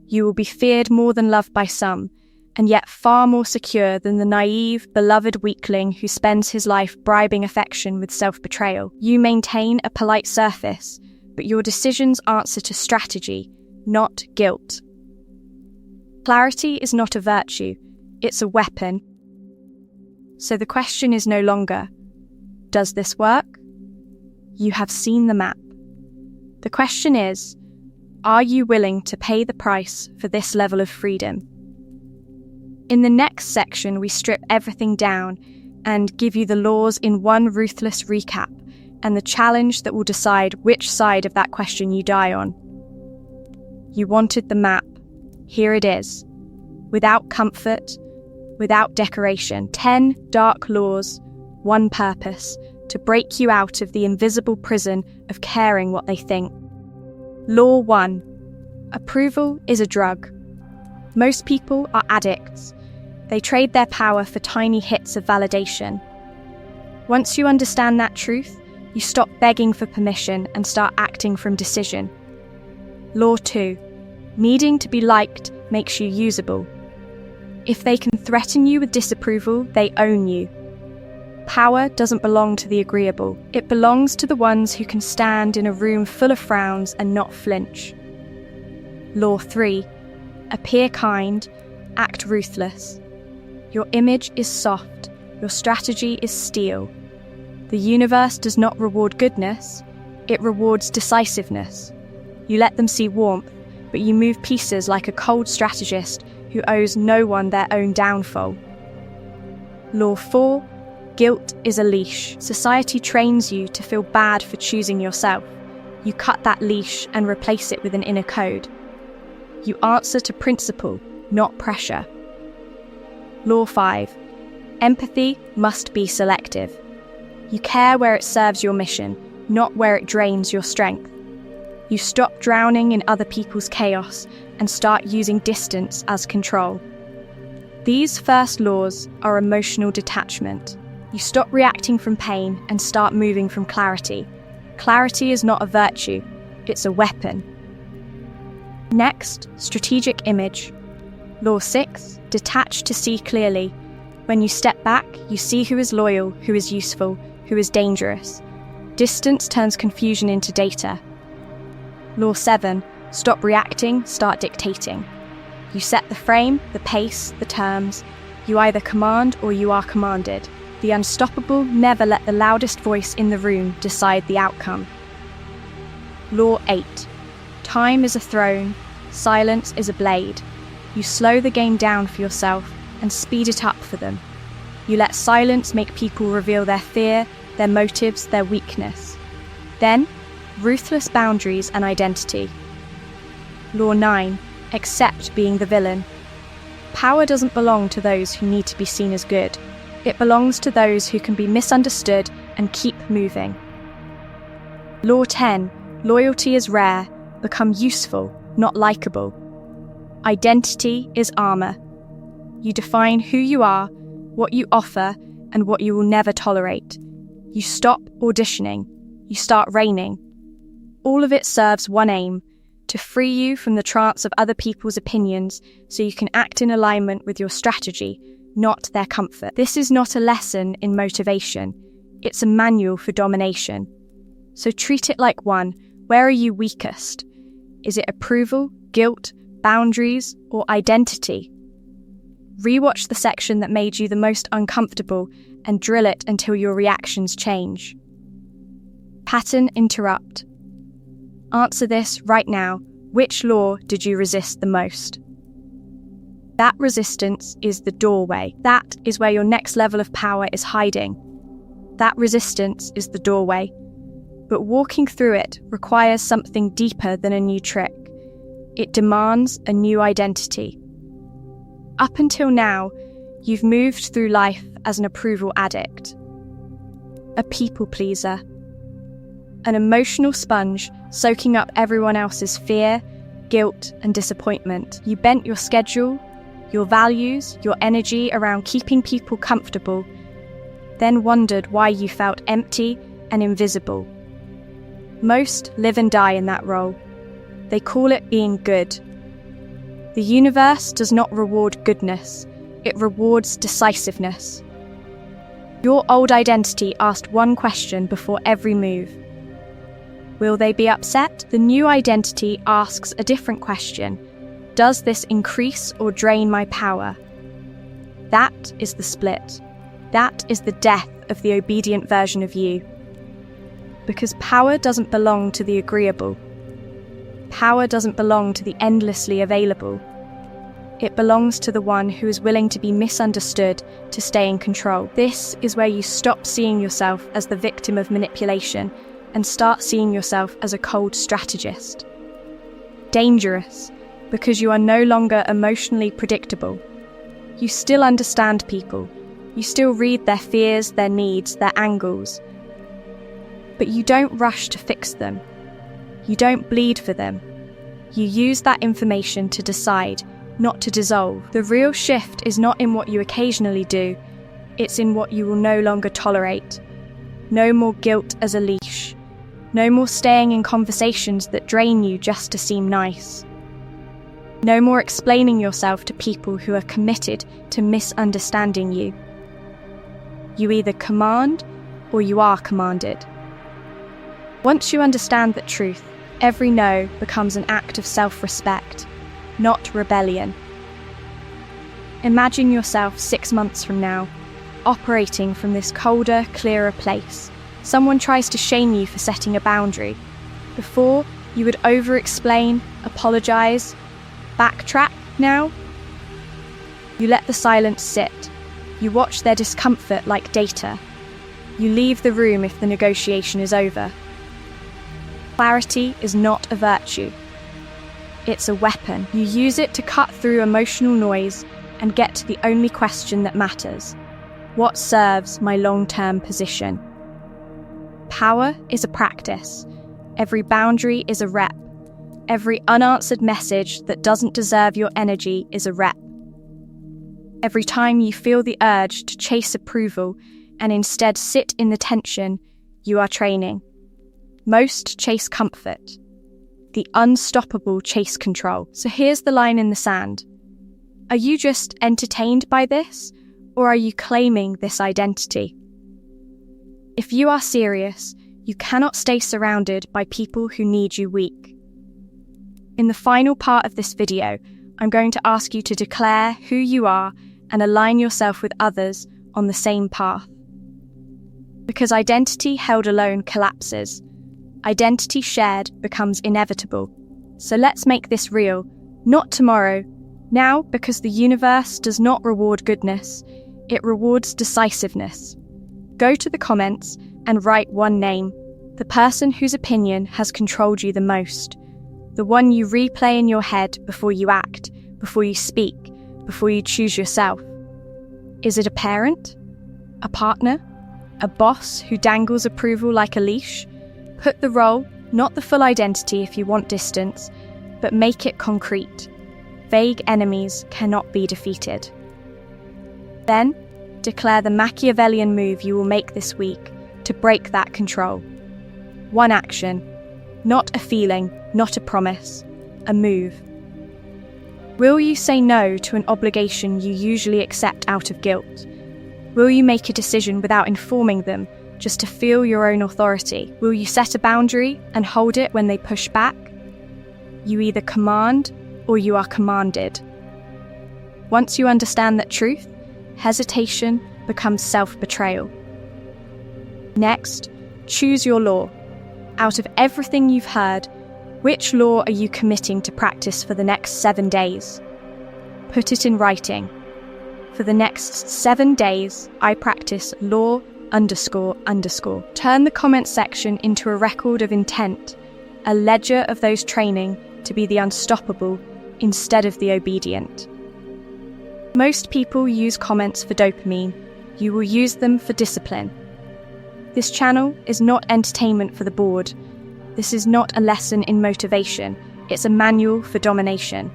you will be feared more than loved by some, and yet far more secure than the naive, beloved weakling who spends his life bribing affection with self-betrayal. You maintain a polite surface, but your decisions answer to strategy, not guilt. Clarity is not a virtue, it's a weapon. So the question is no longer, does this work? You have seen the map. The question is, are you willing to pay the price for this level of freedom? In the next section, we strip everything down and give you the laws in one ruthless recap and the challenge that will decide which side of that question you die on. You wanted the map. Here it is. Without comfort, without decoration. 10 dark laws, one purpose, to break you out of the invisible prison of caring what they think. Law 1. Approval is a drug. Most people are addicts. They trade their power for tiny hits of validation. Once you understand that truth, you stop begging for permission and start acting from decision. Law 2. Needing to be liked makes you usable. If they can threaten you with disapproval, they own you. Power doesn't belong to the agreeable. It belongs to the ones who can stand in a room full of frowns and not flinch. Law 3. Appear kind, act ruthless. Your image is soft, your strategy is steel. The universe does not reward goodness, it rewards decisiveness. You let them see warmth, but you move pieces like a cold strategist who owes no one their own downfall. Law 4. Guilt is a leash. Society trains you to feel bad for choosing yourself. You cut that leash and replace it with an inner code. You answer to principle, not pressure. Law 5. Empathy must be selective. You care where it serves your mission, not where it drains your strength. You stop drowning in other people's chaos and start using distance as control. These first laws are emotional detachment. You stop reacting from pain and start moving from clarity. Clarity is not a virtue, it's a weapon. Next, strategic image. Law 6, detach to see clearly. When you step back, you see who is loyal, who is useful, who is dangerous. Distance turns confusion into data. Law 7, stop reacting, start dictating. You set the frame, the pace, the terms. You either command or you are commanded. The unstoppable never let the loudest voice in the room decide the outcome. Law 8. Time is a throne, silence is a blade. You slow the game down for yourself and speed it up for them. You let silence make people reveal their fear, their motives, their weakness. Then, ruthless boundaries and identity. Law 9. Accept being the villain. Power doesn't belong to those who need to be seen as good. It belongs to those who can be misunderstood and keep moving. Law 10. Loyalty is rare. Become useful, not likable. Identity is armor. You define who you are, what you offer, and what you will never tolerate. You stop auditioning. You start reigning. All of it serves one aim, to free you from the trance of other people's opinions so you can act in alignment with your strategy, not their comfort. This is not a lesson in motivation. It's a manual for domination. So treat it like one. Where are you weakest? Is it approval, guilt, boundaries, or identity? Rewatch the section that made you the most uncomfortable and drill it until your reactions change. Pattern interrupt. Answer this right now. Which law did you resist the most? That resistance is the doorway. That is where your next level of power is hiding. That resistance is the doorway. But walking through it requires something deeper than a new trick. It demands a new identity. Up until now, you've moved through life as an approval addict, a people pleaser, an emotional sponge soaking up everyone else's fear, guilt, and disappointment. You bent your schedule, your values, your energy around keeping people comfortable, then wondered why you felt empty and invisible. Most live and die in that role. They call it being good. The universe does not reward goodness, it rewards decisiveness. Your old identity asked one question before every move. Will they be upset? The new identity asks a different question. Does this increase or drain my power? That is the split. That is the death of the obedient version of you. Because power doesn't belong to the agreeable. Power doesn't belong to the endlessly available. It belongs to the one who is willing to be misunderstood to stay in control. This is where you stop seeing yourself as the victim of manipulation and start seeing yourself as a cold strategist. Dangerous, because you are no longer emotionally predictable. You still understand people. You still read their fears, their needs, their angles. But you don't rush to fix them. You don't bleed for them. You use that information to decide, not to dissolve. The real shift is not in what you occasionally do, it's in what you will no longer tolerate. No more guilt as a leash. No more staying in conversations that drain you just to seem nice. No more explaining yourself to people who are committed to misunderstanding you. You either command or you are commanded. Once you understand that truth, every no becomes an act of self-respect, not rebellion. Imagine yourself 6 months from now, operating from this colder, clearer place. Someone tries to shame you for setting a boundary. Before, you would over-explain, apologise, backtrack. Now, you let the silence sit. You watch their discomfort like data. You leave the room if the negotiation is over. Clarity is not a virtue. It's a weapon. You use it to cut through emotional noise and get to the only question that matters. What serves my long-term position? Power is a practice. Every boundary is a rep. Every unanswered message that doesn't deserve your energy is a rep. Every time you feel the urge to chase approval and instead sit in the tension, you are training. Most chase comfort. The unstoppable chase control. So here's the line in the sand. Are you just entertained by this, or are you claiming this identity? If you are serious, you cannot stay surrounded by people who need you weak. In the final part of this video, I'm going to ask you to declare who you are and align yourself with others on the same path. Because identity held alone collapses. Identity shared becomes inevitable. So let's make this real, not tomorrow, now, because the universe does not reward goodness, it rewards decisiveness. Go to the comments and write one name, the person whose opinion has controlled you the most, the one you replay in your head before you act, before you speak, before you choose yourself. Is it a parent? A partner? A boss who dangles approval like a leash? Put the role, not the full identity if you want distance, but make it concrete. Vague enemies cannot be defeated. Then, declare the Machiavellian move you will make this week to break that control. One action, not a feeling, not a promise, a move. Will you say no to an obligation you usually accept out of guilt? Will you make a decision without informing them, just to feel your own authority? Will you set a boundary and hold it when they push back? You either command or you are commanded. Once you understand that truth, hesitation becomes self-betrayal. Next, choose your law. Out of everything you've heard, which law are you committing to practice for the next 7 days? Put it in writing. For the next 7 days, I practice law __. Turn the comment section into a record of intent, a ledger of those training to be the unstoppable instead of the obedient. Most people use comments for dopamine. You will use them for discipline. This channel is not entertainment for the bored. This is not a lesson in motivation. It's a manual for domination.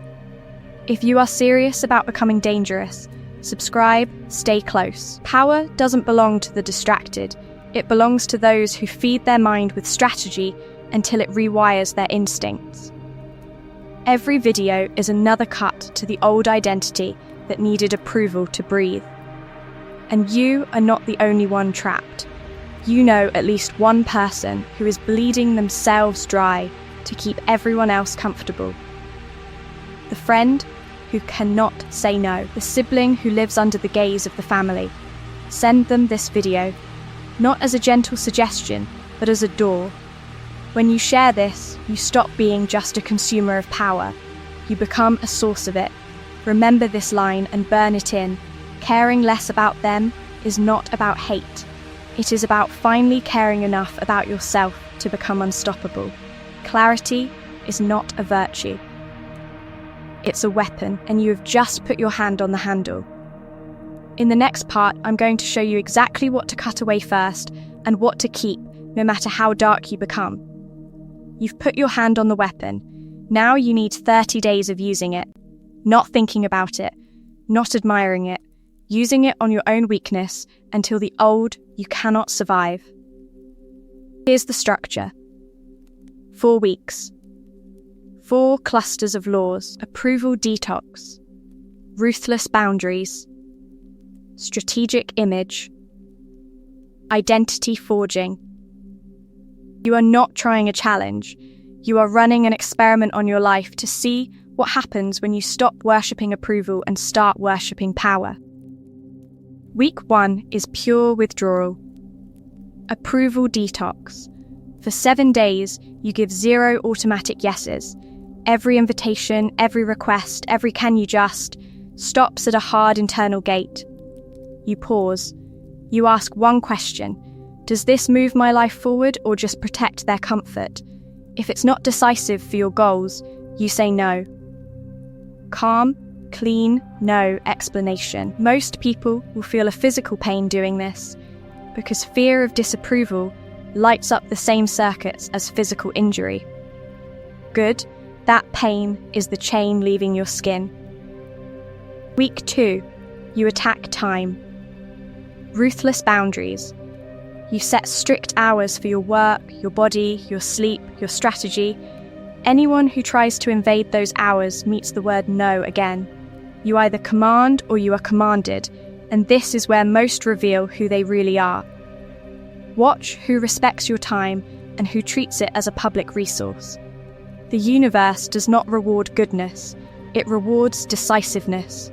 If you are serious about becoming dangerous, subscribe, stay close. Power doesn't belong to the distracted. It belongs to those who feed their mind with strategy until it rewires their instincts. Every video is another cut to the old identity that needed approval to breathe. And you are not the only one trapped. You know at least one person who is bleeding themselves dry to keep everyone else comfortable. The friend who cannot say no, the sibling who lives under the gaze of the family. Send them this video, not as a gentle suggestion, but as a door. When you share this, you stop being just a consumer of power. You become a source of it. Remember this line and burn it in. Caring less about them is not about hate. It is about finally caring enough about yourself to become unstoppable. Clarity is not a virtue. It's a weapon, and you have just put your hand on the handle. In the next part, I'm going to show you exactly what to cut away first and what to keep, no matter how dark you become. You've put your hand on the weapon. Now you need 30 days of using it. Not thinking about it, not admiring it, using it on your own weakness until the old you cannot survive. Here's the structure. 4 weeks. 4 clusters of laws: approval detox, ruthless boundaries, strategic image, identity forging. You are not trying a challenge. You are running an experiment on your life to see what happens when you stop worshipping approval and start worshipping power. Week 1 is pure withdrawal. Approval detox. For 7 days, you give 0 automatic yeses. Every invitation, every request, every can you just stops at a hard internal gate. You pause. You ask one question. Does this move my life forward or just protect their comfort? If it's not decisive for your goals, you say no. Calm, clean, no explanation. Most people will feel a physical pain doing this because fear of disapproval lights up the same circuits as physical injury. Good, that pain is the chain leaving your skin. Week 2, you attack time. Ruthless boundaries. You set strict hours for your work, your body, your sleep, your strategy. Anyone who tries to invade those hours meets the word no again. You either command or you are commanded, and this is where most reveal who they really are. Watch who respects your time and who treats it as a public resource. The universe does not reward goodness, it rewards decisiveness.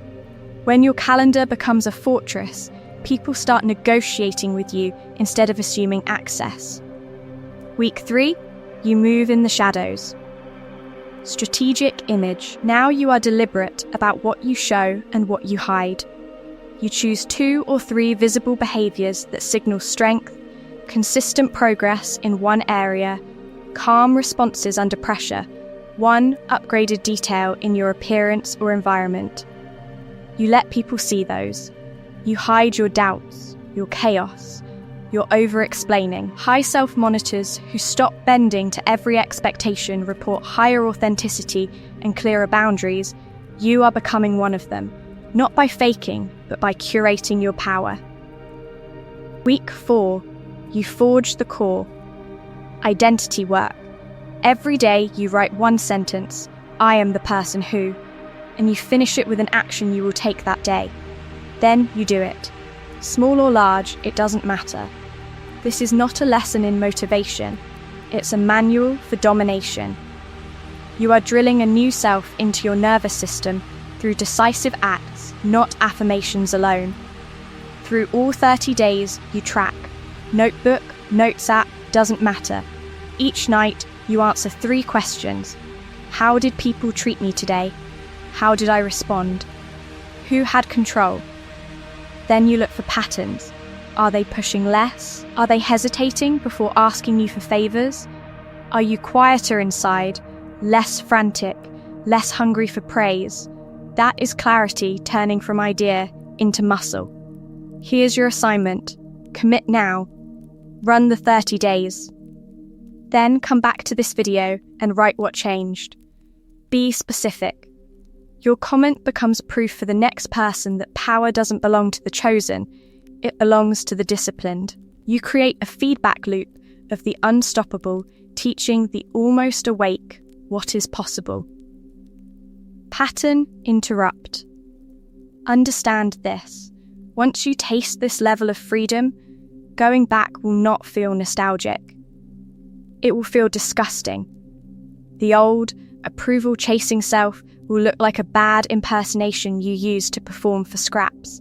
When your calendar becomes a fortress, people start negotiating with you instead of assuming access. Week 3, you move in the shadows. Strategic image. Now you are deliberate about what you show and what you hide. You choose 2 or 3 visible behaviours that signal strength, consistent progress in one area, calm responses under pressure, one upgraded detail in your appearance or environment. You let people see those. You hide your doubts, your chaos, your over-explaining. High self-monitors who stop bending to every expectation report higher authenticity and clearer boundaries. You are becoming one of them, not by faking, but by curating your power. Week 4, you forge the core. Identity work. Every day you write one sentence, I am the person who, and you finish it with an action you will take that day. Then you do it. Small or large, it doesn't matter. This is not a lesson in motivation. It's a manual for domination. You are drilling a new self into your nervous system through decisive acts, not affirmations alone. Through all 30 days, you track. Notebook, notes app, doesn't matter. Each night, you answer 3 questions. How did people treat me today? How did I respond? Who had control? Then you look for patterns. Are they pushing less? Are they hesitating before asking you for favours? Are you quieter inside, less frantic, less hungry for praise? That is clarity turning from idea into muscle. Here's your assignment. Commit now. Run the 30 days. Then come back to this video and write what changed. Be specific. Your comment becomes proof for the next person that power doesn't belong to the chosen, it belongs to the disciplined. You create a feedback loop of the unstoppable, teaching the almost awake what is possible. Pattern interrupt. Understand this. Once you taste this level of freedom, going back will not feel nostalgic. It will feel disgusting. The old, approval-chasing self will look like a bad impersonation you use to perform for scraps.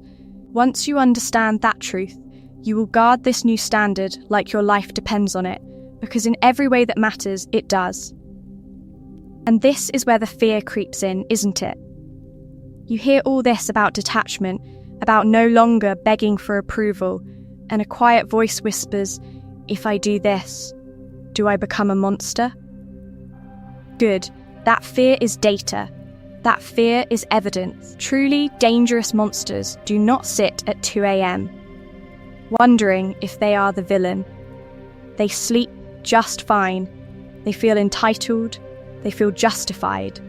Once you understand that truth, you will guard this new standard like your life depends on it, because in every way that matters, it does. And this is where the fear creeps in, isn't it? You hear all this about detachment, about no longer begging for approval, and a quiet voice whispers, "If I do this, do I become a monster?" Good. That fear is data. That fear is evidence. Truly dangerous monsters do not sit at 2 a.m. wondering if they are the villain. They sleep just fine. They feel entitled. They feel justified.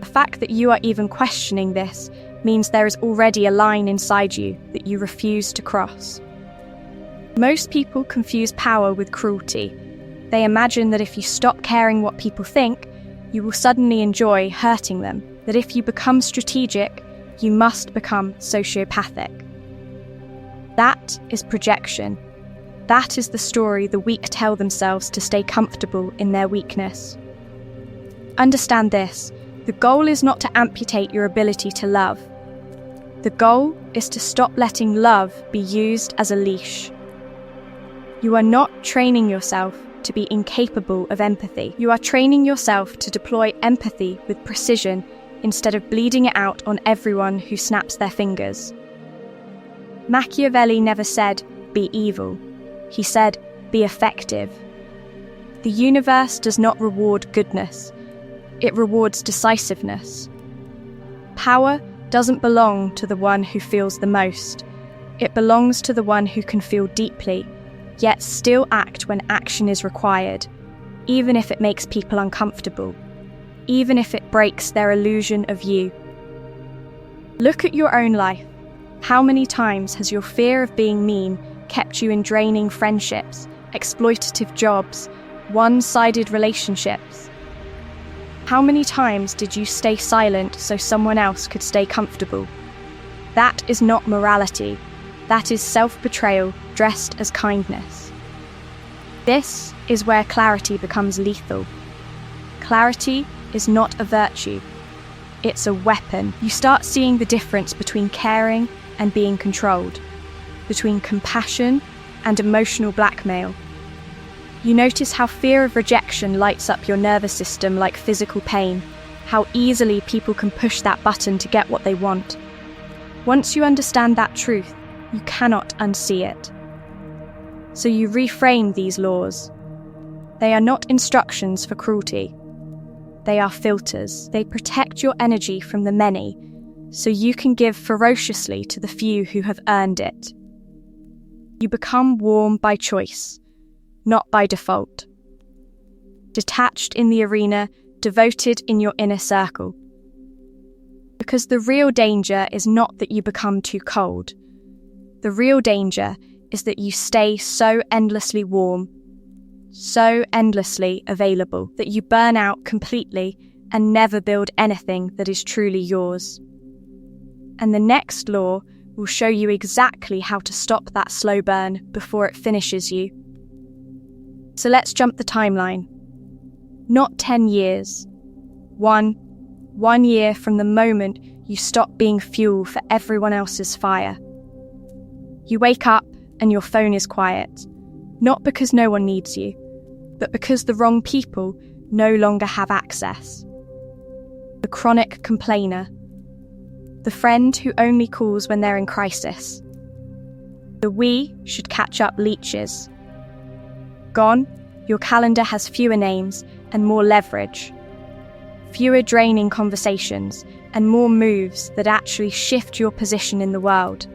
The fact that you are even questioning this means there is already a line inside you that you refuse to cross. Most people confuse power with cruelty. They imagine that if you stop caring what people think, you will suddenly enjoy hurting them, that if you become strategic, you must become sociopathic. That is projection. That is the story the weak tell themselves to stay comfortable in their weakness. Understand this. The goal is not to amputate your ability to love. The goal is to stop letting love be used as a leash. You are not training yourself to be incapable of empathy. You are training yourself to deploy empathy with precision instead of bleeding it out on everyone who snaps their fingers. Machiavelli never said, "Be evil." He said, "Be effective." The universe does not reward goodness. It rewards decisiveness. Power doesn't belong to the one who feels the most. It belongs to the one who can feel deeply, yet still act when action is required, even if it makes people uncomfortable, even if it breaks their illusion of you. Look at your own life. How many times has your fear of being mean kept you in draining friendships, exploitative jobs, one-sided relationships? How many times did you stay silent so someone else could stay comfortable? That is not morality. That is self-betrayal dressed as kindness. This is where clarity becomes lethal. Clarity is not a virtue. It's a weapon. You start seeing the difference between caring and being controlled, between compassion and emotional blackmail. You notice how fear of rejection lights up your nervous system like physical pain, how easily people can push that button to get what they want. Once you understand that truth, you cannot unsee it. So you reframe these laws. They are not instructions for cruelty. They are filters. They protect your energy from the many, so you can give ferociously to the few who have earned it. You become warm by choice, not by default. Detached in the arena, devoted in your inner circle. Because the real danger is not that you become too cold. The real danger is that you stay so endlessly warm, so endlessly available, that you burn out completely and never build anything that is truly yours. And the next law will show you exactly how to stop that slow burn before it finishes you. So let's jump the timeline. Not 10 years. One year from the moment you stop being fuel for everyone else's fire. You wake up and your phone is quiet, not because no one needs you, but because the wrong people no longer have access. The chronic complainer. The friend who only calls when they're in crisis. The "we should catch up" leeches. Gone, your calendar has fewer names and more leverage. Fewer draining conversations and more moves that actually shift your position in the world.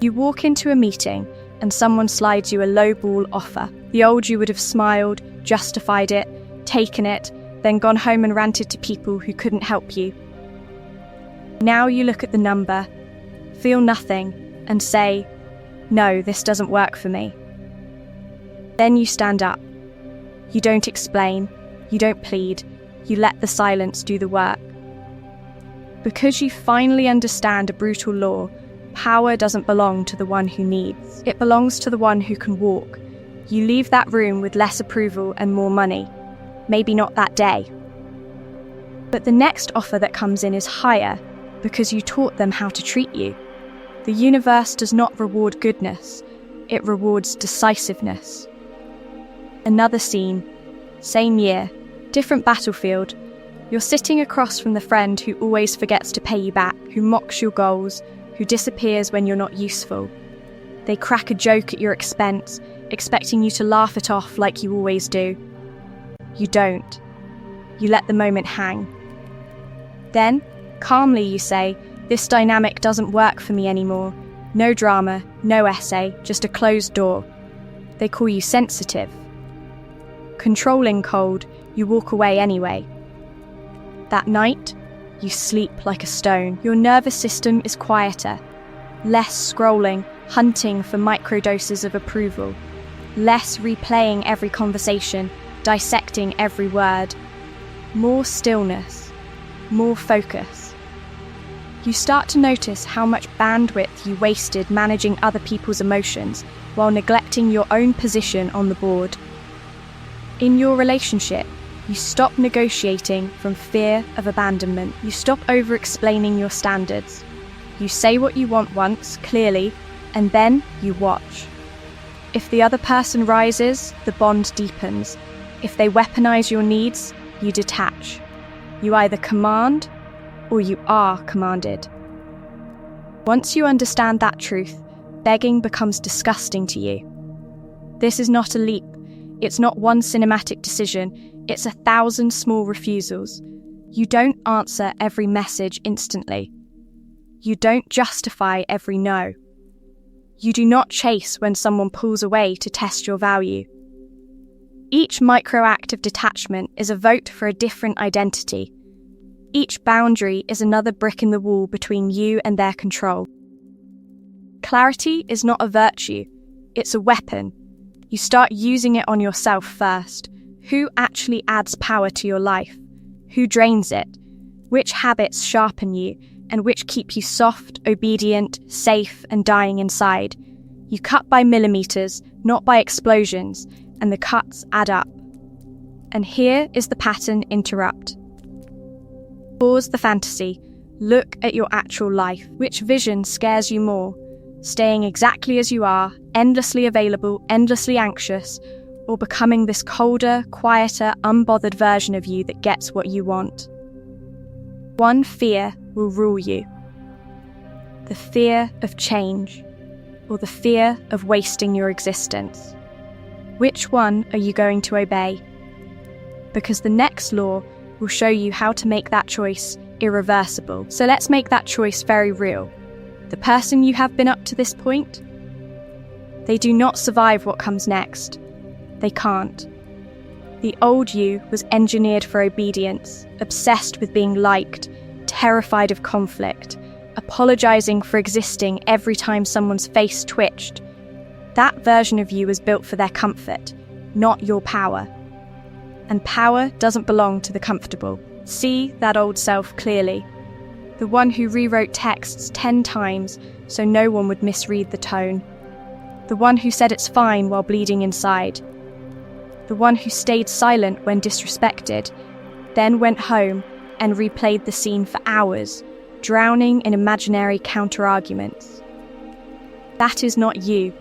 You walk into a meeting and someone slides you a lowball offer. The old you would have smiled, justified it, taken it, then gone home and ranted to people who couldn't help you. Now you look at the number, feel nothing, and say, "No, this doesn't work for me." Then you stand up. You don't explain, you don't plead, you let the silence do the work. Because you finally understand a brutal law, power doesn't belong to the one who needs. It belongs to the one who can walk. You leave that room with less approval and more money. Maybe not that day. But the next offer that comes in is higher, because you taught them how to treat you. The universe does not reward goodness, it rewards decisiveness. Another scene, same year, different battlefield. You're sitting across from the friend who always forgets to pay you back, who mocks your goals, who disappears when you're not useful. They crack a joke at your expense, expecting you to laugh it off like you always do. You don't. You let the moment hang. Then, calmly you say, "This dynamic doesn't work for me anymore. No drama, no essay, just a closed door." They call you sensitive. Controlling cold, you walk away anyway. That night, you sleep like a stone. Your nervous system is quieter. Less scrolling, hunting for microdoses of approval. Less replaying every conversation, dissecting every word. More stillness, more focus. You start to notice how much bandwidth you wasted managing other people's emotions while neglecting your own position on the board. In your relationship, you stop negotiating from fear of abandonment. You stop over-explaining your standards. You say what you want once, clearly, and then you watch. If the other person rises, the bond deepens. If they weaponize your needs, you detach. You either command or you are commanded. Once you understand that truth, begging becomes disgusting to you. This is not a leap. It's not one cinematic decision. It's 1,000 small refusals. You don't answer every message instantly. You don't justify every no. You do not chase when someone pulls away to test your value. Each micro-act of detachment is a vote for a different identity. Each boundary is another brick in the wall between you and their control. Clarity is not a virtue, it's a weapon. You start using it on yourself first. Who actually adds power to your life? Who drains it? Which habits sharpen you and which keep you soft, obedient, safe, and dying inside? You cut by millimeters, not by explosions, and the cuts add up. And here is the pattern interrupt. Pause the fantasy. Look at your actual life. Which vision scares you more? Staying exactly as you are, endlessly available, endlessly anxious, or becoming this colder, quieter, unbothered version of you that gets what you want? One fear will rule you. The fear of change, or the fear of wasting your existence. Which one are you going to obey? Because the next law will show you how to make that choice irreversible. So let's make that choice very real. The person you have been up to this point, they do not survive what comes next. They can't. The old you was engineered for obedience, obsessed with being liked, terrified of conflict, apologizing for existing every time someone's face twitched. That version of you was built for their comfort, not your power. And power doesn't belong to the comfortable. See that old self clearly. The one who rewrote texts 10 times so no one would misread the tone. The one who said it's fine while bleeding inside. The one who stayed silent when disrespected, then went home and replayed the scene for hours, drowning in imaginary counter-arguments. That is not you.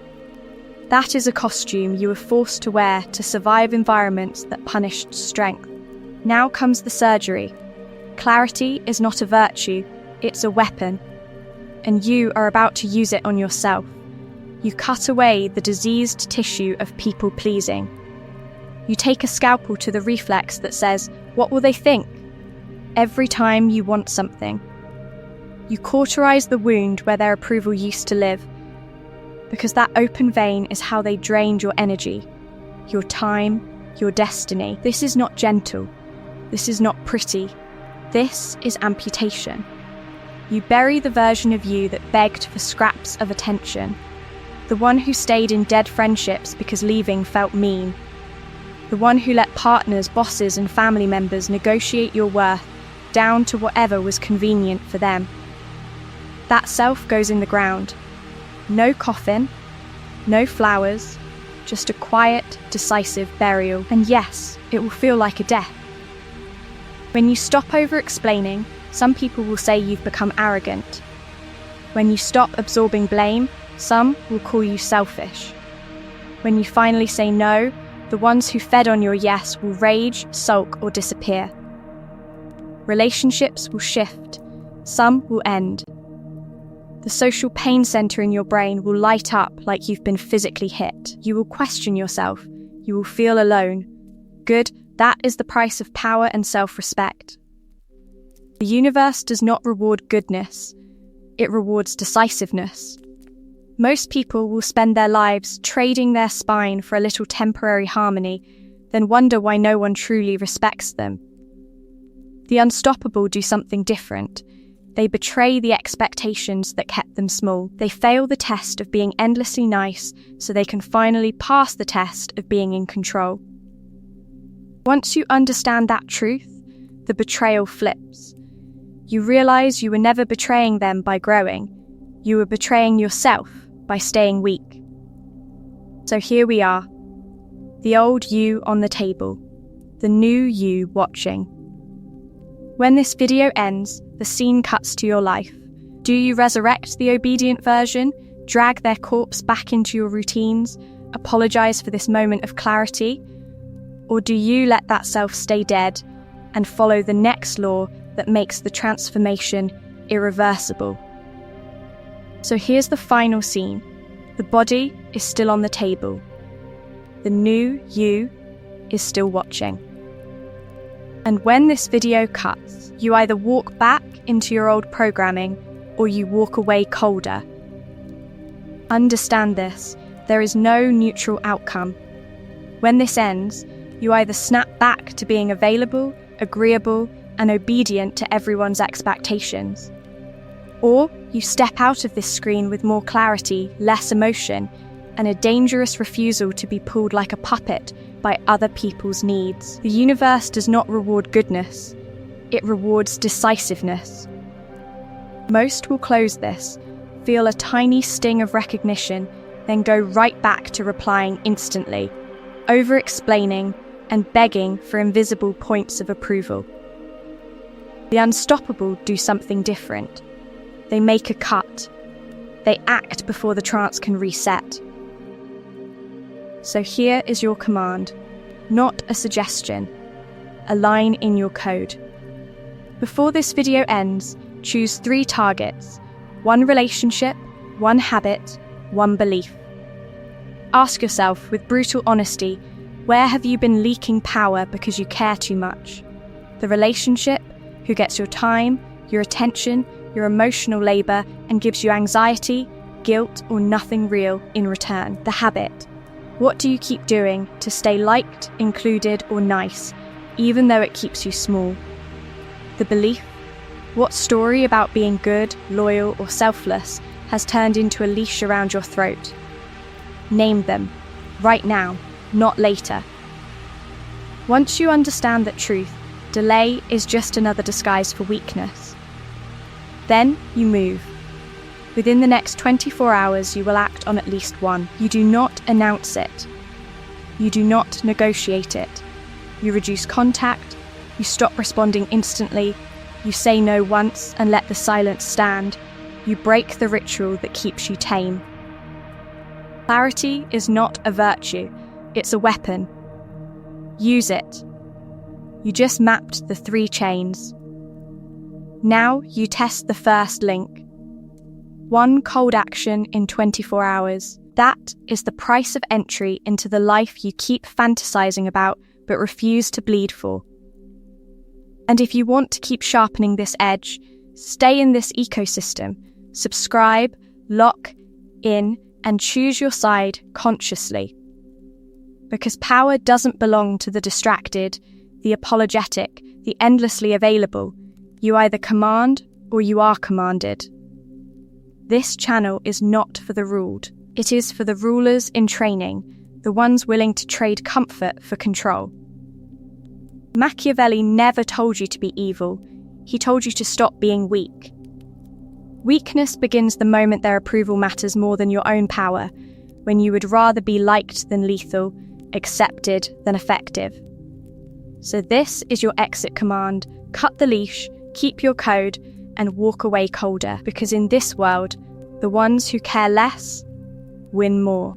That is a costume you were forced to wear to survive environments that punished strength. Now comes the surgery. Clarity is not a virtue, it's a weapon. And you are about to use it on yourself. You cut away the diseased tissue of people-pleasing. You take a scalpel to the reflex that says, "What will they think?" every time you want something. You cauterize the wound where their approval used to live, because that open vein is how they drained your energy, your time, your destiny. This is not gentle. This is not pretty. This is amputation. You bury the version of you that begged for scraps of attention. The one who stayed in dead friendships because leaving felt mean. The one who let partners, bosses, and family members negotiate your worth down to whatever was convenient for them. That self goes in the ground. No coffin, no flowers, just a quiet, decisive burial. And yes, it will feel like a death. When you stop over-explaining, some people will say you've become arrogant. When you stop absorbing blame, some will call you selfish. When you finally say no, the ones who fed on your yes will rage, sulk, or disappear. Relationships will shift. Some will end. The social pain center in your brain will light up like you've been physically hit. You will question yourself. You will feel alone. Good, that is the price of power and self-respect. The universe does not reward goodness. It rewards decisiveness. Most people will spend their lives trading their spine for a little temporary harmony, then wonder why no one truly respects them. The unstoppable do something different. They betray the expectations that kept them small. They fail the test of being endlessly nice so they can finally pass the test of being in control. Once you understand that truth, the betrayal flips. You realize you were never betraying them by growing. You were betraying yourself by staying weak. So here we are, the old you on the table, the new you watching. When this video ends, the scene cuts to your life. Do you resurrect the obedient version, drag their corpse back into your routines, apologize for this moment of clarity? Or do you let that self stay dead and follow the next law that makes the transformation irreversible? So here's the final scene. The body is still on the table. The new you is still watching. And when this video cuts, you either walk back into your old programming or you walk away colder. Understand this, there is no neutral outcome. When this ends, you either snap back to being available, agreeable, and obedient to everyone's expectations. Or you step out of this screen with more clarity, less emotion, and a dangerous refusal to be pulled like a puppet by other people's needs. The universe does not reward goodness, it rewards decisiveness. Most will close this, feel a tiny sting of recognition, then go right back to replying instantly, over-explaining and begging for invisible points of approval. The unstoppable do something different. They make a cut. They act before the trance can reset. So here is your command, not a suggestion, a line in your code. Before this video ends, choose 3 targets, 1 relationship, 1 habit, 1 belief. Ask yourself with brutal honesty, where have you been leaking power because you care too much? The relationship, who gets your time, your attention, your emotional labour, and gives you anxiety, guilt, or nothing real in return. The habit. What do you keep doing to stay liked, included, or nice, even though it keeps you small? The belief. What story about being good, loyal, or selfless has turned into a leash around your throat? Name them. Right now, not later. Once you understand that truth, delay is just another disguise for weakness. Then you move. Within the next 24 hours, you will act on at least 1. You do not announce it. You do not negotiate it. You reduce contact. You stop responding instantly. You say no once and let the silence stand. You break the ritual that keeps you tame. Clarity is not a virtue. It's a weapon. Use it. You just mapped the 3 chains. Now you test the first link. 1 cold action in 24 hours. That is the price of entry into the life you keep fantasizing about but refuse to bleed for. And if you want to keep sharpening this edge, stay in this ecosystem, subscribe, lock in, and choose your side consciously. Because power doesn't belong to the distracted, the apologetic, the endlessly available. You either command or you are commanded. This channel is not for the ruled. It is for the rulers in training, the ones willing to trade comfort for control. Machiavelli never told you to be evil. He told you to stop being weak. Weakness begins the moment their approval matters more than your own power, when you would rather be liked than lethal, accepted than effective. So this is your exit command: cut the leash, keep your code, and walk away colder, because in this world, the ones who care less win more.